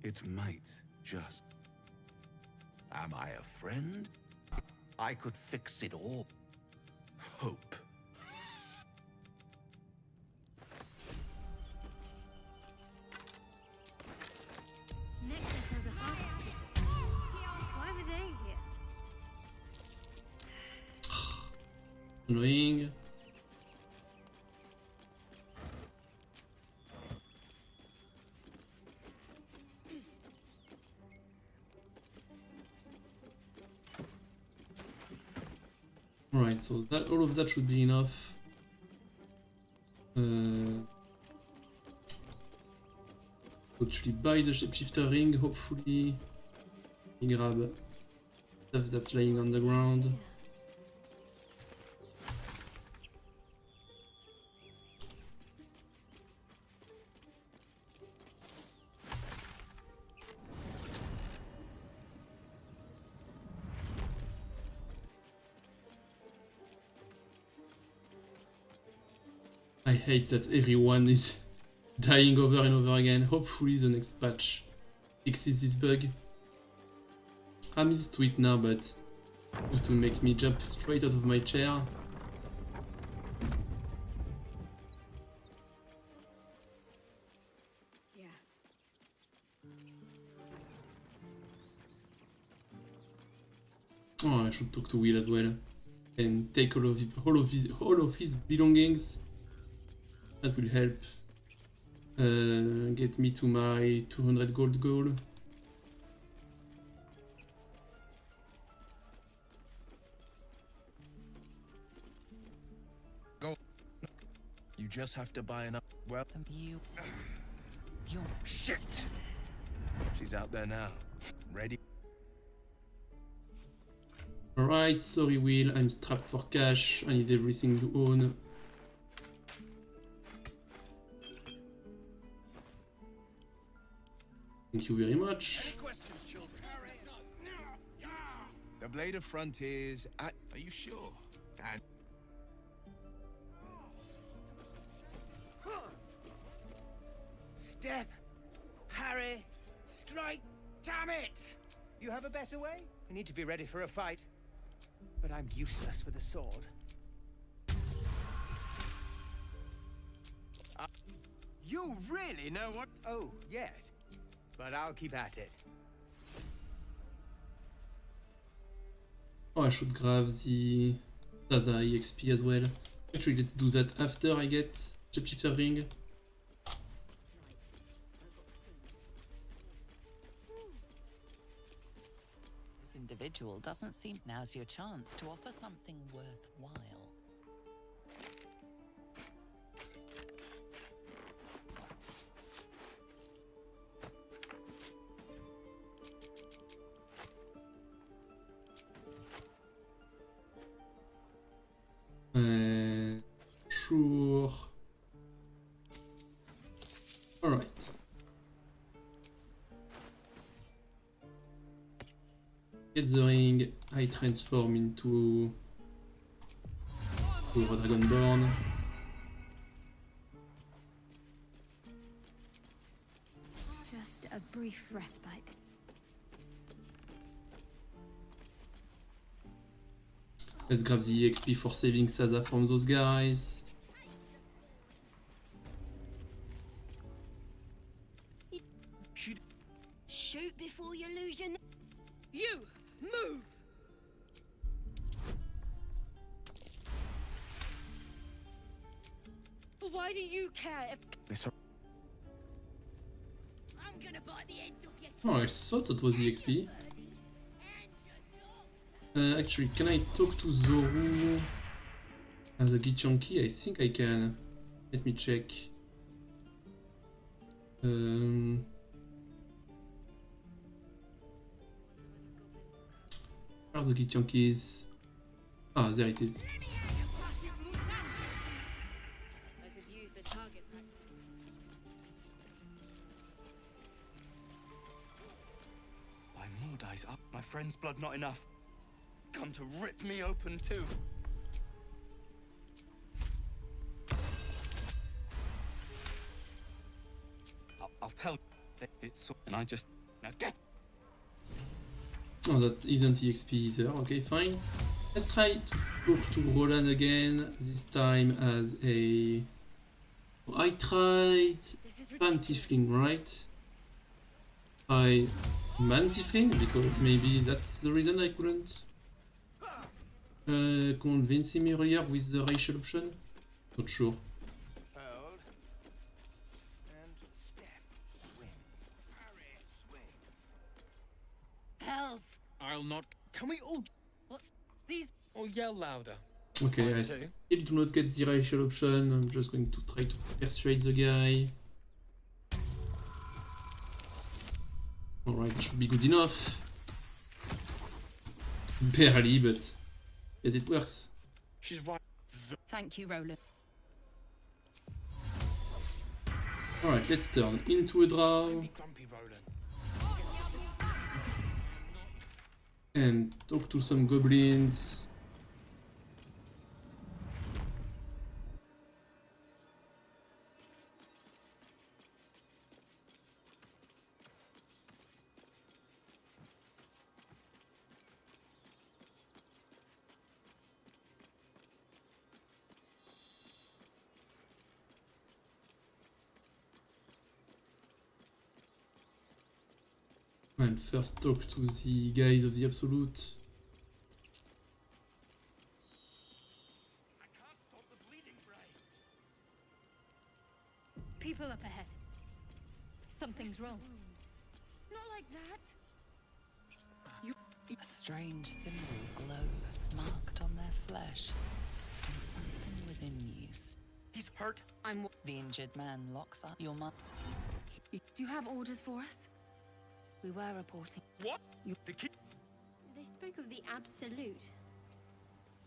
S7: It might just... Am I a friend? I could fix it all. Hope.
S8: Nexus has a heart. Why were they here?
S1: Annoying. Alright, so that all of that should be enough. Actually buy the shapeshifter ring, hopefully. Grab stuff that's laying on the ground. I hate that everyone is dying over and over again. Hopefully the next patch fixes this bug. I'm used to it now, but it used to make me jump straight out of my chair.
S9: Yeah.
S1: Oh, I should talk to Will as well and take all of his belongings. That will help get me to my 200 gold goal.
S6: Go. You just have to buy enough. Well,
S2: You.
S6: shit. She's out there now, ready.
S1: Alright, sorry Will, I'm strapped for cash. I need everything you own. Thank you very much.
S6: Any questions, children? The Blade of Frontiers. Are you sure? And
S15: Step, Harry, strike, damn it! You have a better way? I need to be ready for a fight. But I'm useless with a sword. You really know what? Oh, yes. But I'll keep at it.
S1: Oh, I should grab the Zaza EXP as well. Actually, let's do that after I get Shapeshifter ring.
S2: This individual doesn't seem. Now's your chance to offer something worthwhile.
S1: Sure. Alright. Get the ring, I transform into Dragonborn.
S8: Just a brief respite.
S1: Let's grab the EXP for saving Saza from those guys.
S3: before you lose your...
S13: You! Move! Why do you care if...
S3: I'm gonna bite the ends off your...
S1: Oh, I thought that was the XP. Actually, can I talk to Zoru as a Gichanki? I think I can. Let me check. Where are the Gichankies? Ah, there it is.
S11: By Mordai's up. My friend's blood not enough. Come to rip me open too. I'll tell you. It's so... And I just... Now get...
S1: Oh, that isn't EXP either. Okay, fine. Let's try to talk to Roland again, this time as a... I tried Fan Tiefling, right? I Man Tiefling, because maybe that's the reason I couldn't convince him earlier with the racial option. Not sure.
S15: Hold. And step. Swing. Parry. Swing.
S13: Hells!
S6: I'll not... Can we all...
S13: What's these...
S6: Or yell louder?
S1: Okay, I still do not get the racial option. I'm just going to try to persuade the guy. Alright, should be good enough. Barely, but yes, it works.
S6: She's right.
S9: Thank you, Roland.
S1: Alright, let's turn into a drow
S11: Grumpy Roland.
S1: and talk to some goblins. And first talk to the guys of the Absolute.
S8: People up ahead. Something's wrong.
S4: Not like that.
S2: A strange symbol glows, marked on their flesh. And something within you.
S11: He's hurt.
S2: The injured man locks up your mouth.
S3: Do you have orders for us? We were reporting.
S11: What? The key...
S3: They spoke of the Absolute.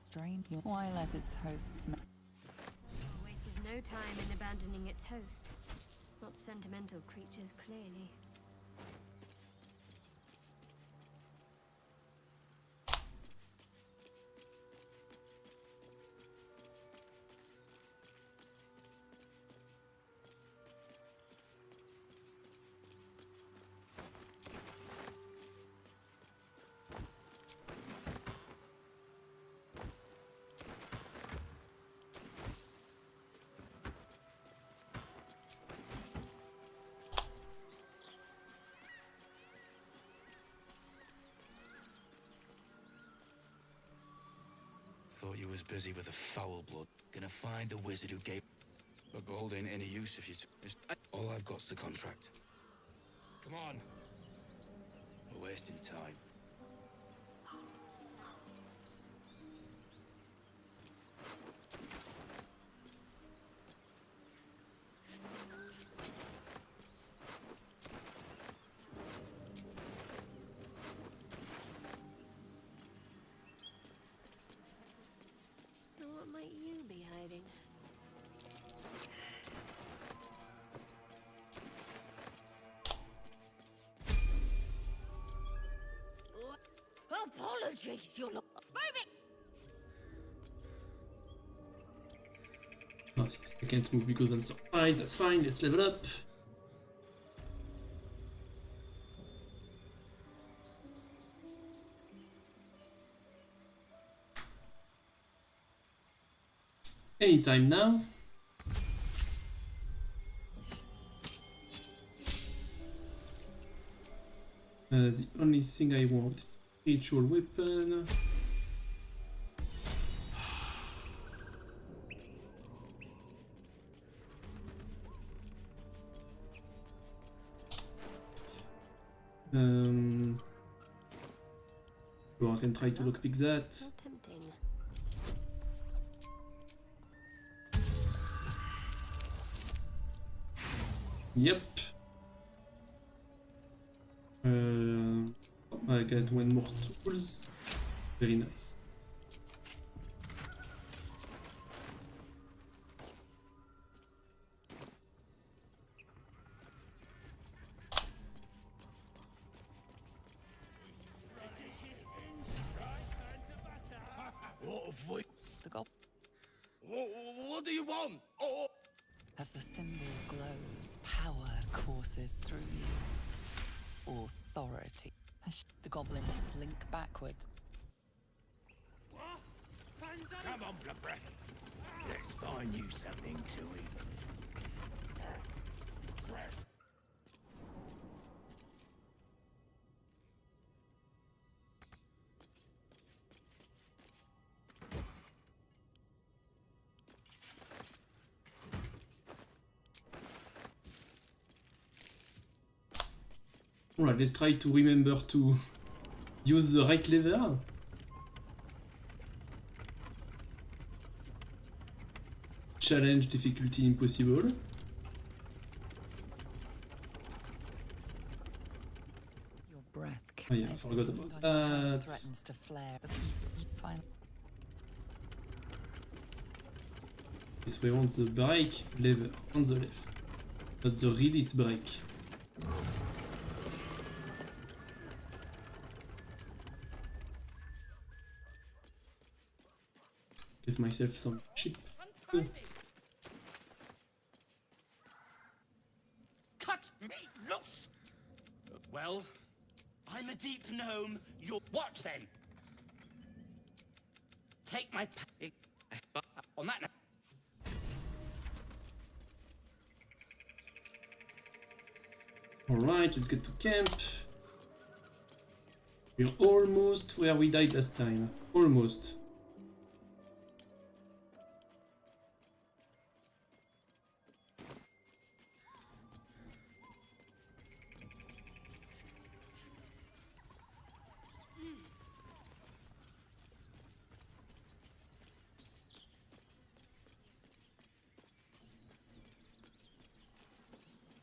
S2: Strange. Why let its hosts...
S3: Wasted no time in abandoning its host. Not sentimental creatures, clearly.
S11: Thought you was busy with the foul blood. Gonna find the wizard who gave... But gold ain't any use if you... All I've got's the contract. Come on. We're wasting time.
S3: So what might you be hiding? Apologies, you're not... Move it!
S1: Oh, I can't move because I'm surprised. That's fine, let's level up. Anytime now. The only thing I want is spiritual weapon. So I can try to lockpick that.
S10: How tempting.
S1: Yep. I got one more tools. Very nice.
S2: The gob.
S11: What do you want? Oh.
S2: As the symbol glows, power courses through you. Authority. The goblins slink backwards.
S11: Come on, blood breath. Let's find you something to eat. Fresh.
S1: Alright, let's try to remember to use the right lever. Challenge difficulty impossible.
S2: Your breath
S1: Oh yeah, I forgot about that.
S2: threatens to flare.
S1: Yes, we want the brake lever on the left, not the release brake. Get myself some chip.
S11: Cut me loose! Well, I'm a deep gnome. You're what then? Take my on that note.
S1: Alright, let's get to camp. We're almost where we died last time. Almost.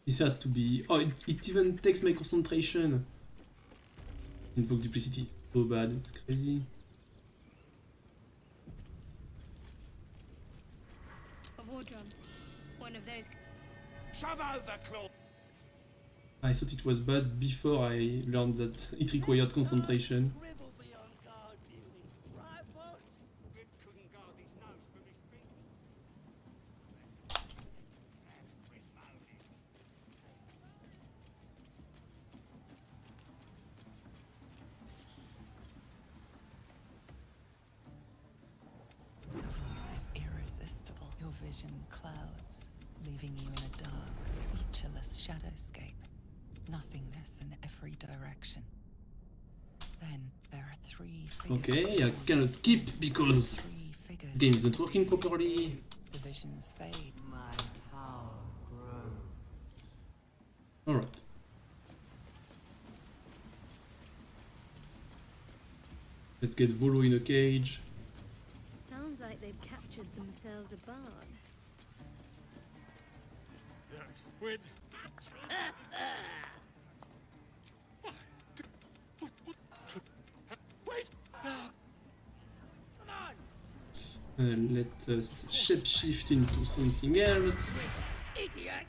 S1: It has to be... Oh, it even takes my concentration. Invoke duplicity is so bad, it's crazy.
S3: A war drum. One of those.
S11: Shove over, Claw.
S1: I thought it was bad before I learned that it required concentration.
S2: The voice is irresistible. Your vision clouds, leaving you in a dark, featureless shadowscape. Nothingness in every direction. Then there are three figures.
S1: Okay, I cannot skip because the game isn't working properly.
S2: The visions fade.
S12: My power grows.
S1: Alright. Let's get Volo in a cage.
S3: Sounds like they've captured themselves a bard.
S11: With wait.
S1: Let us shapeshift into something else.
S11: Idiot.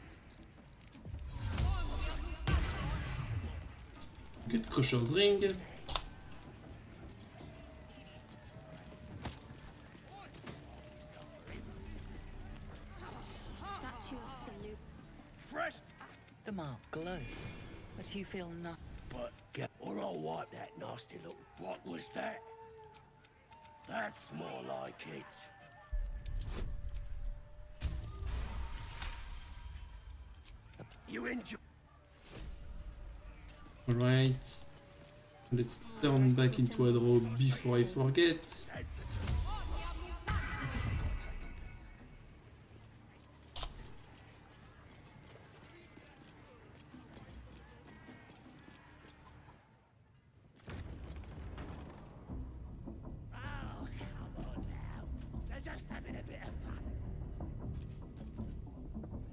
S1: Get Crusher's Ring.
S3: Statue of Salute.
S11: Fresh.
S2: The mark glows, but you feel nothing.
S11: But get or I'll wipe that nasty look. What was that? That's more like it. You enjoy.
S1: Alright. Let's turn back into a draw before I forget.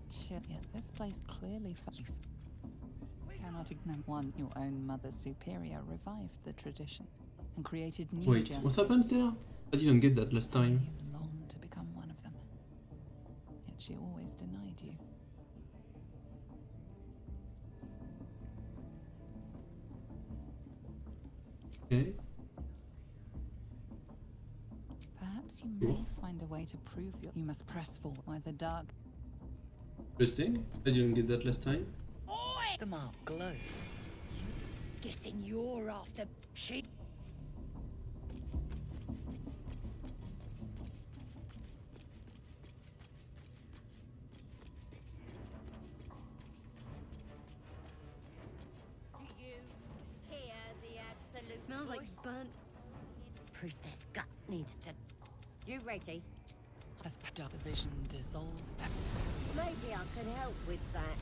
S2: Shit, yeah, this place clearly you cannot ignore one. Your own mother superior revived the tradition and created new
S1: Wait,
S2: justice.
S1: what happened there? I didn't get that last time.
S2: You longed to become one of them, yet she always denied you.
S1: Okay.
S2: Perhaps you may find a way to prove you must press forward where the dark.
S1: Interesting. I didn't get that last time.
S13: The mark glows. Guessing you're after she.
S10: Do you hear the absolute
S8: Smells like
S10: voice?
S8: burnt. Priestess gut needs to. You ready?
S2: As dark vision dissolves,
S10: Maybe I could help with that.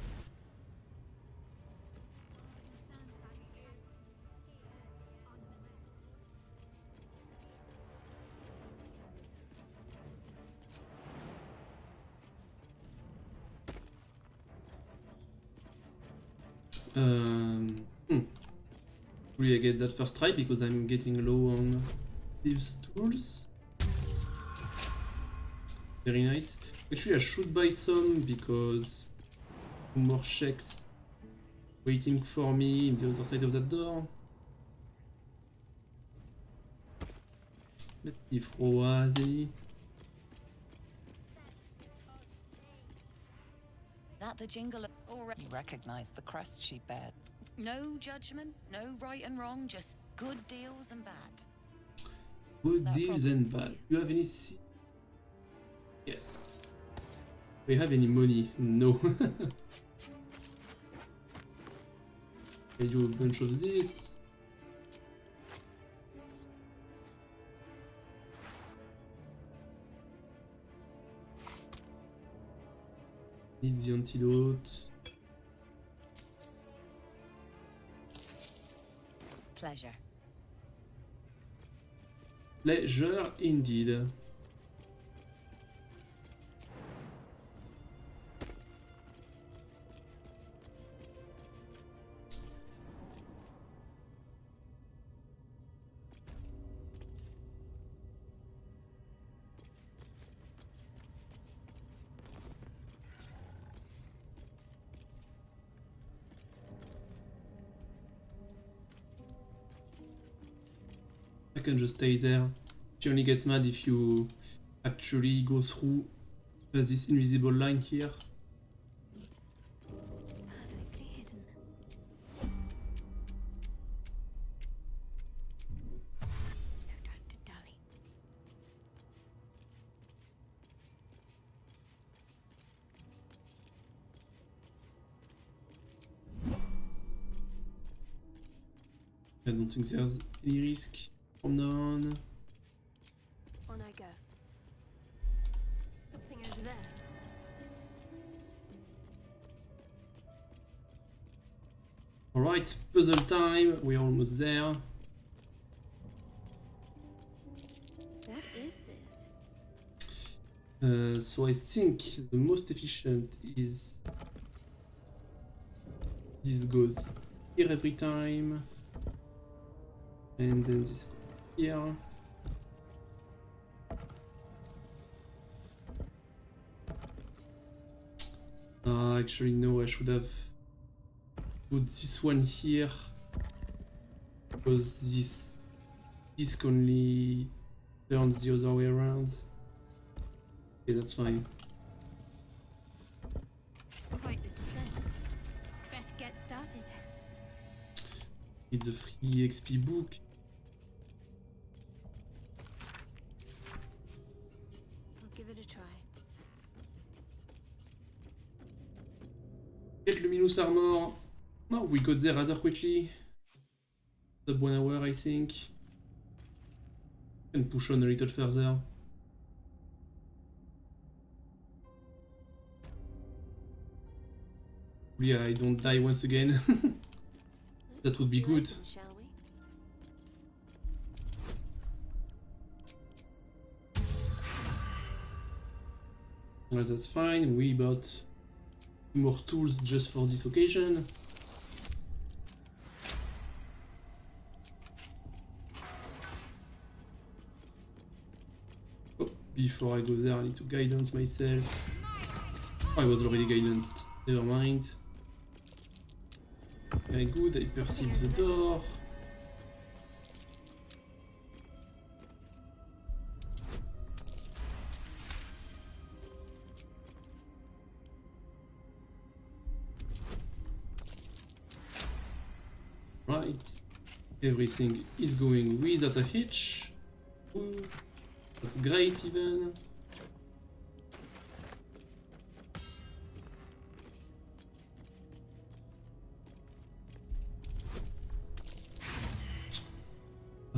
S1: Really, I get that first try because I'm getting low on these tools. Very nice. Actually, I should buy some because more checks waiting for me in the other side of that door. Let's see, Froazi.
S2: that the jingle already you recognize the crest she bears. No judgment, no right and wrong, just good deals and bad.
S1: Good deals and bad. You have any? Yes. Do you have any money? No. I do a bunch of this. Need the antidote.
S2: Pleasure.
S1: Pleasure indeed. I can just stay there. She only gets mad if you actually go through this invisible line here.
S8: Perfectly hidden. No time to dally.
S1: I don't think there's any risk from now on.
S8: On I go. Something over there.
S1: Alright, puzzle time. We're almost there.
S8: What is this?
S1: So I think the most efficient is this goes here every time, and then this goes here. Actually no, I should have put this one here because this disc only turns the other way around. Okay, that's fine.
S8: Quite the descent. Best get started.
S1: It's a free XP book.
S8: I'll give it a try.
S1: Get Luminous Armor. No, we got there rather quickly. sub 1 hour, I think. And push on a little further. Yeah, I don't die once again. That would be good.
S16: Shall we?
S1: Well, that's fine. We bought more tools just for this occasion. Oh, before I go there, I need to guidance myself. Oh, I was already guidanced. Never mind. Very good, I perceive the door. Right, everything is going without a hitch. Ooh, that's great even.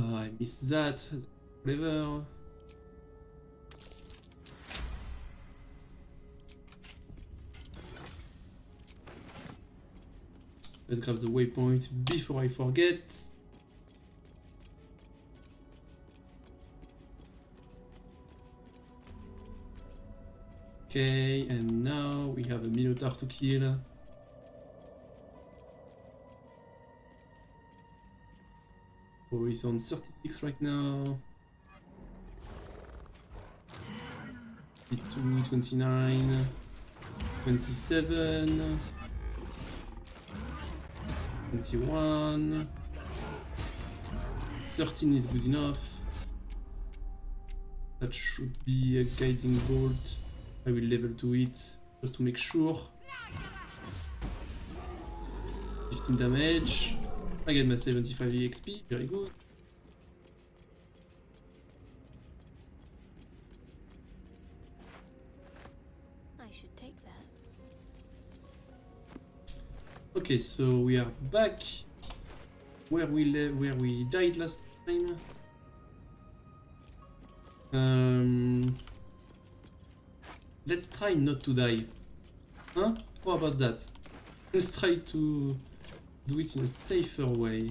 S1: I missed that. Clever. Let's grab the waypoint before I forget. Okay, and now we have a Minotaur to kill. Oh, he's on 36 right now. 22, 29, 27, 21, 13 is good enough. That should be a guiding bolt. I will level to it just to make sure. 15 damage. I get my 75 EXP, very good.
S16: I should take that.
S1: Okay, so we are back where we died last time. Let's try not to die. Huh? How about that? Let's try to do it in a safer way.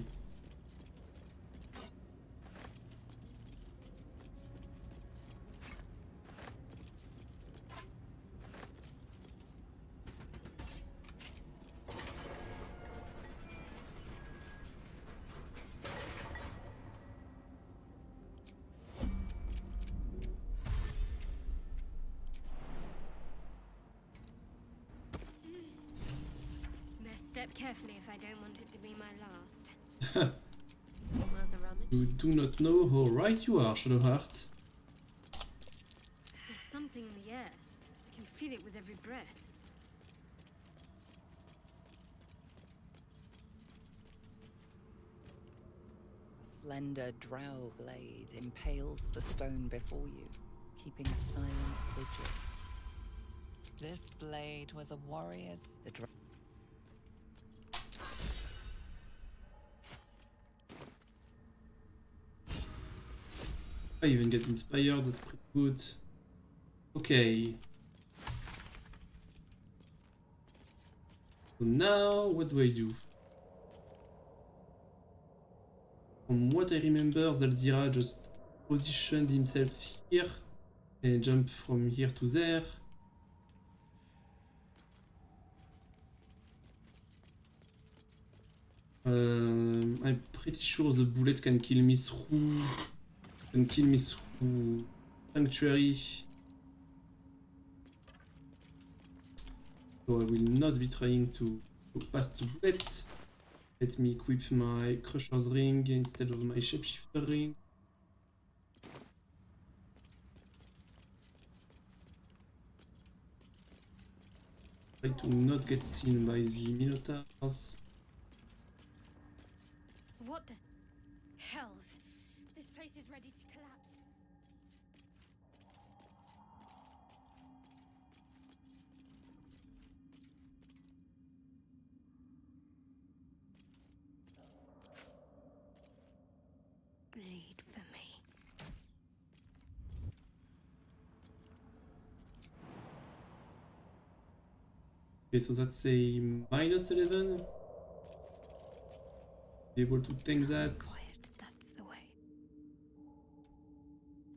S3: Step carefully if I don't want it to be my last.
S1: You do not know how right you are, Shadowheart.
S3: There's something in the air. I can feel it with every breath.
S2: A slender drow blade impales the stone before you, keeping a silent vigil. This blade was a warrior's.
S1: I even get inspired, that's pretty good. Okay. So now, what do I do? From what I remember, Zalzira just positioned himself here and jumped from here to there. I'm pretty sure the bullet can kill me through Sanctuary. So I will not be trying to go past the bullet. Let me equip my Crusher's Ring instead of my Shapeshifter Ring. Try to not get seen by the Minotaurs.
S3: What the hells? This place is ready to collapse.
S16: bleed for me.
S1: Okay, so that's a -11. Be able to tank that.
S16: Quiet, that's the way.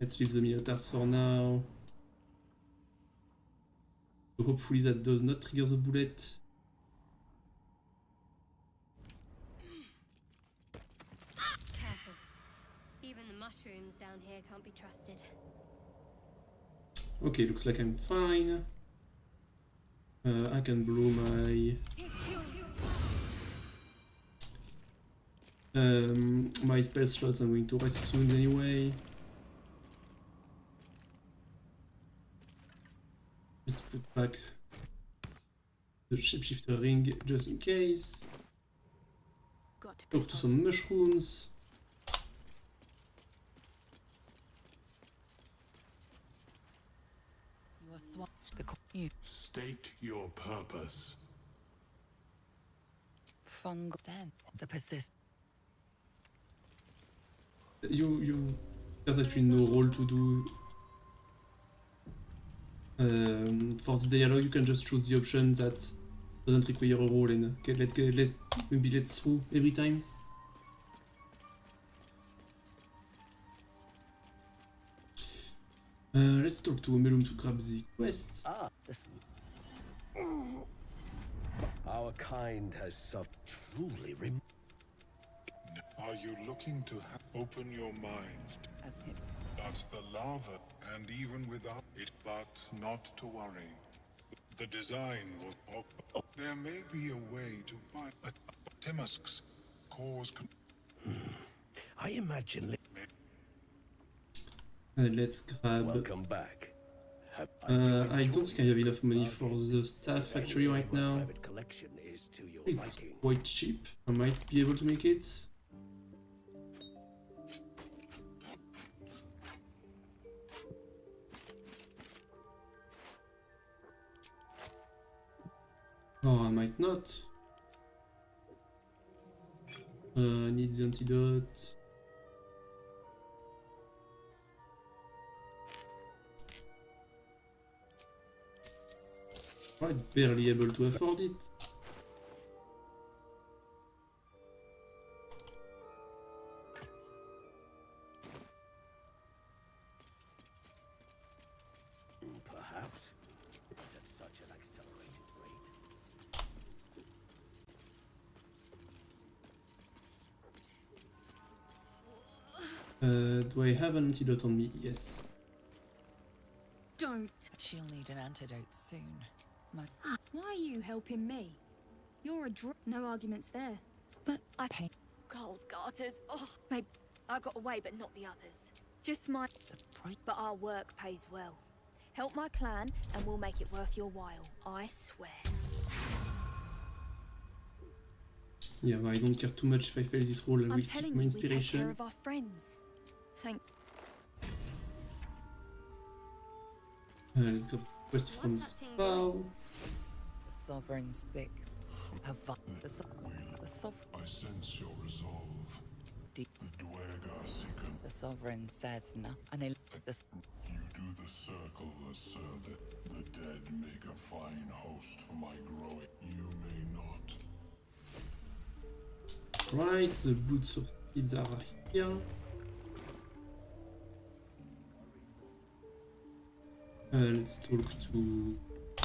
S1: Let's leave the Minotaurs for now. So hopefully that does not trigger the bullet.
S17: Careful. Even the mushrooms down here can't be trusted.
S1: Okay, looks like I'm fine. I can blow my spell slots. I'm going to rest soon anyway. Let's put back the shapeshifter ring just in case. Talk to some mushrooms.
S18: State your purpose.
S2: Fungal then the persist.
S1: There's actually no role to do. For the dialogue, you can just choose the option that doesn't require a role and maybe let through every time. Let's talk to Melum to grab the quest.
S19: Our kind has suffered truly.
S18: Are you looking to open your mind? But the lava, and even without it, but not to worry. The design will. There may be a way to buy Timusk's cause.
S19: I imagine.
S1: Let's grab.
S19: Welcome back.
S1: I don't think I have enough money for the staff factory right now. It's quite cheap. I might be able to make it. Oh, I might not. I need the antidote. I'm barely able to afford it.
S19: Perhaps at such an accelerated
S1: rate. Do I have an antidote on me? Yes.
S2: Don't. She'll need an antidote soon.
S20: Why are you helping me? You're a no arguments there. But I think
S8: Coles garters. Oh, maybe I got away, but not the others. Just my. But our work pays well. Help my clan, and we'll make it worth your while. I swear.
S1: Yeah, but I don't care too much if I fail this role. I will keep my inspiration.
S20: We take care of our friends. Thank.
S1: Let's go. Quest from Spell.
S2: The Sovereign's thick. The Sovereign.
S18: I sense your resolve. The Dwergar Seeker.
S2: The Sovereign says no. And you
S18: do the circle a service. The dead make a fine host for my growing. You may not.
S1: Right, the boots of speeds are here. Let's talk to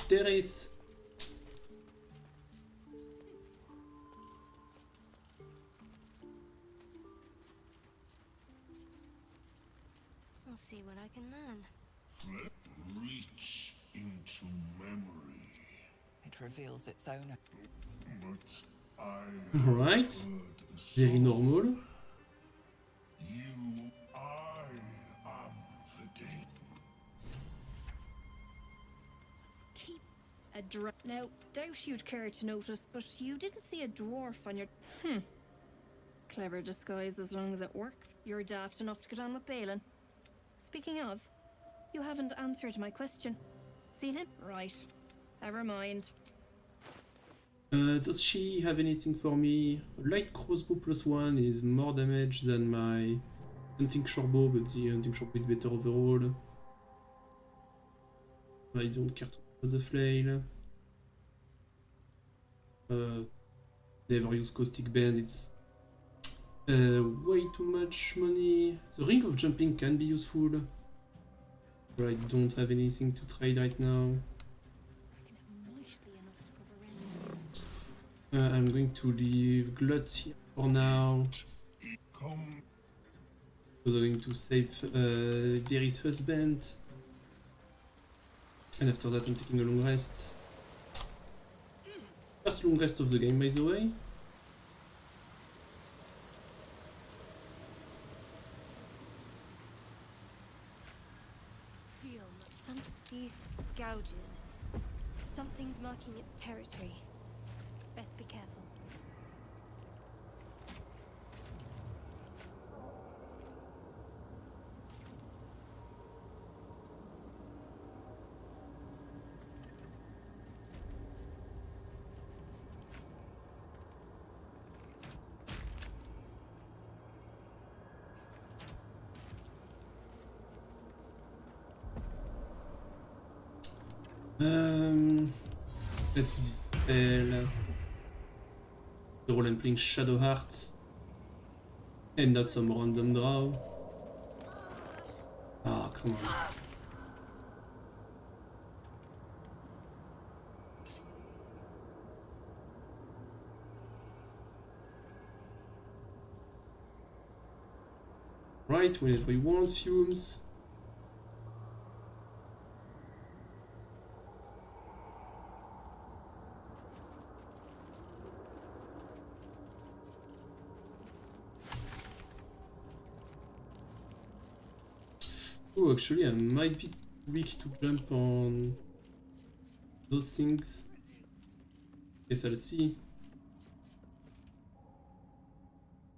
S1: Terith.
S17: I'll see what I can learn.
S18: Reach into memory.
S2: It reveals its owner.
S18: But I.
S1: Alright. Very normal.
S18: I am the day.
S20: Keep a dwarf. Now, doubt you'd care to notice, but you didn't see a dwarf on your. Clever disguise as long as it works. You're daft enough to get on with Balin. Speaking of, you haven't answered my question. Seen him? Right. Never mind.
S1: Does she have anything for me? Light crossbow +1 is more damage than my hunting shortbow, but the hunting shortbow is better overall. I don't care too much about the flail. Never use caustic band, it's way too much money. The ring of jumping can be useful, but I don't have anything to trade right now. I'm going to leave Glut here for now. Because I'm going to save Derry's husband. And after that I'm taking a long rest. First long rest of the game, by the way.
S8: These gouges. Something's marking its territory. Best be careful.
S1: Let's dispel. The role I'm playing Shadowheart. And not some random draw. Ah, come on. Right, whenever we want fumes. Oh, actually, I might be weak to jump on those things. Guess I'll see.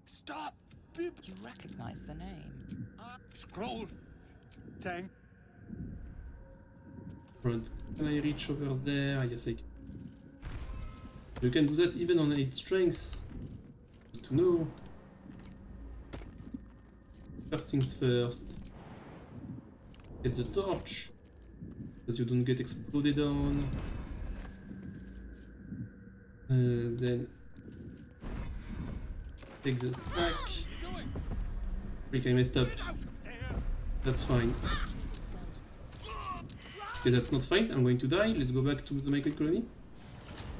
S13: Stop!
S2: You recognize the name.
S13: Scroll. Thank.
S1: Right, can I reach over there? I guess I can. You can do that even on 8 strength. Good to know. First things first. Get the torch, because you don't get exploded on. Then take the sack. Freak, I messed up. That's fine. Okay, that's not fine. I'm going to die. Let's go back to the Michael colony.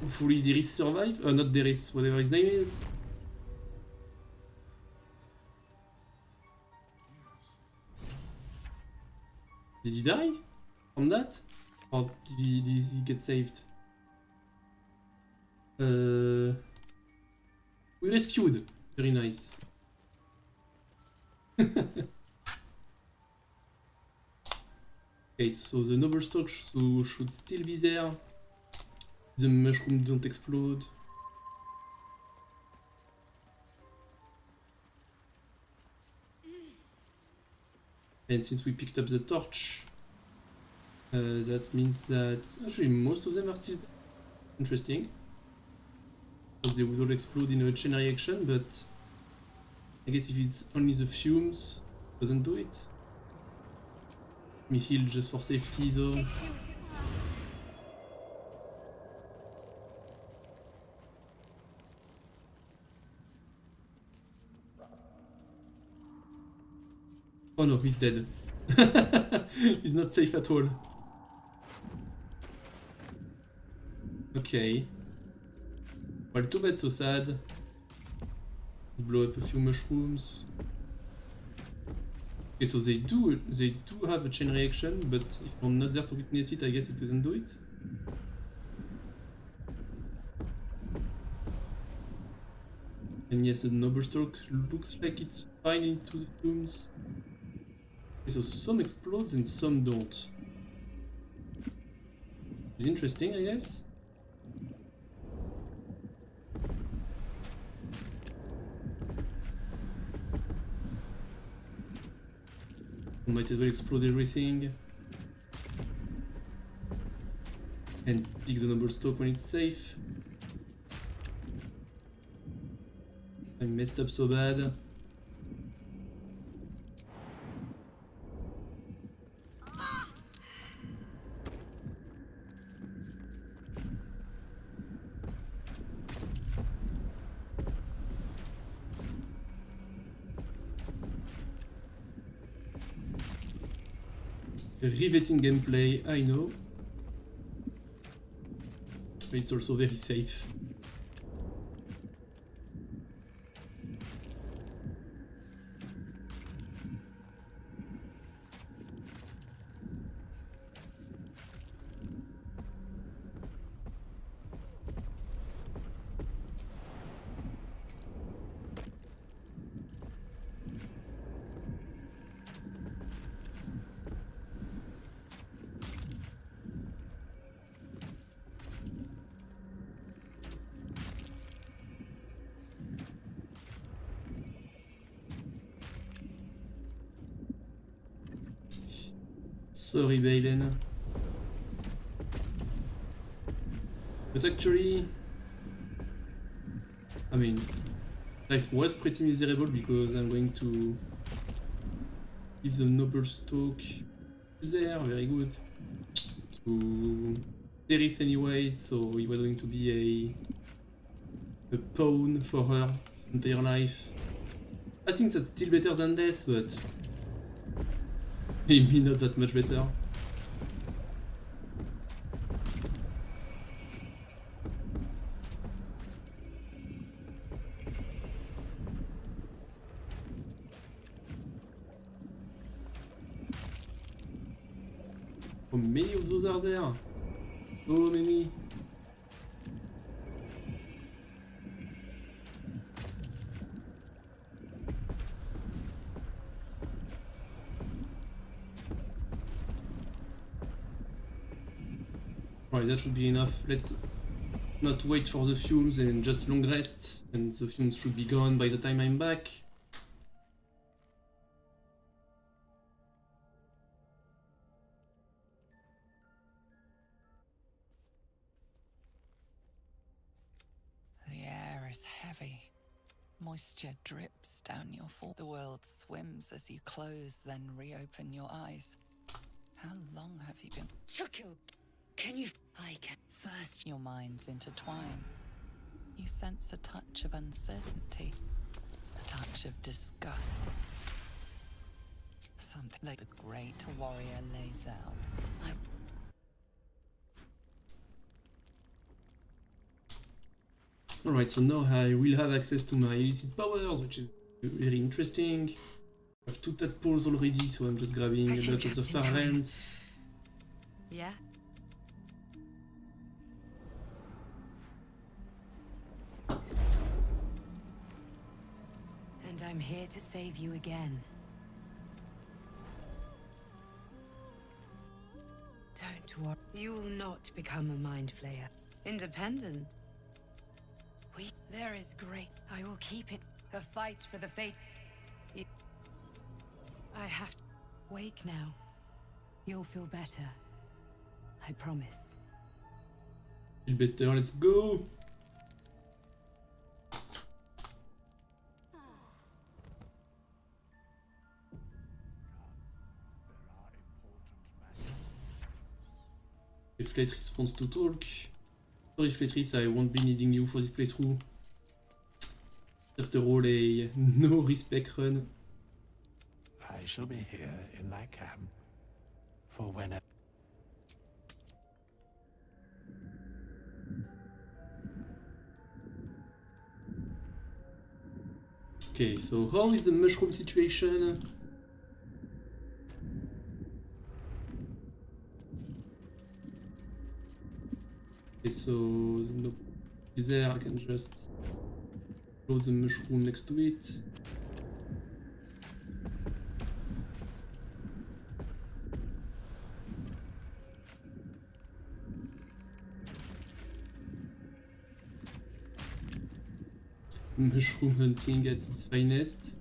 S1: Hopefully Deris survive. Not Deris, whatever his name is. Did he die from that? Or did he get saved? We rescued. Very nice. Okay, so the noble stock should still be there. The mushroom don't explode. And since we picked up the torch, that means that actually most of them are still there. Interesting. So they would all explode in a chain reaction, but I guess if it's only the fumes, it doesn't do it. Let me heal just for safety though. Oh no, he's dead. He's not safe at all. Okay. Well, too bad, so sad. Let's blow up a few mushrooms. Okay, so they do have a chain reaction, but if I'm not there to witness it, I guess it doesn't do it. And yes, the noble stalk looks like it's fine into the fumes. Okay, so some explodes and some don't. It's interesting, I guess. Might as well explode everything. And pick the noble stock when it's safe. I messed up so bad. riveting gameplay, I know. But it's also very safe. Sorry, Balen. But actually, I mean, life was pretty miserable because I'm going to give the noble stalk there, very good, to Serif anyways, so it was going to be a pawn for her his entire life. I think that's still better than death, but maybe not that much better. How many of those are there? So many. Alright, that should be enough. Let's not wait for the fumes and just long rest, and the fumes should be gone by the time I'm back.
S2: The air is heavy. Moisture drips down your forehead. The world swims as you close, then reopen your eyes. How long have you been?
S9: Chukil, can you? I can.
S2: First, your minds intertwine. You sense a touch of uncertainty, a touch of disgust. Something like the great warrior Lae'zel.
S1: Alright, so now I will have access to my illicit powers, which is very interesting. I have 2 tadpoles already, so I'm just grabbing a lot of the far realms.
S2: Yeah.
S9: And I'm here to save you again. Don't worry. You will not become a mind flayer. Independent. There is great. I will keep it. A fight for the faith. I have to wake now. You'll feel better. I promise.
S1: Feel better, let's go! Reflectress wants to talk. Sorry, Reflectress, I won't be needing you for this playthrough. After all, a no respect run.
S21: I shall be here in my camp for whenever.
S1: Okay, so how is the mushroom situation? Okay, so the no is there, I can just close the mushroom next to it. Mushroom hunting at its finest.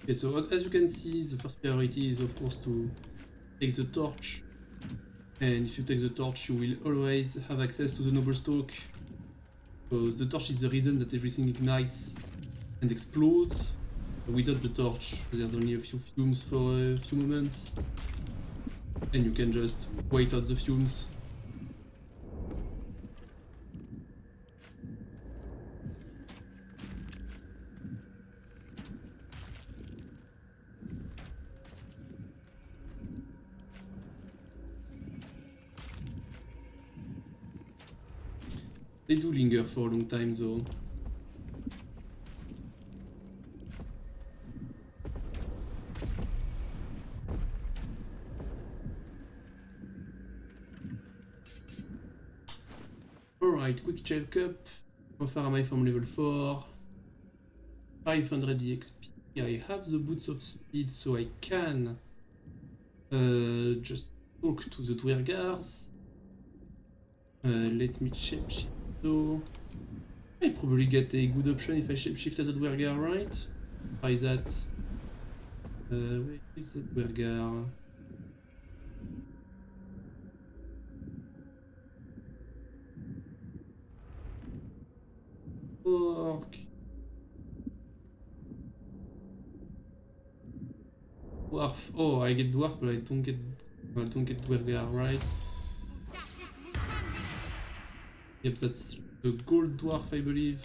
S1: Okay, so as you can see, the first priority is of course to take the torch And if you take the torch, you will always have access to the noble stalk. Because the torch is the reason that everything ignites and explodes. Without the torch, there's only a few fumes for a few moments. And you can just wait out the fumes. They do linger for a long time though. Alright, quick checkup. How far am I from level 4? 500 EXP. I have the boots of speed so I can just talk to the dwergars. Let me shapeshift though. I probably get a good option if I shapeshift as a dwergar, right? Try that. Where is the dwergar? Orc. Dwarf. Oh, I get dwarf, but I don't get dwergar, right? Yep, that's the gold dwarf, I believe.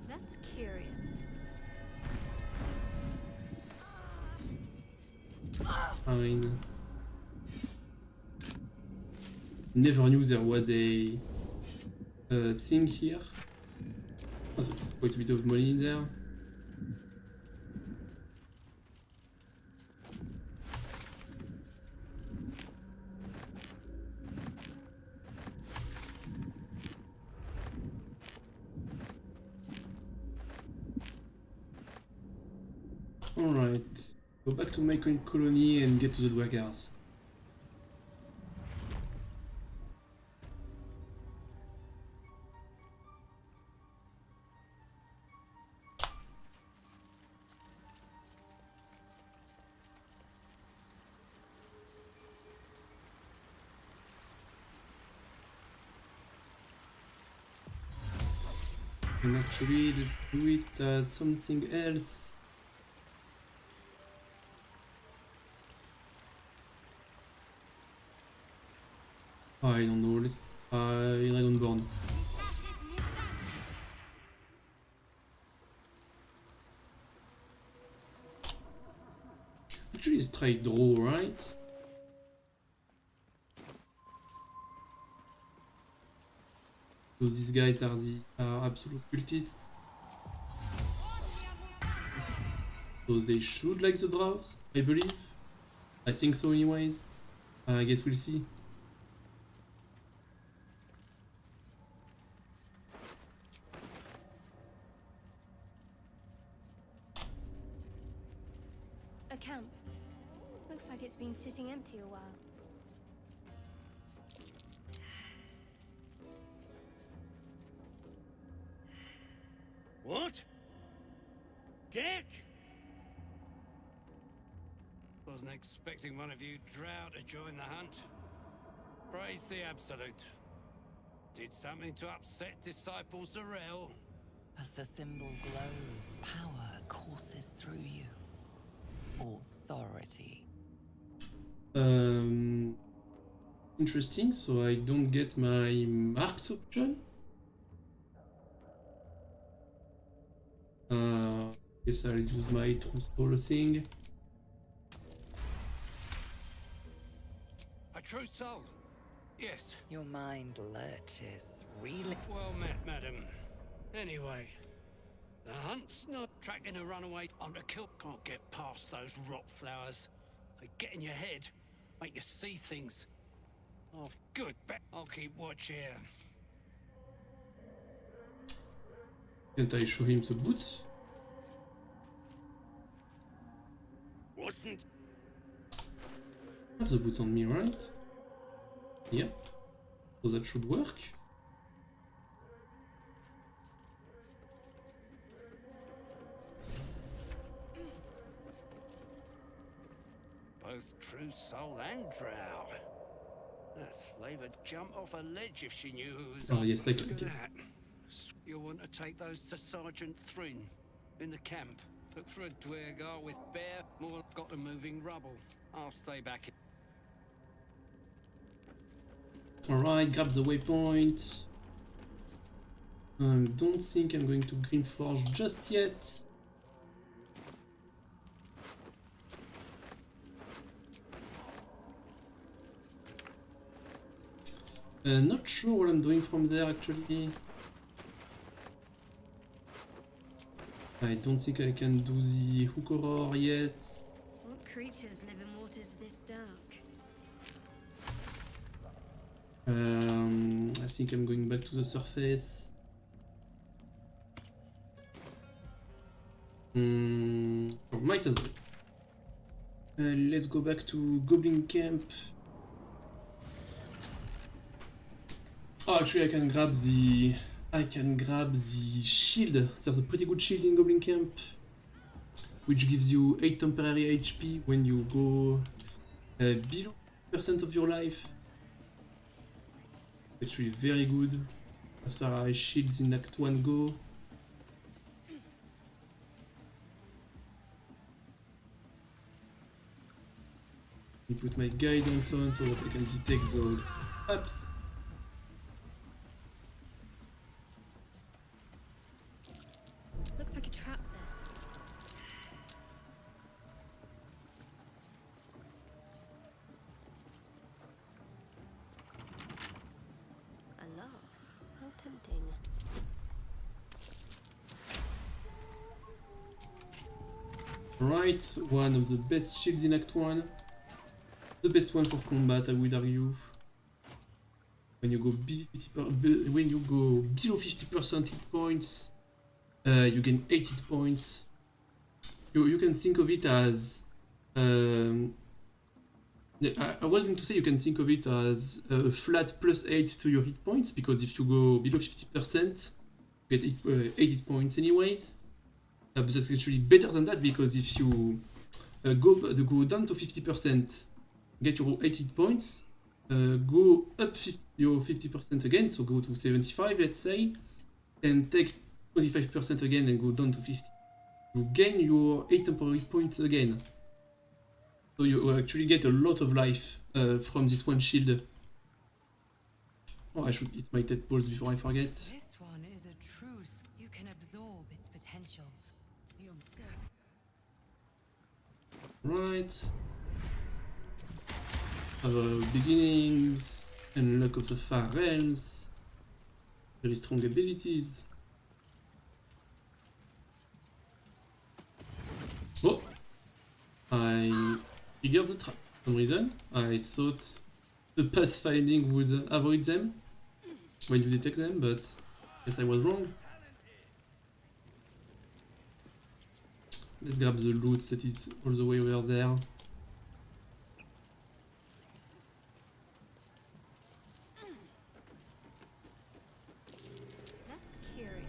S8: That's curious.
S1: Fine. Never knew there was a thing here. Oh, there's quite a bit of money in there. Alright, go back to my colony and get to the dwergars. And actually, let's do it as something else. I don't know, let's try Dragonborn. Actually, let's try Draw, right? So these guys are absolute cultists. So they should like the drows, I believe. I think so anyways. I guess we'll see.
S8: A camp. Looks like it's been sitting empty a while.
S11: What? Gek? Wasn't expecting one of you drow to join the hunt. Praise the Absolute. Did something to upset Disciple Zarel?
S2: As the symbol glows, power courses through you. Authority.
S1: Interesting, so I don't get my marked option. Guess I'll use my true soul thing.
S11: A true soul? Yes.
S2: Your mind lurches, really.
S11: Well met, madam. Anyway, the hunt's not tracking a runaway on the kill. Can't get past those rot flowers. They get in your head, make you see things. Oh, good. I'll keep watch here.
S1: Can't I show him the boots?
S11: Wasn't.
S1: I have the boots on me, right? Yep. So that should work.
S11: Both True soul and drow. That slave would jump off a ledge if she knew who was
S1: Oh,
S11: on.
S1: yes, I
S11: Look
S1: can.
S11: at that. You'll want to take those to Sergeant Thrin in the camp. Look for a dwergar with bear. More got them moving rubble. I'll stay back.
S1: Alright, grab the waypoint. Don't think I'm going to Greenforge just yet. Not sure what I'm doing from there actually. I don't think I can do the hook horror yet.
S17: What creatures live in waters this dark?
S1: I think I'm going back to the surface. Might as well. Let's go back to Goblin Camp. Oh, actually, I can grab the shield. There's a pretty good shield in Goblin Camp, which gives you 8 temporary HP when you go below % of your life. Actually, very good as far as shields in Act 1 go. I put my guidance on so that I can detect those traps.
S17: Looks like a trap there. A log. How tempting.
S1: Right, one of the best shields in Act 1. The best one for combat, I would argue. When you go below 50% hit points, you gain 8 hit points. You can think of it as I was going to say you can think of it as a flat plus 8 to your hit points, because if you go below 50%, you get 8 hit points anyways. But that's actually better than that, because if you go down to 50%, get your 8 hit points, go up your 50% again, so go to 75, let's say, and take 25% again and go down to 50. You gain your 8 temporary points again. So you actually get a lot of life from this one shield. Oh, I should eat my tadpoles before I forget.
S9: This one is a truce. You can absorb its potential.
S1: Right. Our beginnings and luck of the far realms. Very strong abilities. Oh! I figured the trap for some reason. I thought the pathfinding would avoid them when you detect them, but I guess I was wrong. Let's grab the loot that is all the way over there.
S17: That's curious.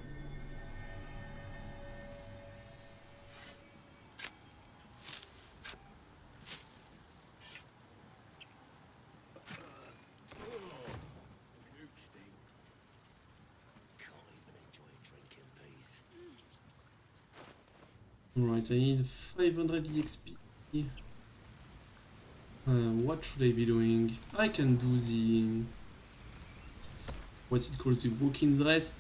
S1: Alright, I need 500 EXP. What should I be doing? I can do the... what's it called? The walk-in's rest.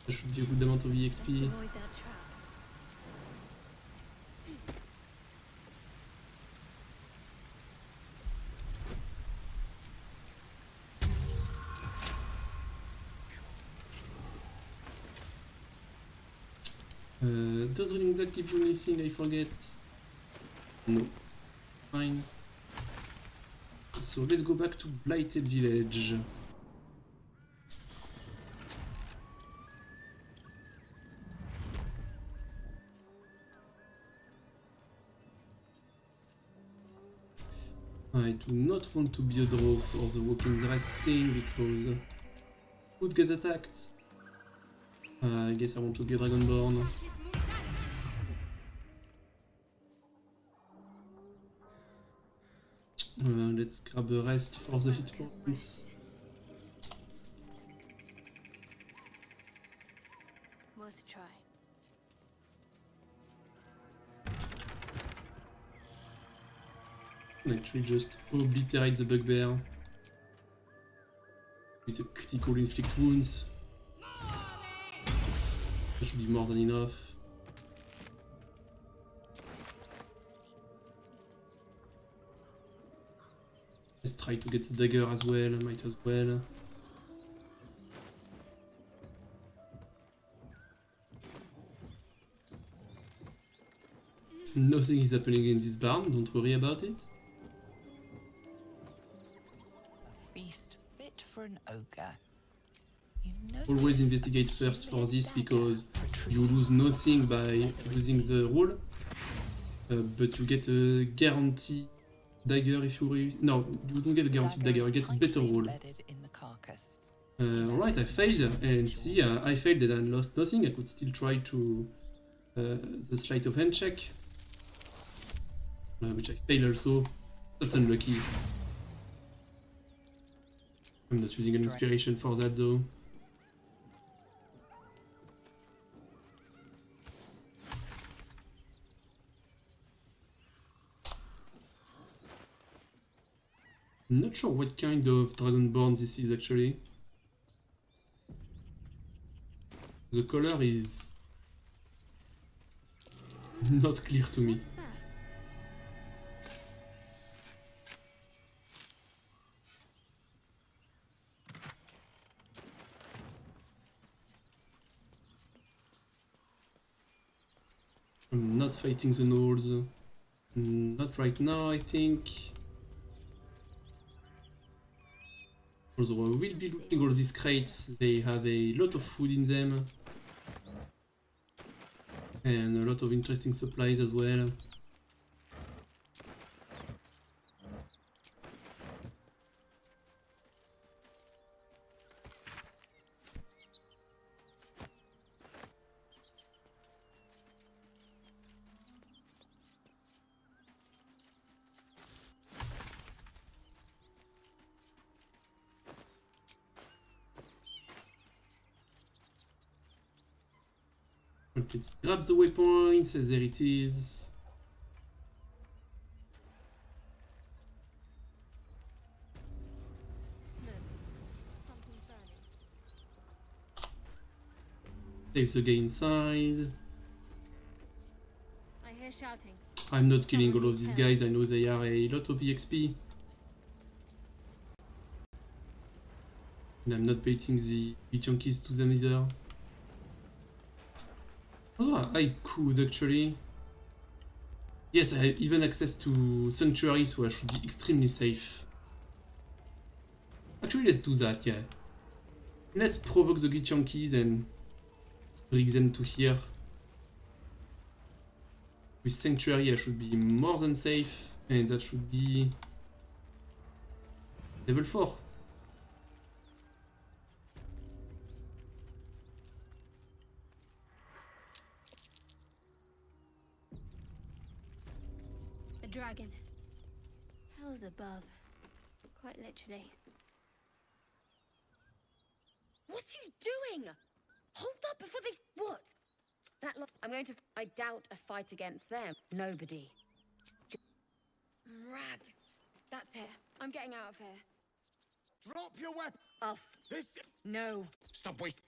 S1: That should be a good amount of EXP.
S17: Avoid that trap.
S1: Does running that give you anything I forget? No. Fine. So let's go back to Blighted Village. I do not want to be a draw for the walking rest thing because would get attacked. I guess I want to be Dragonborn. Let's grab a rest for the hit points.
S8: Worth a try.
S1: Actually, just obliterate the bugbear with a critical inflict wounds. That should be more than enough. Let's try to get the dagger as well, might as well. Nothing is happening in this barn, don't worry about it.
S2: A feast fit for an ogre.
S1: Always investigate first for this because you lose nothing by using the rule, but you get a guarantee dagger if you no, you don't get a guaranteed dagger, you get a better rule. Right, I failed, and see, I failed and I lost nothing. I could still try to the sleight of hand check, which I failed also. That's unlucky. I'm not using an inspiration for that though. I'm not sure what kind of dragonborn this is actually. The color is not clear to me. I'm not fighting the gnolls. Not right now, I think. Although I will be looting all these crates, they have a lot of food in them. And a lot of interesting supplies as well. Let's grab the waypoint, there it is. Save the guy inside.
S8: I hear shouting.
S1: I'm not killing all of these guys, I know they are a lot of EXP. And I'm not baiting the chunkies to them either. Oh, I could actually. Yes, I have even access to Sanctuary, so I should be extremely safe. Actually, let's do that, yeah. Let's provoke the Glitchonkies and bring them to here. With Sanctuary, I should be more than safe, and that should be level 4.
S8: A dragon. Hell's above. Quite literally.
S5: What are you doing? Hold up before they... What? That lot... I'm going to... I doubt a fight against them. Nobody.
S3: Rag. That's it. I'm getting out of here.
S11: Drop your weapon! This...
S3: No.
S11: Stop wasting...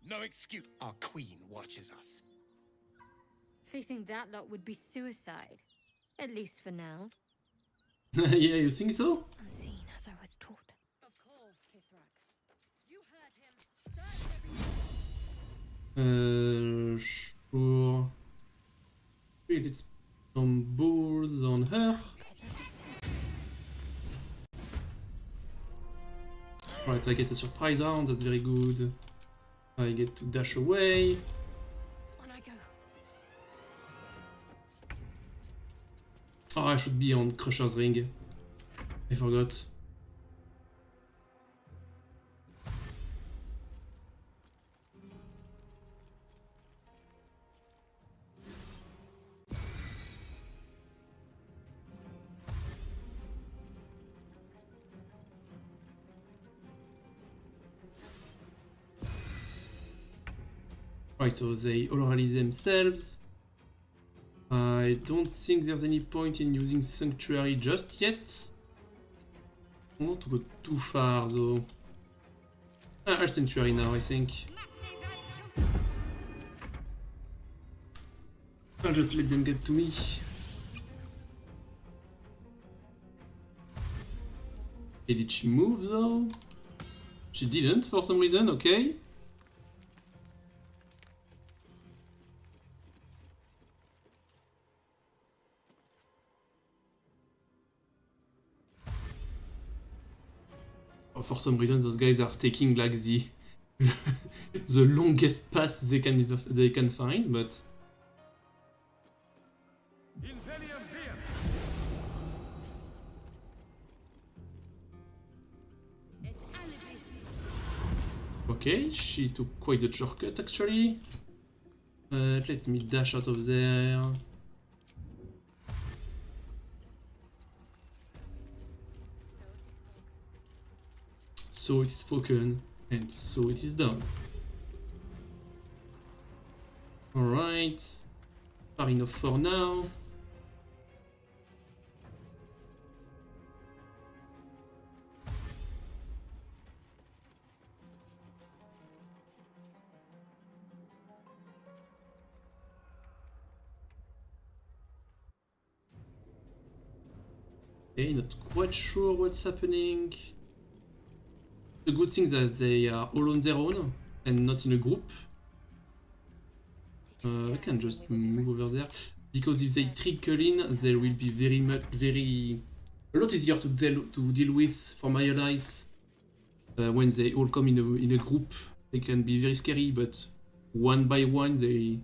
S11: No excuse. Our queen watches us.
S8: Facing that lot would be suicide. At least for now.
S1: Yeah, you think so?
S8: Unseen as I was taught.
S14: Of course, Kithrak. You heard him.
S1: Sure. Okay, let's put some balls on her. Right, I get a surprise round, that's very good. I get to dash away.
S3: On I go.
S1: Oh, I should be on Crusher's Ring. I forgot. Right, so they all rally themselves. I don't think there's any point in using Sanctuary just yet. I don't want to go too far though. I'll Sanctuary now, I think. I'll just let them get to me. Okay, did she move though? She didn't for some reason, okay. For some reason, those guys are taking like the the longest path they can find, but okay, she took quite the shortcut actually. Let me dash out of there. So it is spoken, and so it is done. Alright, far enough for now. Okay, not quite sure what's happening. The good thing that they are all on their own and not in a group. I can just move over there because if they trickle in, they will be a lot easier to deal with for my allies. When they all come in a group, they can be very scary, but one by one, the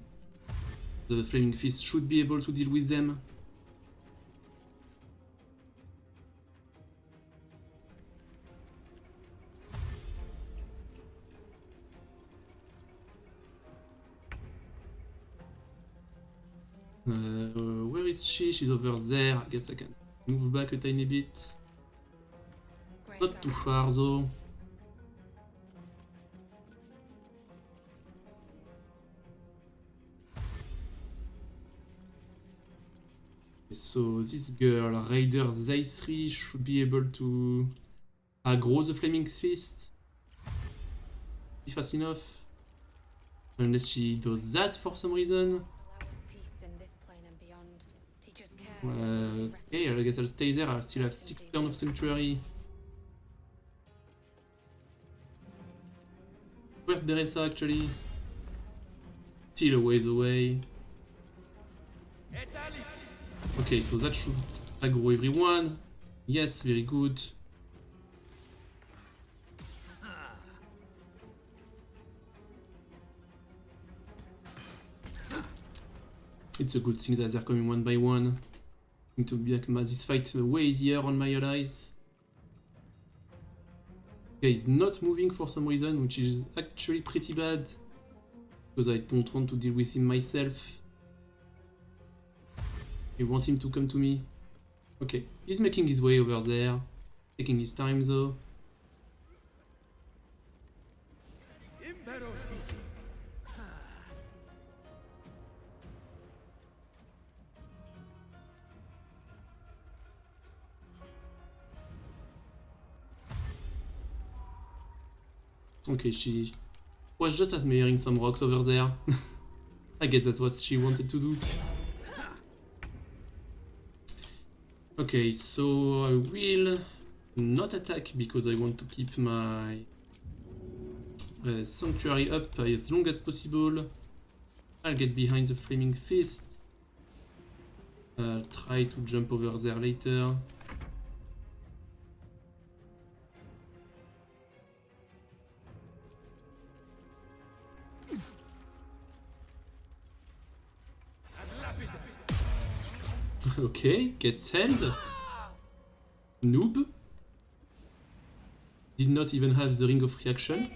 S1: Flaming Fist should be able to deal with them. Where is she? She's over there. I guess I can move back a tiny bit. Not too far though. So this girl, Raider Zaisri, should be able to aggro the Flaming Fist. Be fast enough. Unless she does that for some reason. Okay, I guess I'll stay there. I still have 6 turns of Sanctuary. Where's Beretta actually? Still a ways away. Okay, so that should aggro everyone. Yes, very good. It's a good thing that they're coming one by one. To make this fight way easier on my allies. Okay, he's not moving for some reason, which is actually pretty bad. Because I don't want to deal with him myself. I want him to come to me. Okay, he's making his way over there. Taking his time though. Okay, she was just admiring some rocks over there. I guess that's what she wanted to do. Okay, so I will not attack because I want to keep my Sanctuary up as long as possible. I'll get behind the Flaming Fist. I'll try to jump over there later. Okay, gets held. Noob. Did not even have the ring of reaction.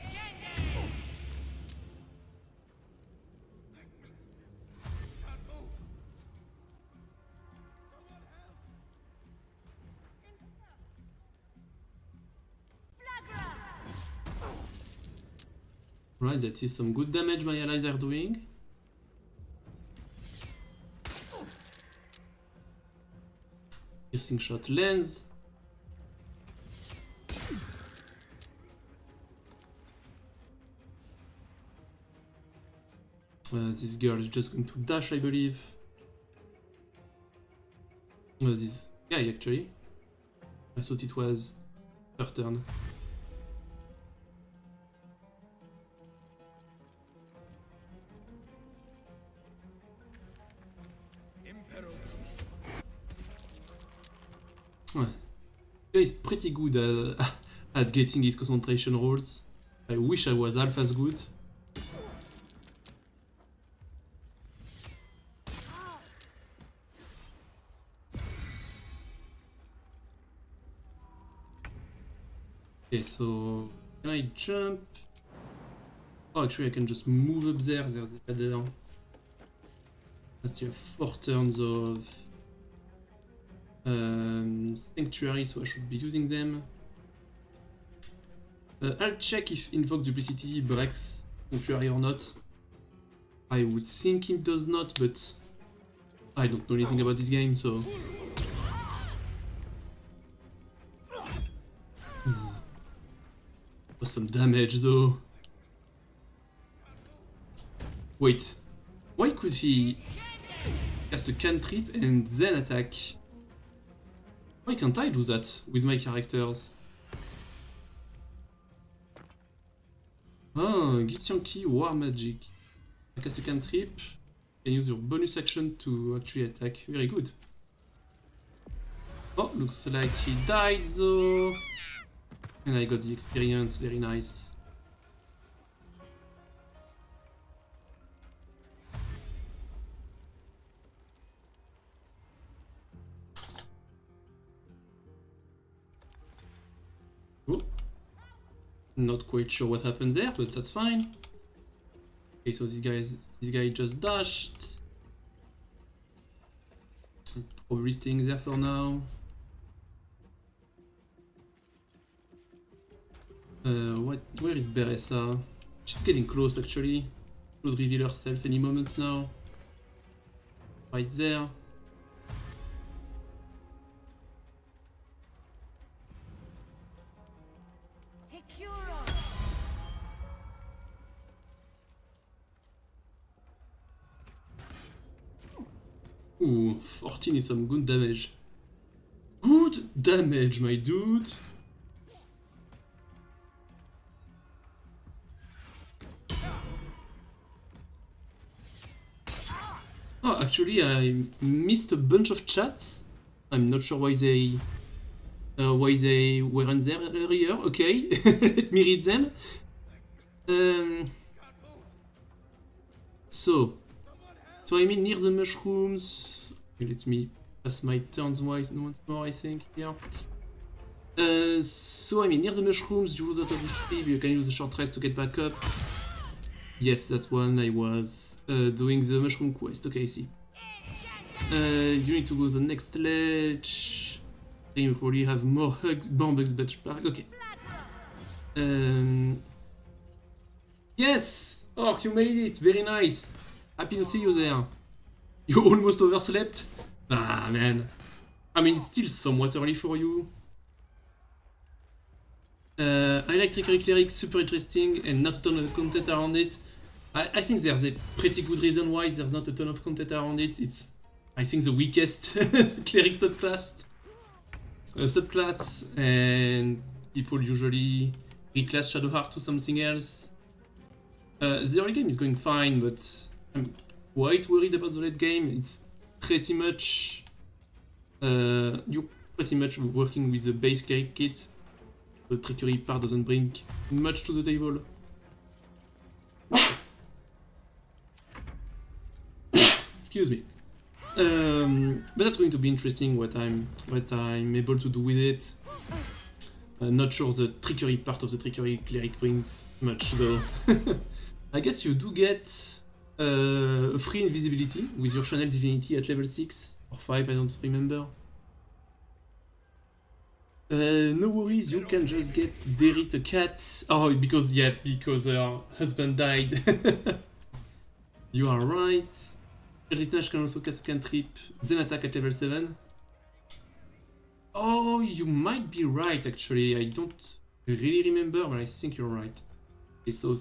S1: Alright, that is some good damage my allies are doing. Piercing shot lands. This girl is just going to dash, I believe. This guy, actually. I thought it was her turn. This guy is pretty good at getting his concentration rolls. I wish I was half as good. Okay, so can I jump? Oh, actually I can just move up there. There's a ladder. I still have 4 turns of Sanctuary, so I should be using them. I'll check if Invoke Duplicity breaks Sanctuary or not. I would think it does not, but I don't know anything about this game, so... Was some damage though. Wait, why could he cast a cantrip and then attack? Why can't I do that with my characters? Ah, Githyanki War Magic. I cast a cantrip and use your bonus action to actually attack. Very good. Oh, looks like he died though. And I got the experience, very nice. Oh. Not quite sure what happened there, but that's fine. Okay, so this guy just dashed. Probably staying there for now. Where is Beressa? She's getting close actually. Should reveal herself any moment now. Right there. Ooh, 14 is some good damage. Good damage, my dude! Oh, actually, I missed a bunch of chats. I'm not sure why they weren't there earlier. Okay, let me read them. So I mean near the mushrooms. Okay, let me pass my turns once more, I think. Yeah. So I mean near the mushrooms, use out of the sleeve. You can use a short rest to get back up. Yes, that's one I was doing the mushroom quest. Okay, I see. You need to go to the next ledge. Then you probably have more hugs, bugs, benchmark. Okay. Yes! Oh, you made it! Very nice! Happy to see you there. You almost overslept? Ah, man. I mean, it's still somewhat early for you. I like Trickery Cleric, super interesting, and not a ton of content around it. I think there's a pretty good reason why there's not a ton of content around it. It's, I think, the weakest Cleric subclass. And people usually reclass Shadowheart to something else. The early game is going fine, but I'm quite worried about the late game. It's pretty much... you're pretty much working with the base Cleric kit. The trickery part doesn't bring much to the table. Excuse me. But that's going to be interesting what I'm able to do with it. Not sure the trickery part of the trickery cleric brings much though. I guess you do get free invisibility with your channel divinity at level 6 or 5, I don't remember. No worries, you can just get Berit a cat. Oh, because her husband died. You are right. Berit Nash can also cast a cantrip, then attack at level 7. Oh, you might be right actually. I don't really remember, but I think you're right. Okay, so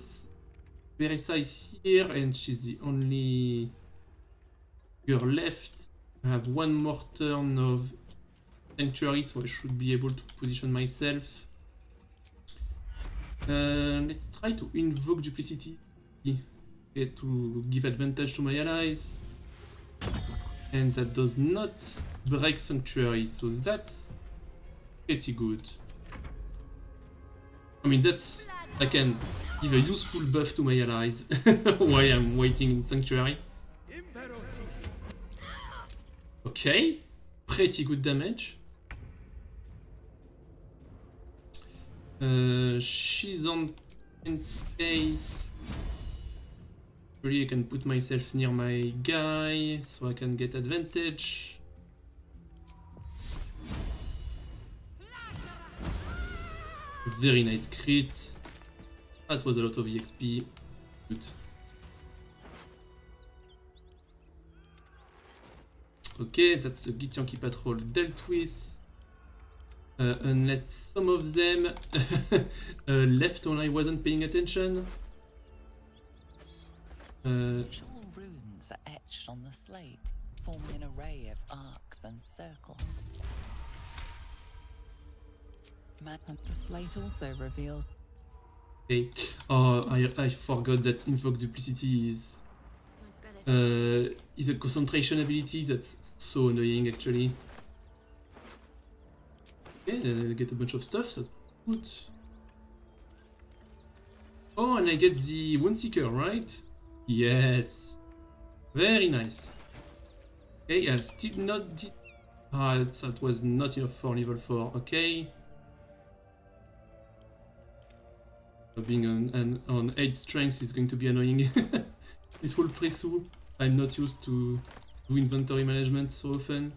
S1: Veressa is here, and she's the only girl left. I have one more turn of Sanctuary, so I should be able to position myself. Let's try to invoke Duplicity to give advantage to my allies. And that does not break Sanctuary, so that's pretty good. I mean, I can give a useful buff to my allies while I'm waiting in Sanctuary. Okay, pretty good damage. She's on 28. Really, I can put myself near my guy so I can get advantage. Very nice crit. That was a lot of EXP. Good. Okay, that's the Githyanki Patrol dealt with. Unless some of them left when I wasn't paying attention.
S2: Actual runes are etched on the slate, forming an array of arcs and circles. The slate also reveals.
S1: Okay. Oh, I forgot that Invoke Duplicity is a concentration ability. That's so annoying, actually. Okay, then I get a bunch of stuff. That's good. Oh, and I get the Woundseeker, right? Yes. Very nice. Okay, I still not did. Ah, that was not enough for level 4. Okay. Being on 8 strength is going to be annoying. This whole playthrough, I'm not used to do inventory management so often.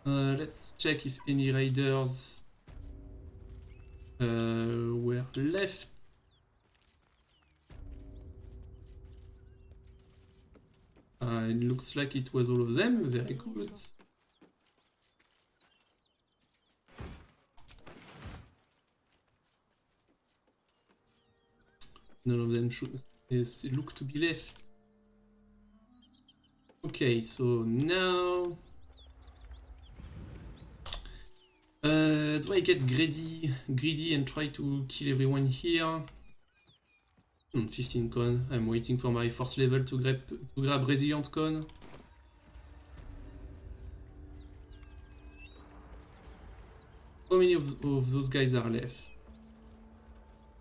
S1: Let's check if any raiders were left. It looks like it was all of them. Very good. None of them should look to be left. Okay, so now do I get greedy and try to kill everyone here? 15 con. I'm waiting for my 4th level to grab resilient con. How many of those guys are left?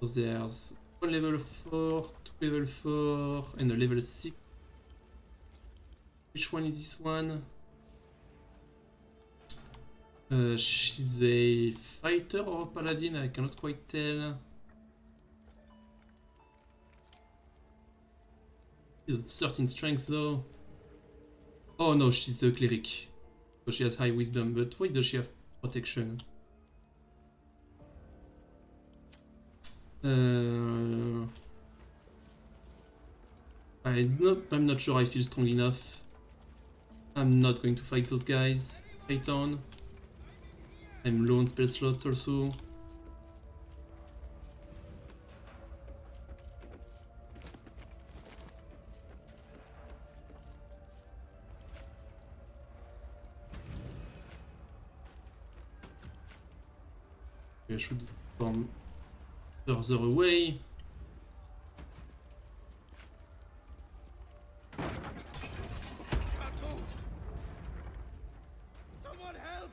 S1: So there's one level 4, 2 level 4, and a level 6. Which one is this one? She's a fighter or a paladin, I cannot quite tell. She's at 13 strength though. Oh no, she's a cleric. So she has high wisdom, but why does she have protection? I'm not sure I feel strong enough. I'm not going to fight those guys straight on. I'm low on spell slots also. I should form further away.
S15: Someone help!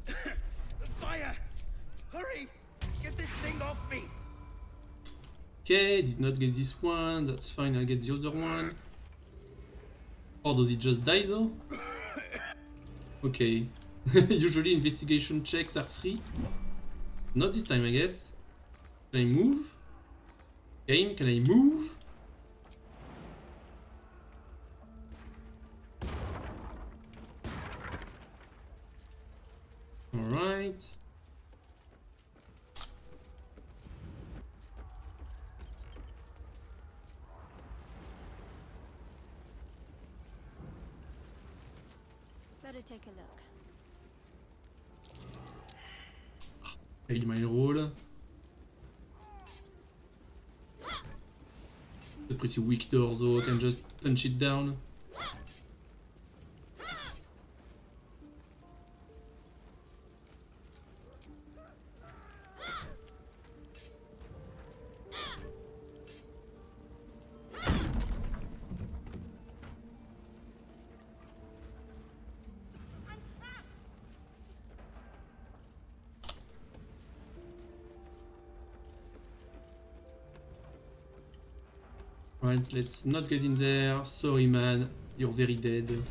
S15: The fire! Hurry! Get this thing off me!
S1: Okay, did not get this one. That's fine, I'll get the other one. Or does it just die though? Okay. Usually investigation checks are free. Not this time, I guess. Can I move? Game, can I move? right?
S8: Better take a look.
S1: Played my role. It's a pretty weak door though, I can just punch it down. Right, let's not get in there. Sorry man, you're very dead.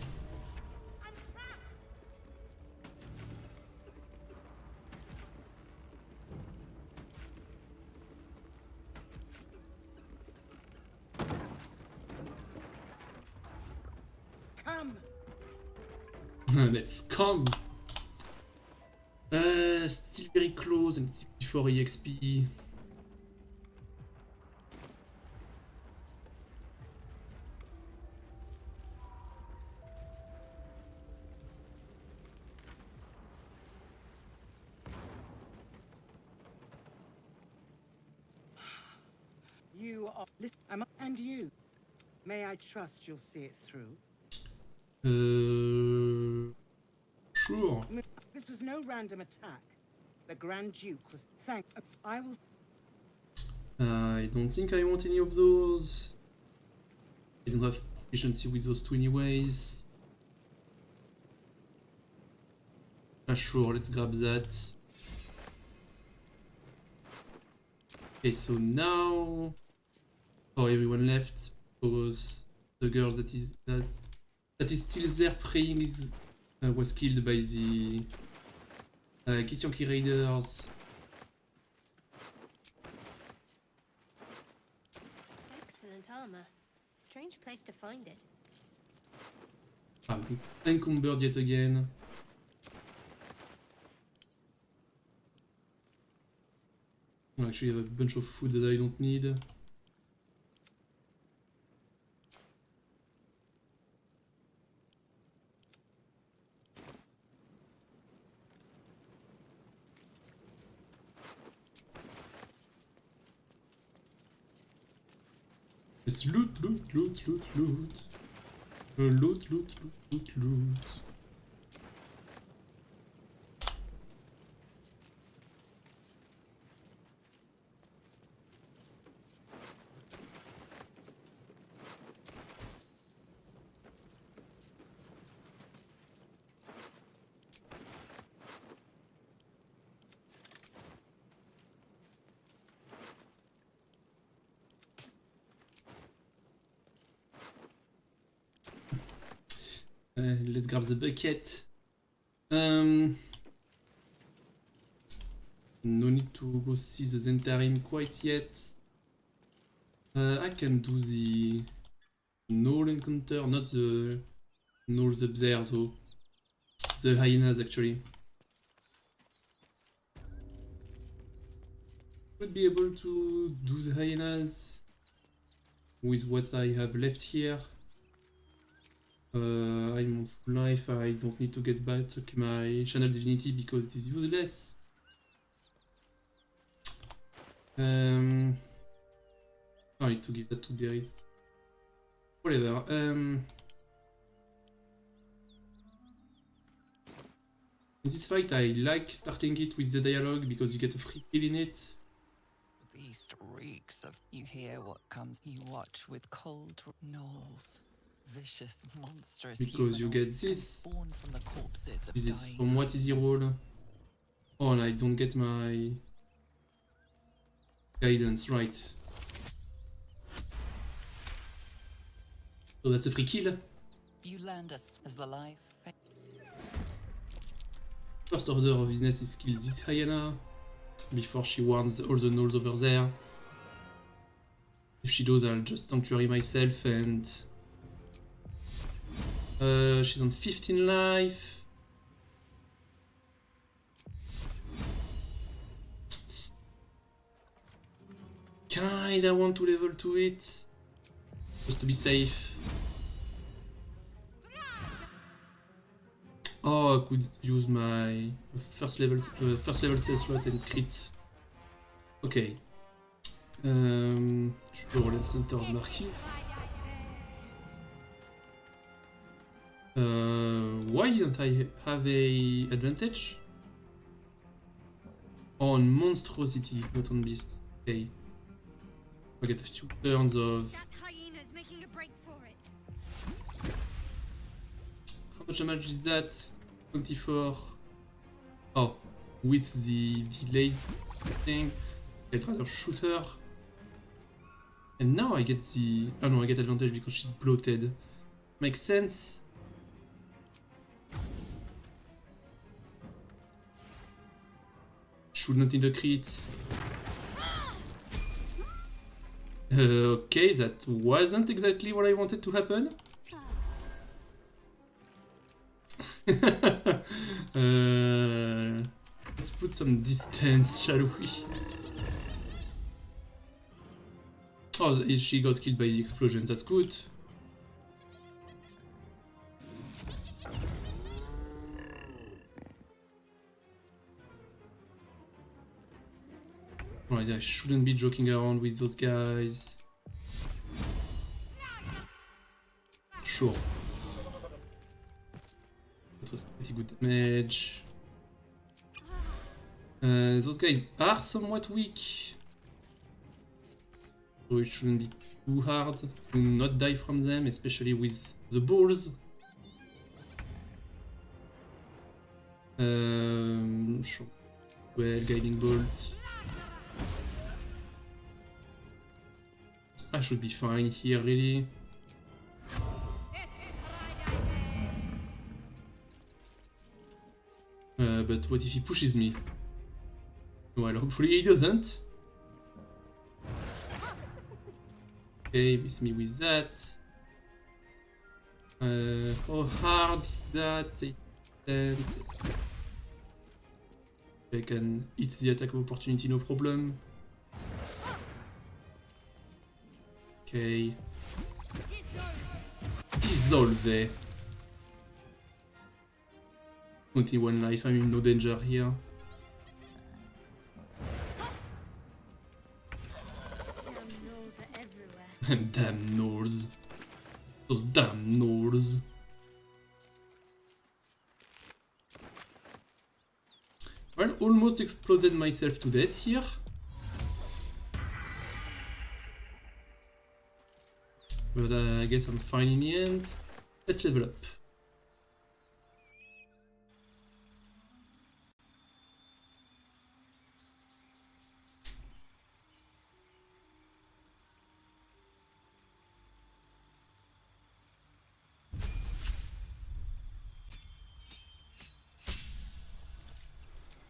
S15: Come.
S1: Let's come. Still very close and it's before EXP.
S15: You are. Listen, and you. May I trust you'll see it through?
S1: Sure.
S15: This was no random attack. The Grand Duke was. I will.
S1: I don't think I want any of those. I don't have proficiency with those two anyways. Sure, let's grab that. Okay, so now everyone left because the girl that is still there praying was killed by the Githyanki raiders.
S17: Excellent armor. Strange place to find it.
S1: Encumbered yet again. Actually, I have a bunch of food that I don't need. Let's loot. Loot. Let's grab the bucket. No need to go see the Zentarim quite yet. I can do the Gnoll encounter, not the Gnolls up there though. The hyenas actually. Would be able to do the hyenas with what I have left here. I'm on full life, I don't need to get back my channel divinity because it is useless. I need to give that to Darius. Whatever. In this fight I like starting it with the dialogue because you get a free kill in it.
S2: The beast reeks of... You hear what comes. You watch with cold gnolls. Vicious, monstrous
S1: because you get this.
S2: Born from the corpses of
S1: This is
S2: dying
S1: somewhat easy roll. Oh, and I don't get my guidance, right. So that's a free kill.
S2: You land us as the life.
S1: First order of business is kill this hyena before she warns all the gnolls over there. If she does, I'll just sanctuary myself and... she's on 15 life. kinda want to level to it, just to be safe. Oh, I could use my first level spell slot and crit. Okay. Sure, let's enter the marquee. Why didn't I have a advantage? On monstrosity, not on beasts. Okay. I get a few turns of.
S17: That hyena's making a break for it.
S1: How much damage is that? 24. Oh, with the delayed thing. I'd rather shoot her. And now I get the. Oh no, I get advantage because she's bloated. Makes sense. Should not need a crit. Okay, that wasn't exactly what I wanted to happen. Let's put some distance, shall we? Oh, she got killed by the explosion, that's good. Right, I shouldn't be joking around with those guys. Sure. That was pretty good damage. Those guys are somewhat weak. So it shouldn't be too hard to not die from them, especially with the balls. Sure. Well, guiding bolt. I should be fine here, really. But what if he pushes me? Well, hopefully he doesn't. Okay, miss me with that. How hard is that? 10. I can hit the attack of opportunity, no problem. Okay. Dissolve. 21 life, I'm in no danger here. Damn gnolls. Those damn gnolls. Well, almost exploded myself to death here. But I guess I'm fine in the end. Let's level up.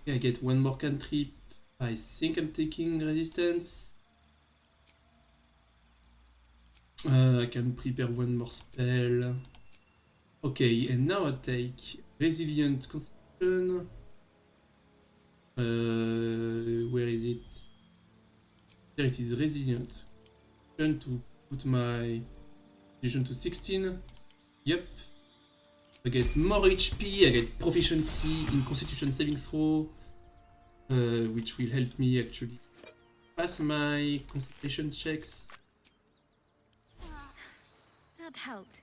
S1: I get one more cantrip. I think I'm taking resistance. I can prepare one more spell. Okay, and now I take resilient constitution. Where is it? There it is, resilient. To put my constitution to 16. Yep. I get more HP, I get proficiency in constitution saving throw. Which will help me actually pass my concentration checks.
S3: That helped.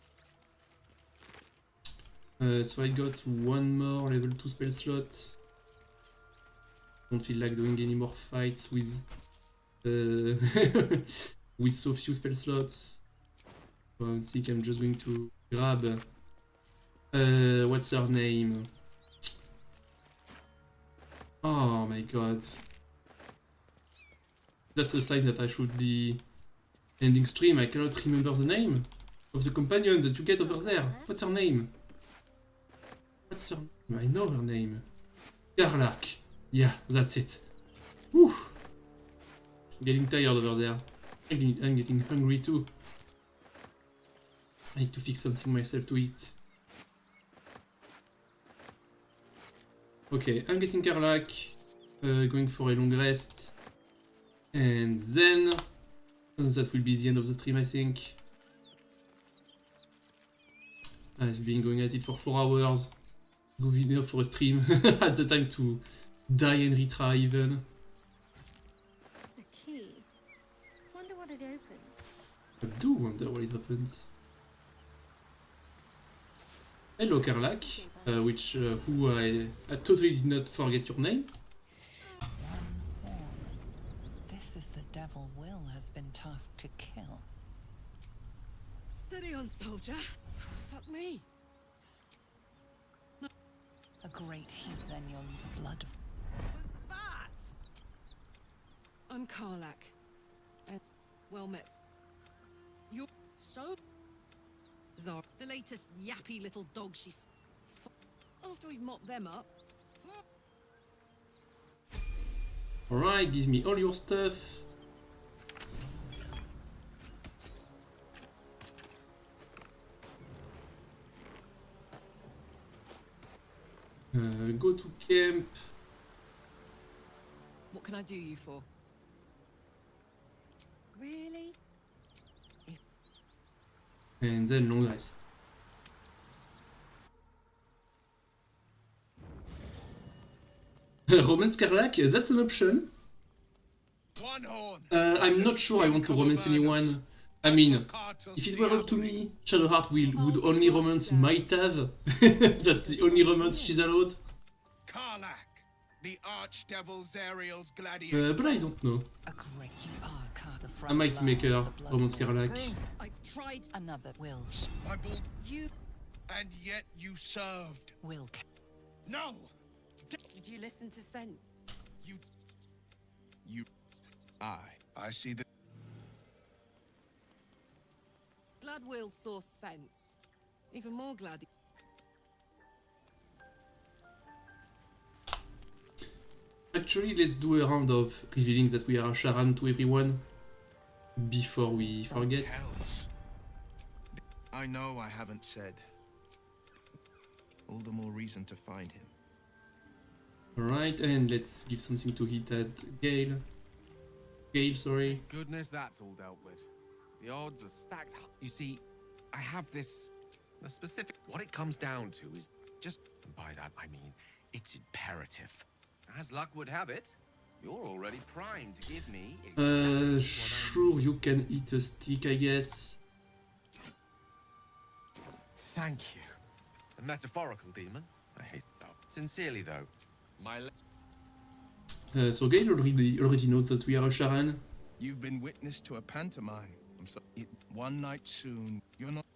S1: So I got one more level 2 spell slot. Don't feel like doing any more fights with with so few spell slots. So I think I'm just going to grab what's her name? Oh my god. That's a sign that I should be ending stream. I cannot remember the name of the companion that you get over there. What's her name? What's her name? I know her name. Garlac. Yeah, that's it. Whew. Getting tired over there. I'm getting hungry too. I need to fix something myself to eat. Okay, I'm getting Garlac, going for a long rest, And then that will be the end of the stream, I think. I've been going at it for 4 hours. Good enough for a stream. Had the time to die and retry even.
S17: A key. Wonder what it opens.
S1: I do wonder what it opens. Hello Karlak, who I totally did not forget your name.
S2: This is the devil Will has been tasked to kill.
S13: Steady on, soldier. Fuck me.
S2: A great heap, then your blood.
S13: Was that? I'm Karlak. And well met. You're so... Zara, the latest yappy little dog she's... After we've mopped them up...
S1: Alright, give me all your stuff. Go to camp.
S13: What can I do you for? Really?
S1: And then long rest. Romance Karlak, that's an option. I'm not sure I want to romance anyone. I mean, if it were up to me, Shadowheart would only romance my Tav. That's the only romance she's allowed.
S11: Karlak, the Archdevil Zariel's gladiator.
S1: But I don't know.
S2: A great
S1: I might make her romance Karlak.
S13: I've tried
S2: another will.
S13: You
S11: and yet you served.
S2: Will.
S11: No.
S13: Did you listen to Sen?
S11: You. I see the.
S13: Glad Will saw sense. Even more glad.
S1: Actually, let's do a round of revealing that we are Sharan to everyone before we forget.
S11: I know I haven't said. All the more reason to find him.
S1: Alright, and let's give something to hit at Gale. Gale, sorry.
S6: Goodness, that's all dealt with. The odds are stacked. You see, I have this... a specific... What it comes down to is just... By that, I mean, it's imperative. As luck would have it, you're already primed to give me...
S1: Sure, you can eat a stick, I guess.
S6: Thank you. A metaphorical demon? I hate that. Sincerely, though, my...
S1: So Gale already knows that we are a Sharan.
S11: You've been witness to a pantomime. I'm sorry. One night soon. You're not...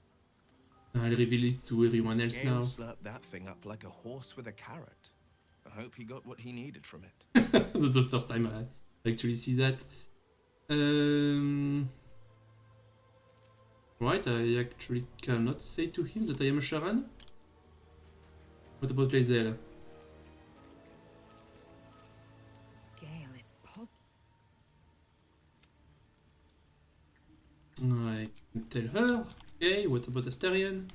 S1: I'll reveal it to everyone else
S11: Gale
S1: now.
S11: slurped that thing up like a horse with a carrot. I hope he got what he needed from it.
S1: That's the first time I actually see that. Right, I actually cannot say to him that I am a Sharan. What about Lae'zel?
S13: Gale is
S1: I can tell her. Okay, what about Astarion?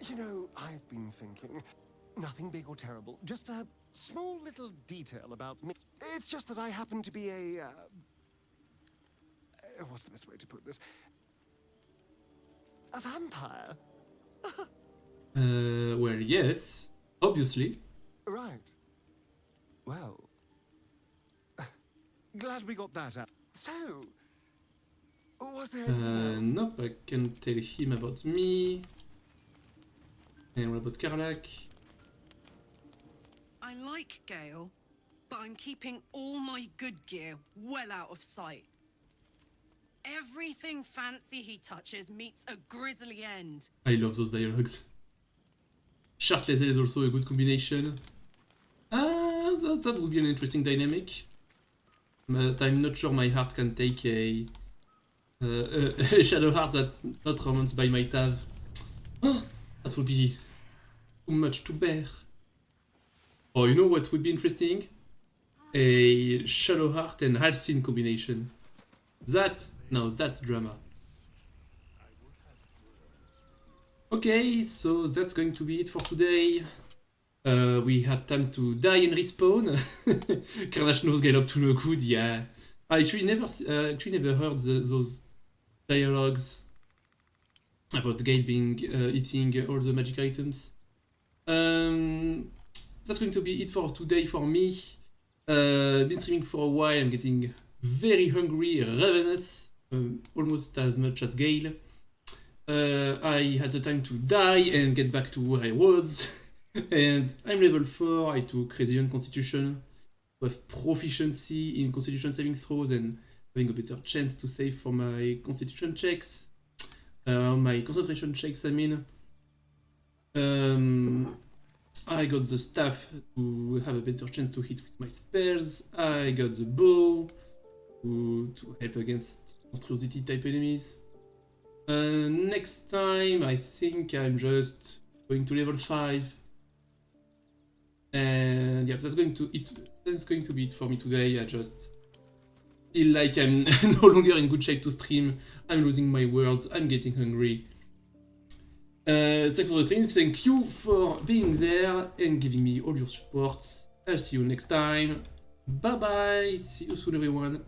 S7: You know, I've been thinking, nothing big or terrible, just a small little detail about me. It's just that I happen to be a, what's the best way to put this? A vampire.
S1: Well, yes, obviously.
S7: Right. Well, glad we got that out. So, was there anything else?
S1: Nope, I can tell him about me. And what about Karlak?
S22: I like Gale, but I'm keeping all my good gear well out of sight. Everything fancy he touches meets a grisly end.
S1: I love those dialogues. Shart Lae'zel is also a good combination. That would be an interesting dynamic. But I'm not sure my heart can take a Shadowheart that's not romanced by my Tav. That would be too much to bear. Oh, you know what would be interesting? A Shadowheart and Halcyon combination. No, that's drama. Okay, so that's going to be it for today. We had time to die and respawn. Carnage knows get up to no good, yeah. I actually never heard those dialogues about Gale being eating all the magic items. That's going to be it for today for me. Been streaming for a while, I'm getting very hungry, ravenous, almost as much as Gale. I had the time to die and get back to where I was. And I'm level 4, I took Resilient Constitution to have proficiency in Constitution saving throws and having a better chance to save for my Constitution checks. My concentration checks, I mean. I got the staff to have a better chance to hit with my spells. I got the bow to help against monstrosity type enemies. Next time, I think I'm just going to level 5. And yeah, that's going to be it for me today. I just feel like I'm no longer in good shape to stream. I'm losing my words. I'm getting hungry. Thanks for the stream. Thank you for being there and giving me all your support. I'll see you next time. Bye bye. See you soon, everyone.